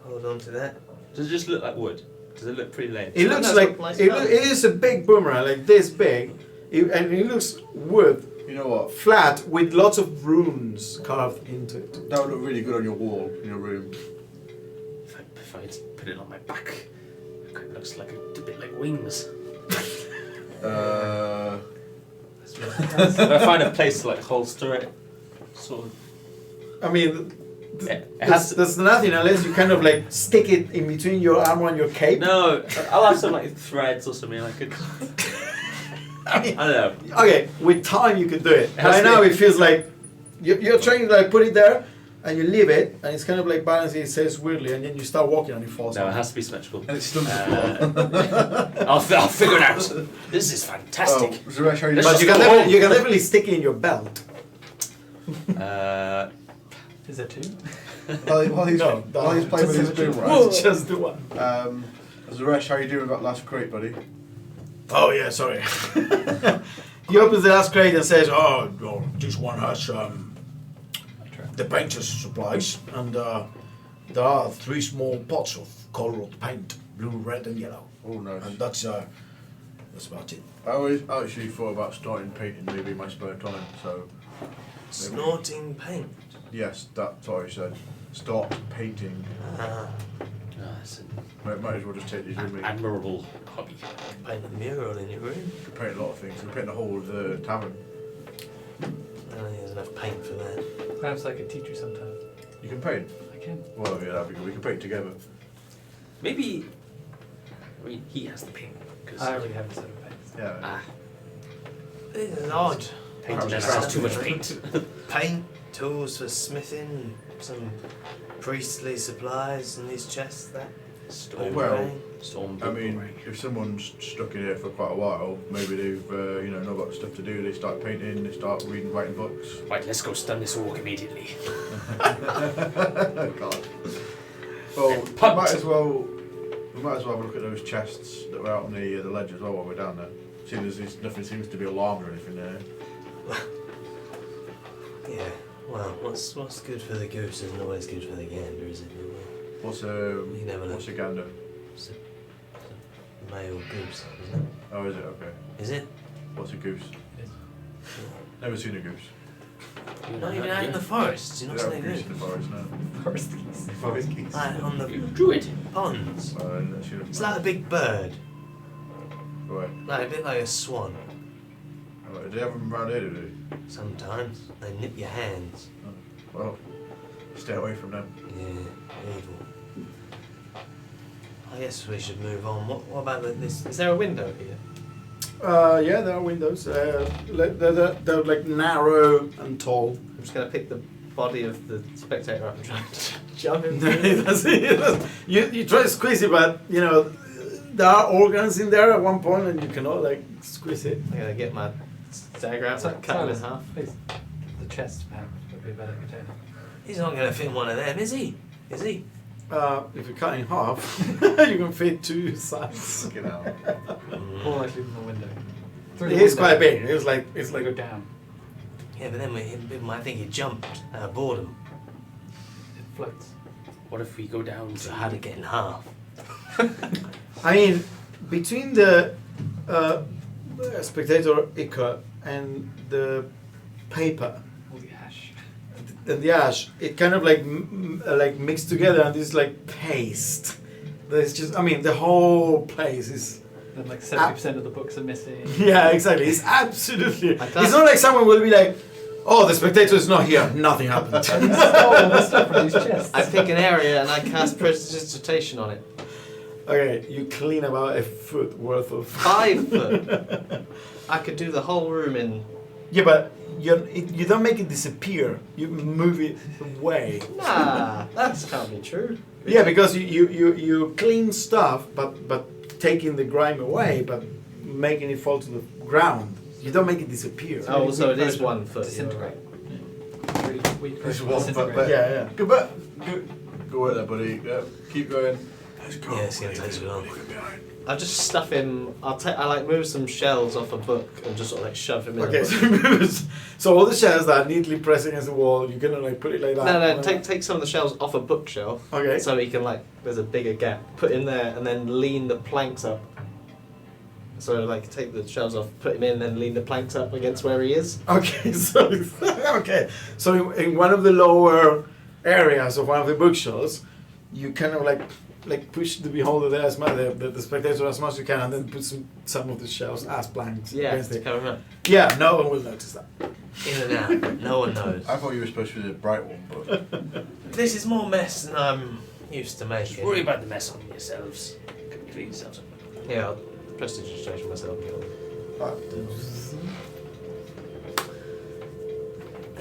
S1: hold on to that.
S5: Does it just look like wood? Does it look pretty lame?
S2: It
S1: No,
S2: looks
S1: no,
S2: like
S1: it's nice
S2: it
S1: colour.
S2: is a big boomerang, like this big, and it looks wood,
S3: You know what?
S2: flat with lots of runes carved into it.
S3: That would look really good on your wall in your room.
S5: If I put it on my back, it kind of looks like a bit like wings. If I find a place to like holster it, sort of.
S2: I mean,
S5: It has to,
S2: there's nothing unless you kind of like stick it in between your armor and your cape.
S5: no, I'll have some like threads or something. I could. I don't know.
S2: Okay, with time you could do it.
S5: has
S2: Right
S5: to
S2: now
S5: be-
S2: it feels like you're trying to like put it there and you leave it and it's kind of like balancing itself weirdly and then you start walking and it falls
S5: No, it
S2: off.
S5: has to be symmetrical.
S3: And it's still the floor.
S5: I'll figure it out. This is fantastic.
S3: Oh, Zaresh, how are you
S5: Let's
S2: But
S5: just
S2: you
S5: go
S2: can,
S5: home.
S2: you can definitely stick it in your belt.
S4: Is there two?
S3: While he's
S2: No,
S3: playing with his boomerang.
S2: Just the one.
S3: Zaresh, how are you doing with that last crate, buddy?
S7: Oh yeah, sorry.
S2: He opens the last crate and says,
S7: Oh, well, this one has the painter's supplies, and there are 3 small pots of colored paint, blue, red, and yellow,
S3: Oh, nice.
S7: and that's about it.
S3: I always actually thought about starting painting maybe in my spare time, so
S1: Snorting paint.
S3: yes, that's what I said. Start painting.
S1: Ah,
S5: It's an
S3: Might as well just take these with me.
S5: admirable hobby.
S1: paint a mural in your room.
S3: You can paint a lot of things. You can paint the whole of the tavern.
S1: I don't think there's enough paint for that.
S4: Perhaps I could teach you sometime.
S3: You can paint.
S4: I can.
S3: Well, yeah, that'd be good. We can paint together.
S5: Maybe. I mean, he has the paint. Cause
S4: I already have a set of paints.
S3: Yeah.
S5: Ah,
S1: This is odd.
S5: painting
S3: Perhaps
S5: never has
S3: it's
S5: too much paint.
S1: Paint, tools for smithing, some priestly supplies in these chests. That
S5: Storm.
S3: Well,
S5: Storm.
S3: I mean, if someone's stuck in here for quite a while, maybe they've not got stuff to do. They start painting. They start writing books.
S5: Right, let's go stun this orc immediately.
S3: God. Well, we
S5: Punt.
S3: might as well have a look at those chests that were out on the ledge as well while we're down there. Seeing as nothing seems to be alarmed or anything there.
S6: Yeah. Well, what's good for the goose isn't always good for the gander, is it?
S3: What's
S6: You never know.
S3: what's a gander?
S6: It's a male goose, isn't it?
S3: Oh, is it? Okay.
S6: Is it?
S3: What's a goose?
S4: It is.
S3: Never seen a goose.
S1: You're not even out in the forest. You're
S3: You
S1: not
S3: don't have
S1: saying
S3: goose in the forest, no.
S4: Forest geese.
S3: Forest geese.
S1: on the
S5: You drew it.
S1: ponds.
S3: I've never seen a
S1: It's like a big bird,
S3: Right.
S1: like a bit like a swan.
S3: Oh, do they have them around here, do they?
S6: Sometimes they nip your hands.
S3: Well, stay away from them.
S6: Yeah, evil. I guess we should move on. What about this?
S1: Is there a window here?
S2: Yeah, there are windows. They're like narrow and tall.
S1: I'm just going to pick the body of the spectator up and try to jump him.
S2: You try to squeeze it, but you know there are organs in there at one point, and you cannot like squeeze it.
S1: I'm going to get my dagger out and cut him in half.
S4: Please. The chest, man, would be a better container.
S6: He's not going to fit in one of them, is he? Is he?
S2: If you cut in half, you can fit two sides.
S3: Get out.
S4: More likely than the window. Through
S2: It
S4: the
S2: is
S4: window,
S2: quite big. It's
S4: Go
S2: like
S4: down.
S6: Yeah, but then I think he jumped out of boredom.
S4: It floats.
S5: What if we go down
S6: So
S5: to
S6: how to get in half?
S2: I mean, between the spectator ichor and the paper
S4: All the ash.
S2: and the ash, it kind of like like mixed together and this like paste. There's just, I mean, the whole place is.
S4: Then like 70% of the books are missing.
S2: Yeah, exactly. It's absolutely.
S1: I
S2: It's
S1: can't-
S2: not like someone will be like, "Oh, the spectator is not here. Nothing happened."
S4: And he stole all the stuff from these chests.
S1: I pick an area and I cast prestidigitation on it.
S2: Okay, you clean about a foot worth of.
S1: 5 foot. I could do the whole room in.
S2: Yeah, but you don't make it disappear. You move it away.
S1: Nah, that can't be true.
S2: Yeah, because you clean stuff, but taking the grime away, but making it fall to the ground. You don't make it disappear.
S1: Oh, so it is
S4: version.
S1: 1 foot.
S4: Disintegrate. Really weak
S3: It's
S4: version.
S3: 1 foot,
S4: Disintegrate.
S3: but
S2: Yeah.
S3: Go back. Go work there, buddy. Yeah, keep going. Let's go.
S6: Yeah, it's gonna take so long.
S1: I'll just stuff him. I like move some shells off a book and just sort of like shove him in.
S2: Okay,
S1: a book.
S2: so all the shells that are neatly pressed against the wall, you're gonna like put it like that.
S1: No, take some of the shells off a bookshelf.
S2: Okay.
S1: So he can like, there's a bigger gap. Put him there and then lean the planks up. So like take the shelves off, put him in, and then lean the planks up against where he is.
S2: Okay, so in one of the lower areas of one of the bookshelves, you kind of like push the beholder there as much, the spectator as much as you can, and then put some of the shelves as planks
S1: Yeah,
S2: against
S1: to
S2: it.
S1: cover him up.
S2: Yeah, no one will notice that.
S6: In and out. No one knows.
S3: I thought you were supposed to be the bright one, but
S6: This is more mess than I'm used to
S5: Just
S6: making.
S5: worry about the mess on yourselves. Clean yourselves up.
S1: Yeah, I'll prestidigitation myself.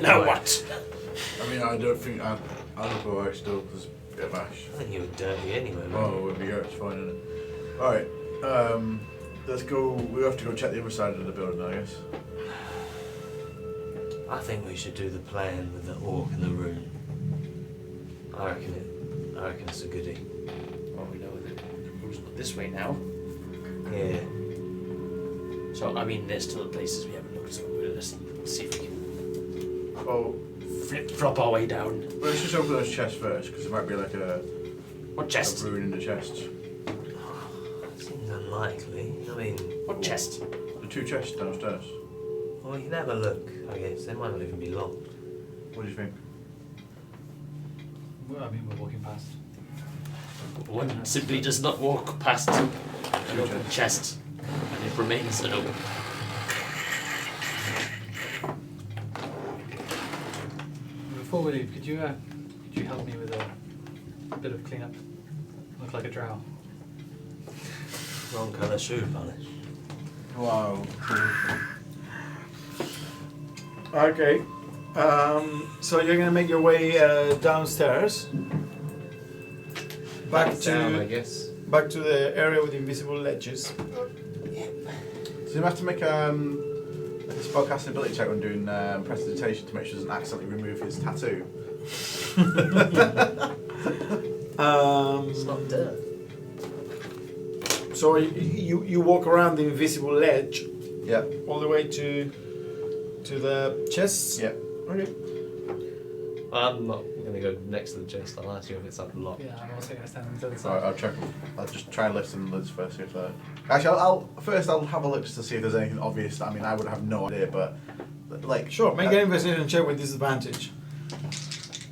S5: Now what?
S3: I mean, I don't think I look alright still because a bit of ash.
S6: I think you were dirty anyway, man.
S3: Oh, we'll be here. It's fine, isn't it? All right. Let's go. We have to go check the other side of the building, I guess.
S6: I think we should do the plan with the orc and the rune. I reckon it's a goodie.
S5: Well, we know that the room's not this way now.
S6: Yeah.
S5: So, I mean, there's still places we haven't looked, so we'll just see if we can
S3: Well,
S5: flip-flop our way down.
S3: let's just open those chests first because there might be like a
S5: What chest?
S3: rune in the chest.
S6: Seems unlikely. I mean,
S5: What chest?
S3: The 2 chests downstairs.
S6: well, you can have a look, I guess. They might not even be locked.
S3: What do you think?
S4: Well, I mean, we're walking past.
S5: One simply does not walk past an open chest, and it remains an open.
S4: Before we leave, could you help me with a bit of cleanup? Look like a drow.
S6: Wrong colour shoe polish.
S3: Wow.
S2: Okay. So you're gonna make your way downstairs. Back
S1: Down, I
S2: to
S1: guess.
S2: the area with invisible ledges.
S3: So you have to make a spellcasting ability check when doing prestidigitation to make sure it doesn't accidentally remove his tattoo.
S1: It's not dirt.
S2: So you walk around the invisible ledge
S3: Yeah.
S2: all the way to the chests.
S3: Yeah.
S2: Okay.
S1: I'm not going to go next to the chest. I'll ask you if it's unlocked.
S4: Yeah, I'm also going to stand on the other
S3: Alright,
S4: side.
S3: I'll check. I'll just try and lift some lids first. See if actually, I'll have a look just to see if there's anything obvious. I mean, I would have no idea, but like
S2: Sure. Make an investigation check with disadvantage.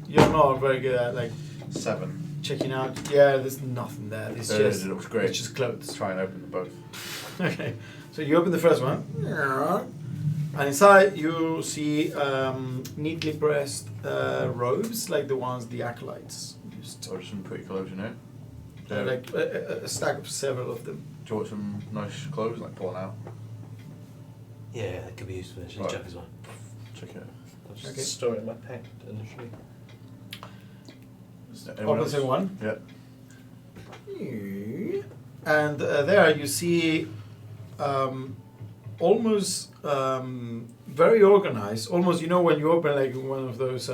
S2: You're not very good at like
S3: 7.
S2: checking out. Yeah, there's nothing there. It's just
S3: It looks great.
S2: it's just clothes.
S3: Let's try and open them both.
S2: Okay. So you open the first one, And inside you see neatly pressed robes like the ones the acolytes used.
S3: Or some pretty clothes in there.
S2: Like a stack of several of them.
S3: Do you want some nice clothes, like pulling out?
S6: Yeah, that could be useful. Actually,
S3: Right.
S6: Chuck as well.
S3: Check it out.
S1: I'll just
S2: Okay.
S1: store it in my pack initially.
S3: Is there anyone
S2: Open the
S3: else?
S2: one.
S3: Yeah.
S2: And there you see almost very organized. Almost, when you open like one of those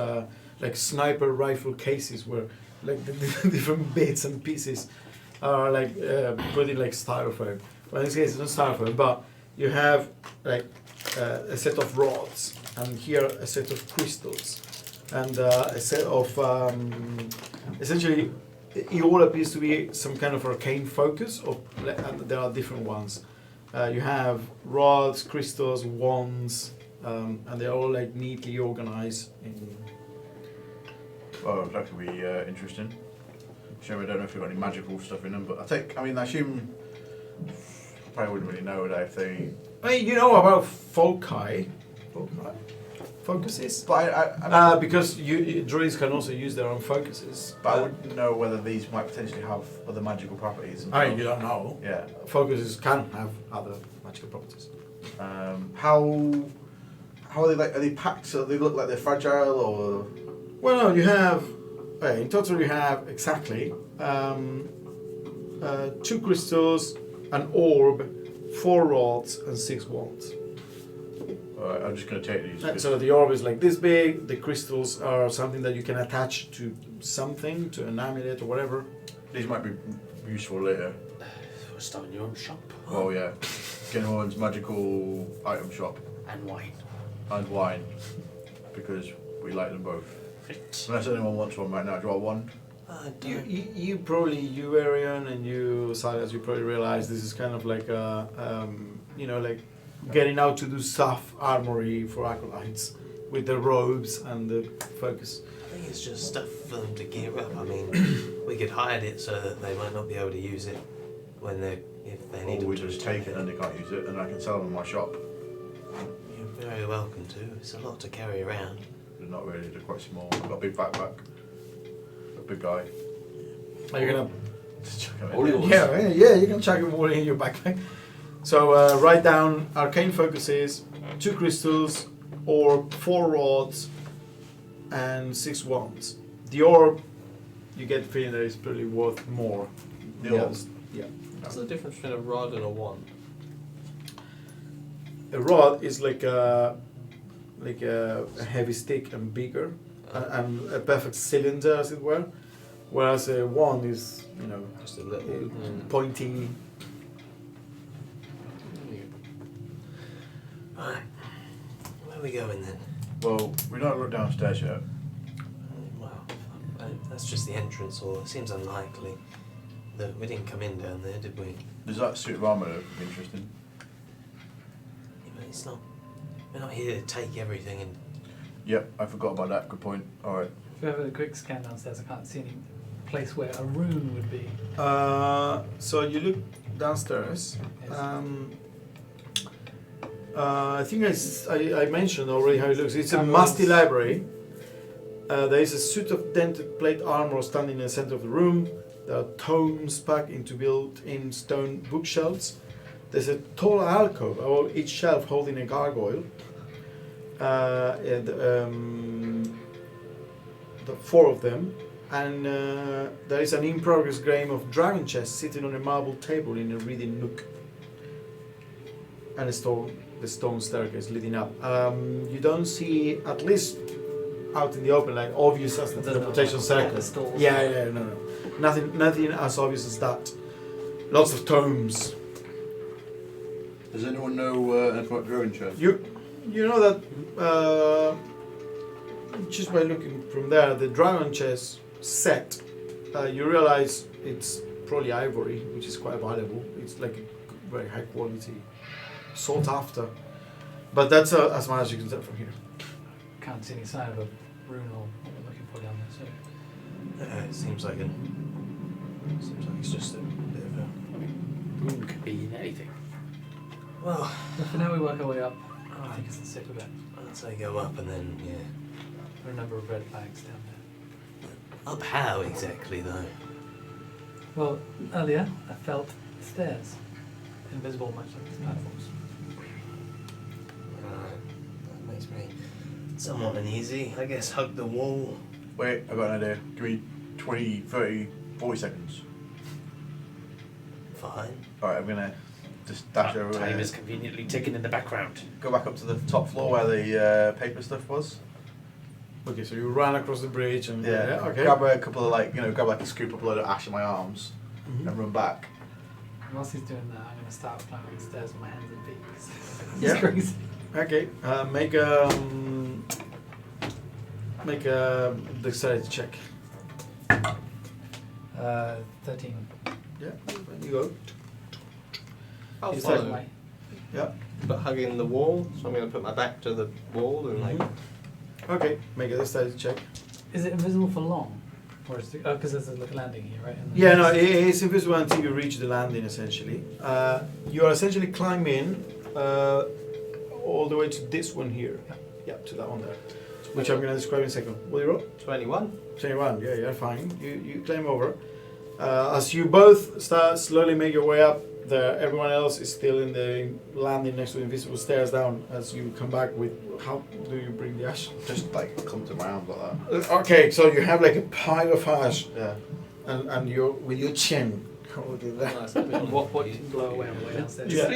S2: like sniper rifle cases where like the different bits and pieces are like put in like styrofoam. Well, in this case, it's not styrofoam, but you have like a set of rods, and here a set of crystals, and a set of essentially. It all appears to be some kind of arcane focus, and there are different ones. You have rods, crystals, wands, and they're all like neatly organized.
S3: Well, that could be interesting. Sure, I don't know if we've got any magical stuff in them, but I assume probably wouldn't really know that if they.
S2: I mean, you know about foci, focuses,
S3: But I
S2: because druids can also use their own focuses.
S3: but I wouldn't know whether these might potentially have other magical properties.
S2: I mean, you don't know.
S3: Yeah.
S2: Focuses can have other magical properties.
S3: How are they like? Are they packed so they look like they're fragile, or?
S2: Well, no, you have, in total you have exactly 2 crystals, an orb, 4 rods, and 6 wands.
S3: Alright, I'm just going to take these.
S2: So the orb is like this big, the crystals are something that you can attach to something, to an amulet or whatever.
S3: These might be useful later.
S5: We're starting your own shop.
S3: Oh yeah, Genhorn's magical item shop
S5: And wine.
S3: and wine, because we like them both.
S5: Right.
S3: Unless anyone wants one right now, do you want one?
S2: You probably, you Arian and you Silas, you probably realize this is kind of like a, like getting out to do stuff armory for acolytes with the robes and the focus.
S6: I think it's just stuff for them to gear up. I mean, we could hide it so that they might not be able to use it if they need
S3: Or we
S6: to.
S3: just take it and they can't use it, and I can sell them in my shop.
S6: You're very welcome to. It's a lot to carry around.
S3: They're not really, they're quite small. I've got a big backpack. A big guy.
S2: Are you gonna?
S3: Just chuck 'em in
S5: All
S3: there.
S5: yours.
S2: Yeah, you can chuck them all in your backpack. So write down arcane focuses, 2 crystals, orb, 4 rods, and 6 wands. The orb, you get the feeling that it's probably worth more.
S3: The
S2: Yeah,
S3: orb?
S2: Yeah.
S1: What's the difference between a rod and a wand?
S2: A rod is like a heavy stick and bigger, and a perfect cylinder, as it were. Whereas a wand is,
S1: Just a little.
S2: pointy.
S6: Right. Where are we going then?
S3: Well, we don't look downstairs yet.
S6: Well, that's just the entrance, or it seems unlikely that we didn't come in down there, did we?
S3: Does that suit of armour look interesting?
S6: Yeah, but it's not. We're not here to take everything and.
S3: Yep, I forgot about that. Good point. Alright.
S4: If we have a quick scan downstairs, I can't see any place where a rune would be.
S2: So you look downstairs.
S4: Yes.
S2: I think I mentioned already how it looks. It's a
S4: Cameras.
S2: musty library. There is a suit of dented plate armor standing in the center of the room. There are tomes packed into built-in stone bookshelves. There's a tall alcove, above each shelf holding a gargoyle. The 4 of them. And there is an in-progress game of dragon chess sitting on a marble table in a reading nook. And the stone staircase leading up. You don't see, at least out in the open, like obvious as the
S4: There's no,
S2: teleportation
S4: like,
S2: circle.
S4: pedestals.
S2: Yeah, no. Nothing as obvious as that. Lots of tomes.
S3: Does anyone know anything about Dragon Chess?
S2: You know that just by looking from there, the dragon chess set, you realize it's probably ivory, which is quite valuable. It's like a very high quality, sought after. But that's as much as you can tell from here.
S4: Can't see any sign of a rune or what we're looking for down there. So
S6: It seems like it's just a bit of
S5: Rune could be in anything.
S6: Well,
S4: but for now, we work our way up. I think it's the sick of it.
S6: I'd say go up and then, yeah.
S4: There are a number of red flags down there.
S6: Up how exactly, though?
S4: Well, earlier I felt stairs. Invisible, much like these platforms.
S6: Right. That makes me somewhat uneasy. I guess hug the wall.
S3: Wait, I've got an idea. Give me 20, 30, 40 seconds.
S6: Fine.
S3: Alright, I'm gonna just dash over
S5: Time
S3: there.
S5: is conveniently ticking in the background.
S3: Go back up to the top floor where the paper stuff was.
S2: Okay, so you run across the bridge and okay.
S3: Grab a couple of grab like a scoop up a load of ash in my arms
S2: Mhm.
S3: and run back.
S4: Whilst he's doing that, I'm going to start climbing the stairs with my hands and feet. 'Cause
S2: Yeah.
S4: it's crazy.
S2: Okay, make a dexterity check.
S4: 13.
S2: Yeah, when you go.
S1: I'll
S2: Is
S1: follow.
S2: that-
S4: Way.
S2: Yeah.
S1: But hugging the wall, so I'm going to put my back to the wall and like.
S2: Okay, make a dexterity check.
S4: Is it invisible for long? Or is it, because there's like a landing here, right? And then-
S2: Yeah, no, it's invisible until you reach the landing. Essentially, you are essentially climbing all the way to this one here. Yeah, to that one there, which I'm going to describe in a second. What do you roll?
S1: 21.
S2: 21. Yeah, you're fine. You climb over. As you both start slowly make your way up, everyone else is still in the landing next to the invisible stairs down. As you come back with, how do you bring the ash?
S3: Just like clump to my arms like that.
S2: Okay, so you have like a pile of ash,
S3: Yeah.
S2: and you're with your chin holding that.
S1: Nice.
S4: What you can blow away on the way downstairs.
S2: Yeah.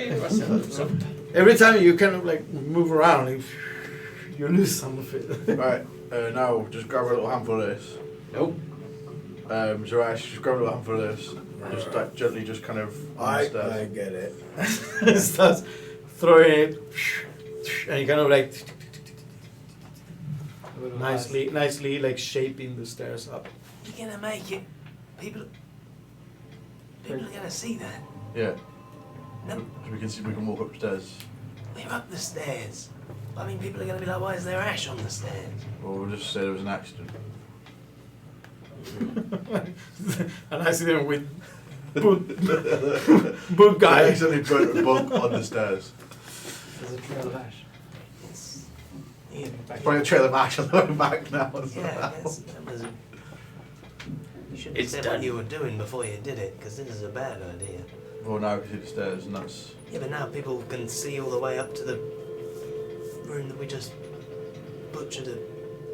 S2: Every time you kind of like move around, you lose some of it.
S3: Right, now just grab a little handful of this.
S1: Nope.
S3: Zarash, just grab a little handful of this. Just like gently, just kind of on the
S2: I
S3: stairs.
S2: get it. Starts throwing it, and you kind of like nicely like shaping the stairs up.
S6: You're gonna make it. People are gonna see that.
S3: Yeah.
S6: No,
S3: So we can see we can walk upstairs.
S6: we're up the stairs. I mean, people are gonna be like, why is there ash on the stairs?
S3: Or we'll just say there was an accident.
S2: An accident with book
S3: I
S2: guy.
S3: accidentally burnt a bug on the stairs.
S4: There's a trail of ash.
S6: It's, yeah,
S3: Probably a trail of ash on the way back now as
S6: yeah,
S3: well.
S6: that was. You should have
S5: It's
S6: said
S5: done.
S6: what you were doing before you did it, because this is a bad idea.
S3: Well, now we can see the stairs, and that's.
S6: Yeah, but now people can see all the way up to the room that we just butchered it.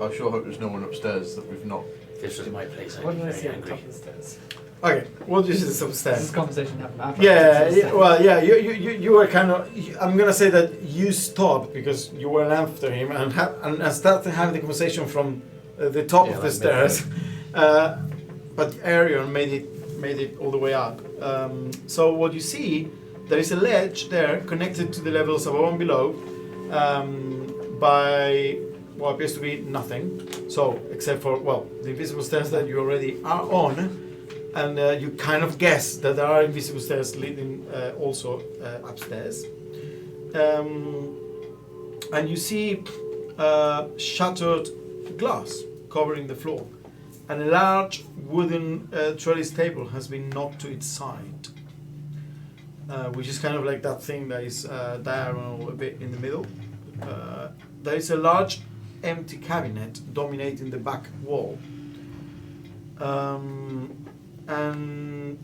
S3: I sure hope there's no one upstairs that we've not.
S5: If this was my place, I'd
S4: What
S5: be
S4: did I
S5: very
S4: see on
S5: angry.
S4: top of the stairs?
S2: Okay, we'll just do some
S4: Does
S2: stairs.
S4: this conversation happen after?
S2: Yeah, well, yeah, you were kind of. I'm gonna say that you stopped because you went after him and started having the conversation from the top
S1: Yeah,
S2: of the
S1: like
S2: stairs. But Arion made it all the way up. So what you see, there is a ledge there connected to the levels above and below by what appears to be nothing. So except for the invisible stairs that you already are on. And you kind of guess that there are invisible stairs leading also upstairs. And you see shattered glass covering the floor. And a large wooden trellis table has been knocked to its side. Which is kind of like that thing that is diagonal a bit in the middle. There is a large empty cabinet dominating the back wall. And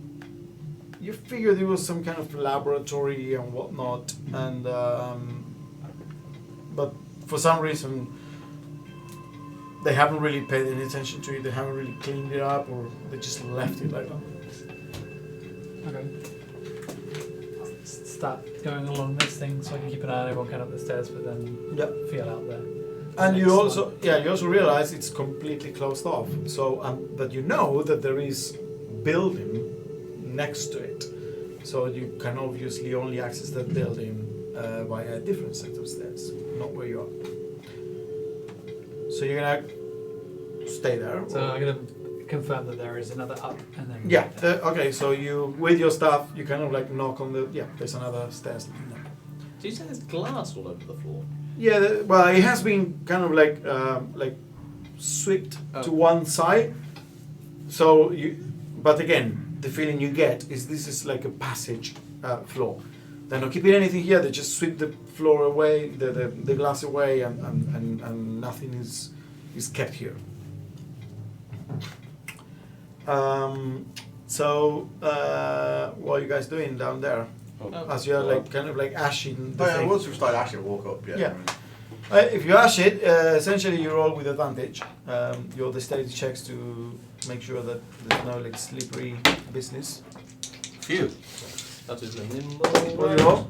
S2: you figured it was some kind of laboratory and whatnot, and but for some reason they haven't really paid any attention to it. They haven't really cleaned it up, or they just left it like that.
S4: Okay. I'll start going along this thing so I can keep an eye on everyone kind of up the stairs, but then
S2: Yep.
S4: feel out there.
S2: And you
S4: Next
S2: also,
S4: one.
S2: you also realize it's completely closed off. So, but you know that there is building next to it. So you can obviously only access that building via a different set of stairs, not where you are. So you're gonna stay there.
S4: So I'm gonna confirm that there is another up and then.
S2: Yeah. Okay. So you, with your stuff, you kind of like knock on the. Yeah. There's another stairs.
S1: Did you say there's glass all over the floor?
S2: Yeah. Well, it has been kind of like swept to one side. So you, but again, the feeling you get is this is like a passage floor. They're not keeping anything here. They just sweep the floor away, the glass away, and nothing is kept here. So what are you guys doing down there? As you're like kind of like ashing the thing.
S3: Once we start actually walk up,
S2: Yeah. If you ash it, essentially you roll with advantage. You roll the dexterity checks to make sure that there's no like slippery business.
S3: Phew.
S1: That is the nimble.
S2: What do you roll?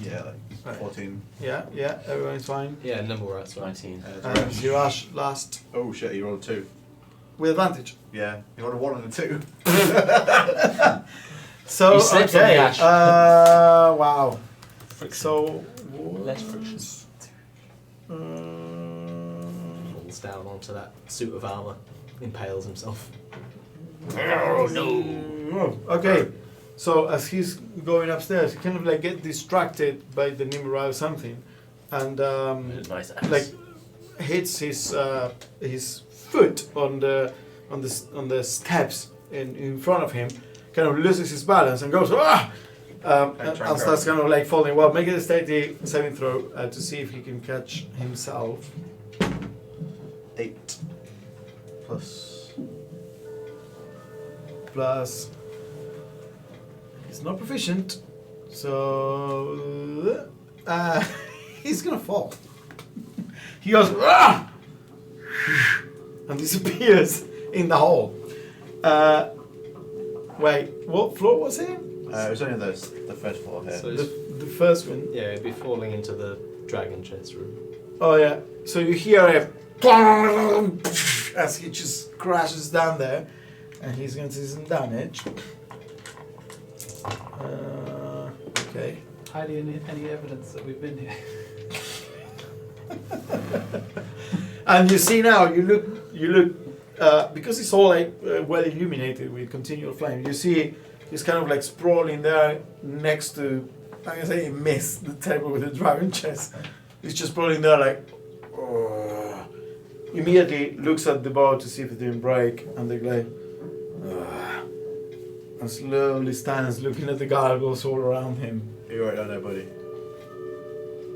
S3: Yeah, like 14.
S2: Yeah, everyone's fine.
S1: Yeah, nimble rats. Right.
S8: 19.
S2: And you ash last
S3: Oh shit, you rolled 2.
S2: with advantage.
S3: Yeah, you rolled a 1 and a 2.
S2: So
S8: He slips on the
S2: okay.
S8: ash.
S2: Wow.
S8: Friction.
S2: So
S8: Less friction.
S1: Falls down onto that suit of armor, impales himself.
S8: Oh no!
S2: Okay, so as he's going upstairs, he kind of like get distracted by the Nimrod or something, and
S8: Nice axe.
S2: like hits his foot on the steps in front of him, kind of loses his balance and goes and starts kind of like falling. Well, make a dexterity saving throw to see if he can catch himself.
S3: 8
S2: Plus, he's not proficient, so he's gonna fall. He goes and disappears in the hole. Wait, what floor was it?
S3: It was only the first floor here.
S1: So
S2: The first one.
S1: yeah, it'd be falling into the dragon chest room.
S2: Oh yeah. So you hear a as he just crashes down there, and he's going to do some damage. Okay.
S4: Hiding any evidence that we've been here.
S2: And you see now, you look, because it's all like well illuminated with continual flame. You see, he's kind of like sprawling there next to, like I say, he missed the table with the dragon chest. He's just sprawling there like. Immediately looks at the bow to see if it didn't break, and they like, and slowly stands looking at the gargoyles all around him.
S3: You're right down there, buddy.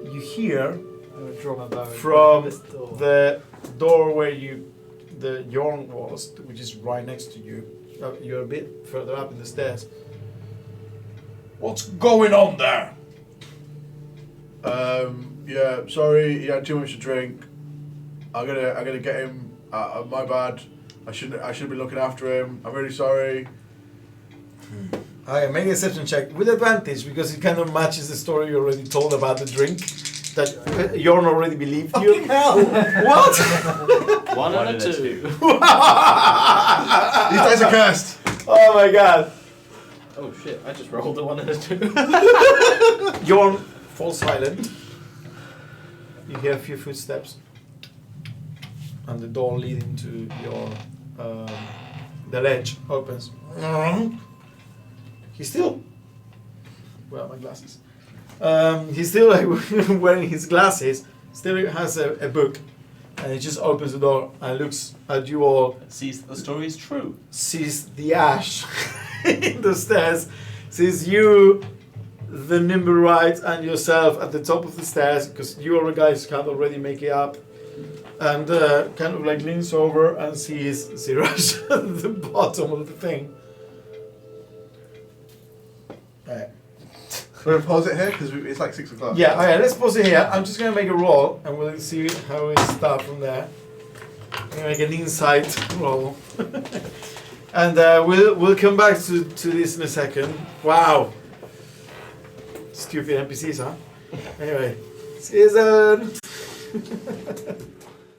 S2: You hear
S4: I would draw my bow and
S2: from
S4: this door.
S2: the door where the Yorn was, which is right next to you. You're a bit further up in the stairs.
S7: What's going on there?
S3: Yeah, sorry, he had too much to drink. I'm gonna get him. My bad. I should be looking after him. I'm really sorry.
S2: Okay, make an exception check with advantage because it kind of matches the story you already told about the drink. That Yorn already believed you.
S3: Hell!
S2: What?
S1: One and a
S8: and a
S1: 2.
S3: These guys are cursed.
S2: Oh my god.
S1: Oh shit! I just rolled a 1 and a 2.
S2: Yorn falls silent. You hear a few footsteps, and the door leading to your the ledge opens. He's still. Where are my glasses? He's still like wearing his glasses. Still has a book, and he just opens the door and looks at you all.
S8: Sees that the story is true.
S2: Sees the ash in the stairs. Sees you, the Nimblewright, and yourself at the top of the stairs because you all guys can't already make it up. And kind of like leans over and sees Siraj at the bottom of the thing.
S3: We're gonna pause it here because it's like 6 o'clock.
S2: Yeah, okay, let's pause it here. I'm just gonna make a roll and we'll see how we start from there. I'm gonna make an insight roll. And we'll come back to this in a second. Wow. Stupid NPCs, huh? Anyway, season.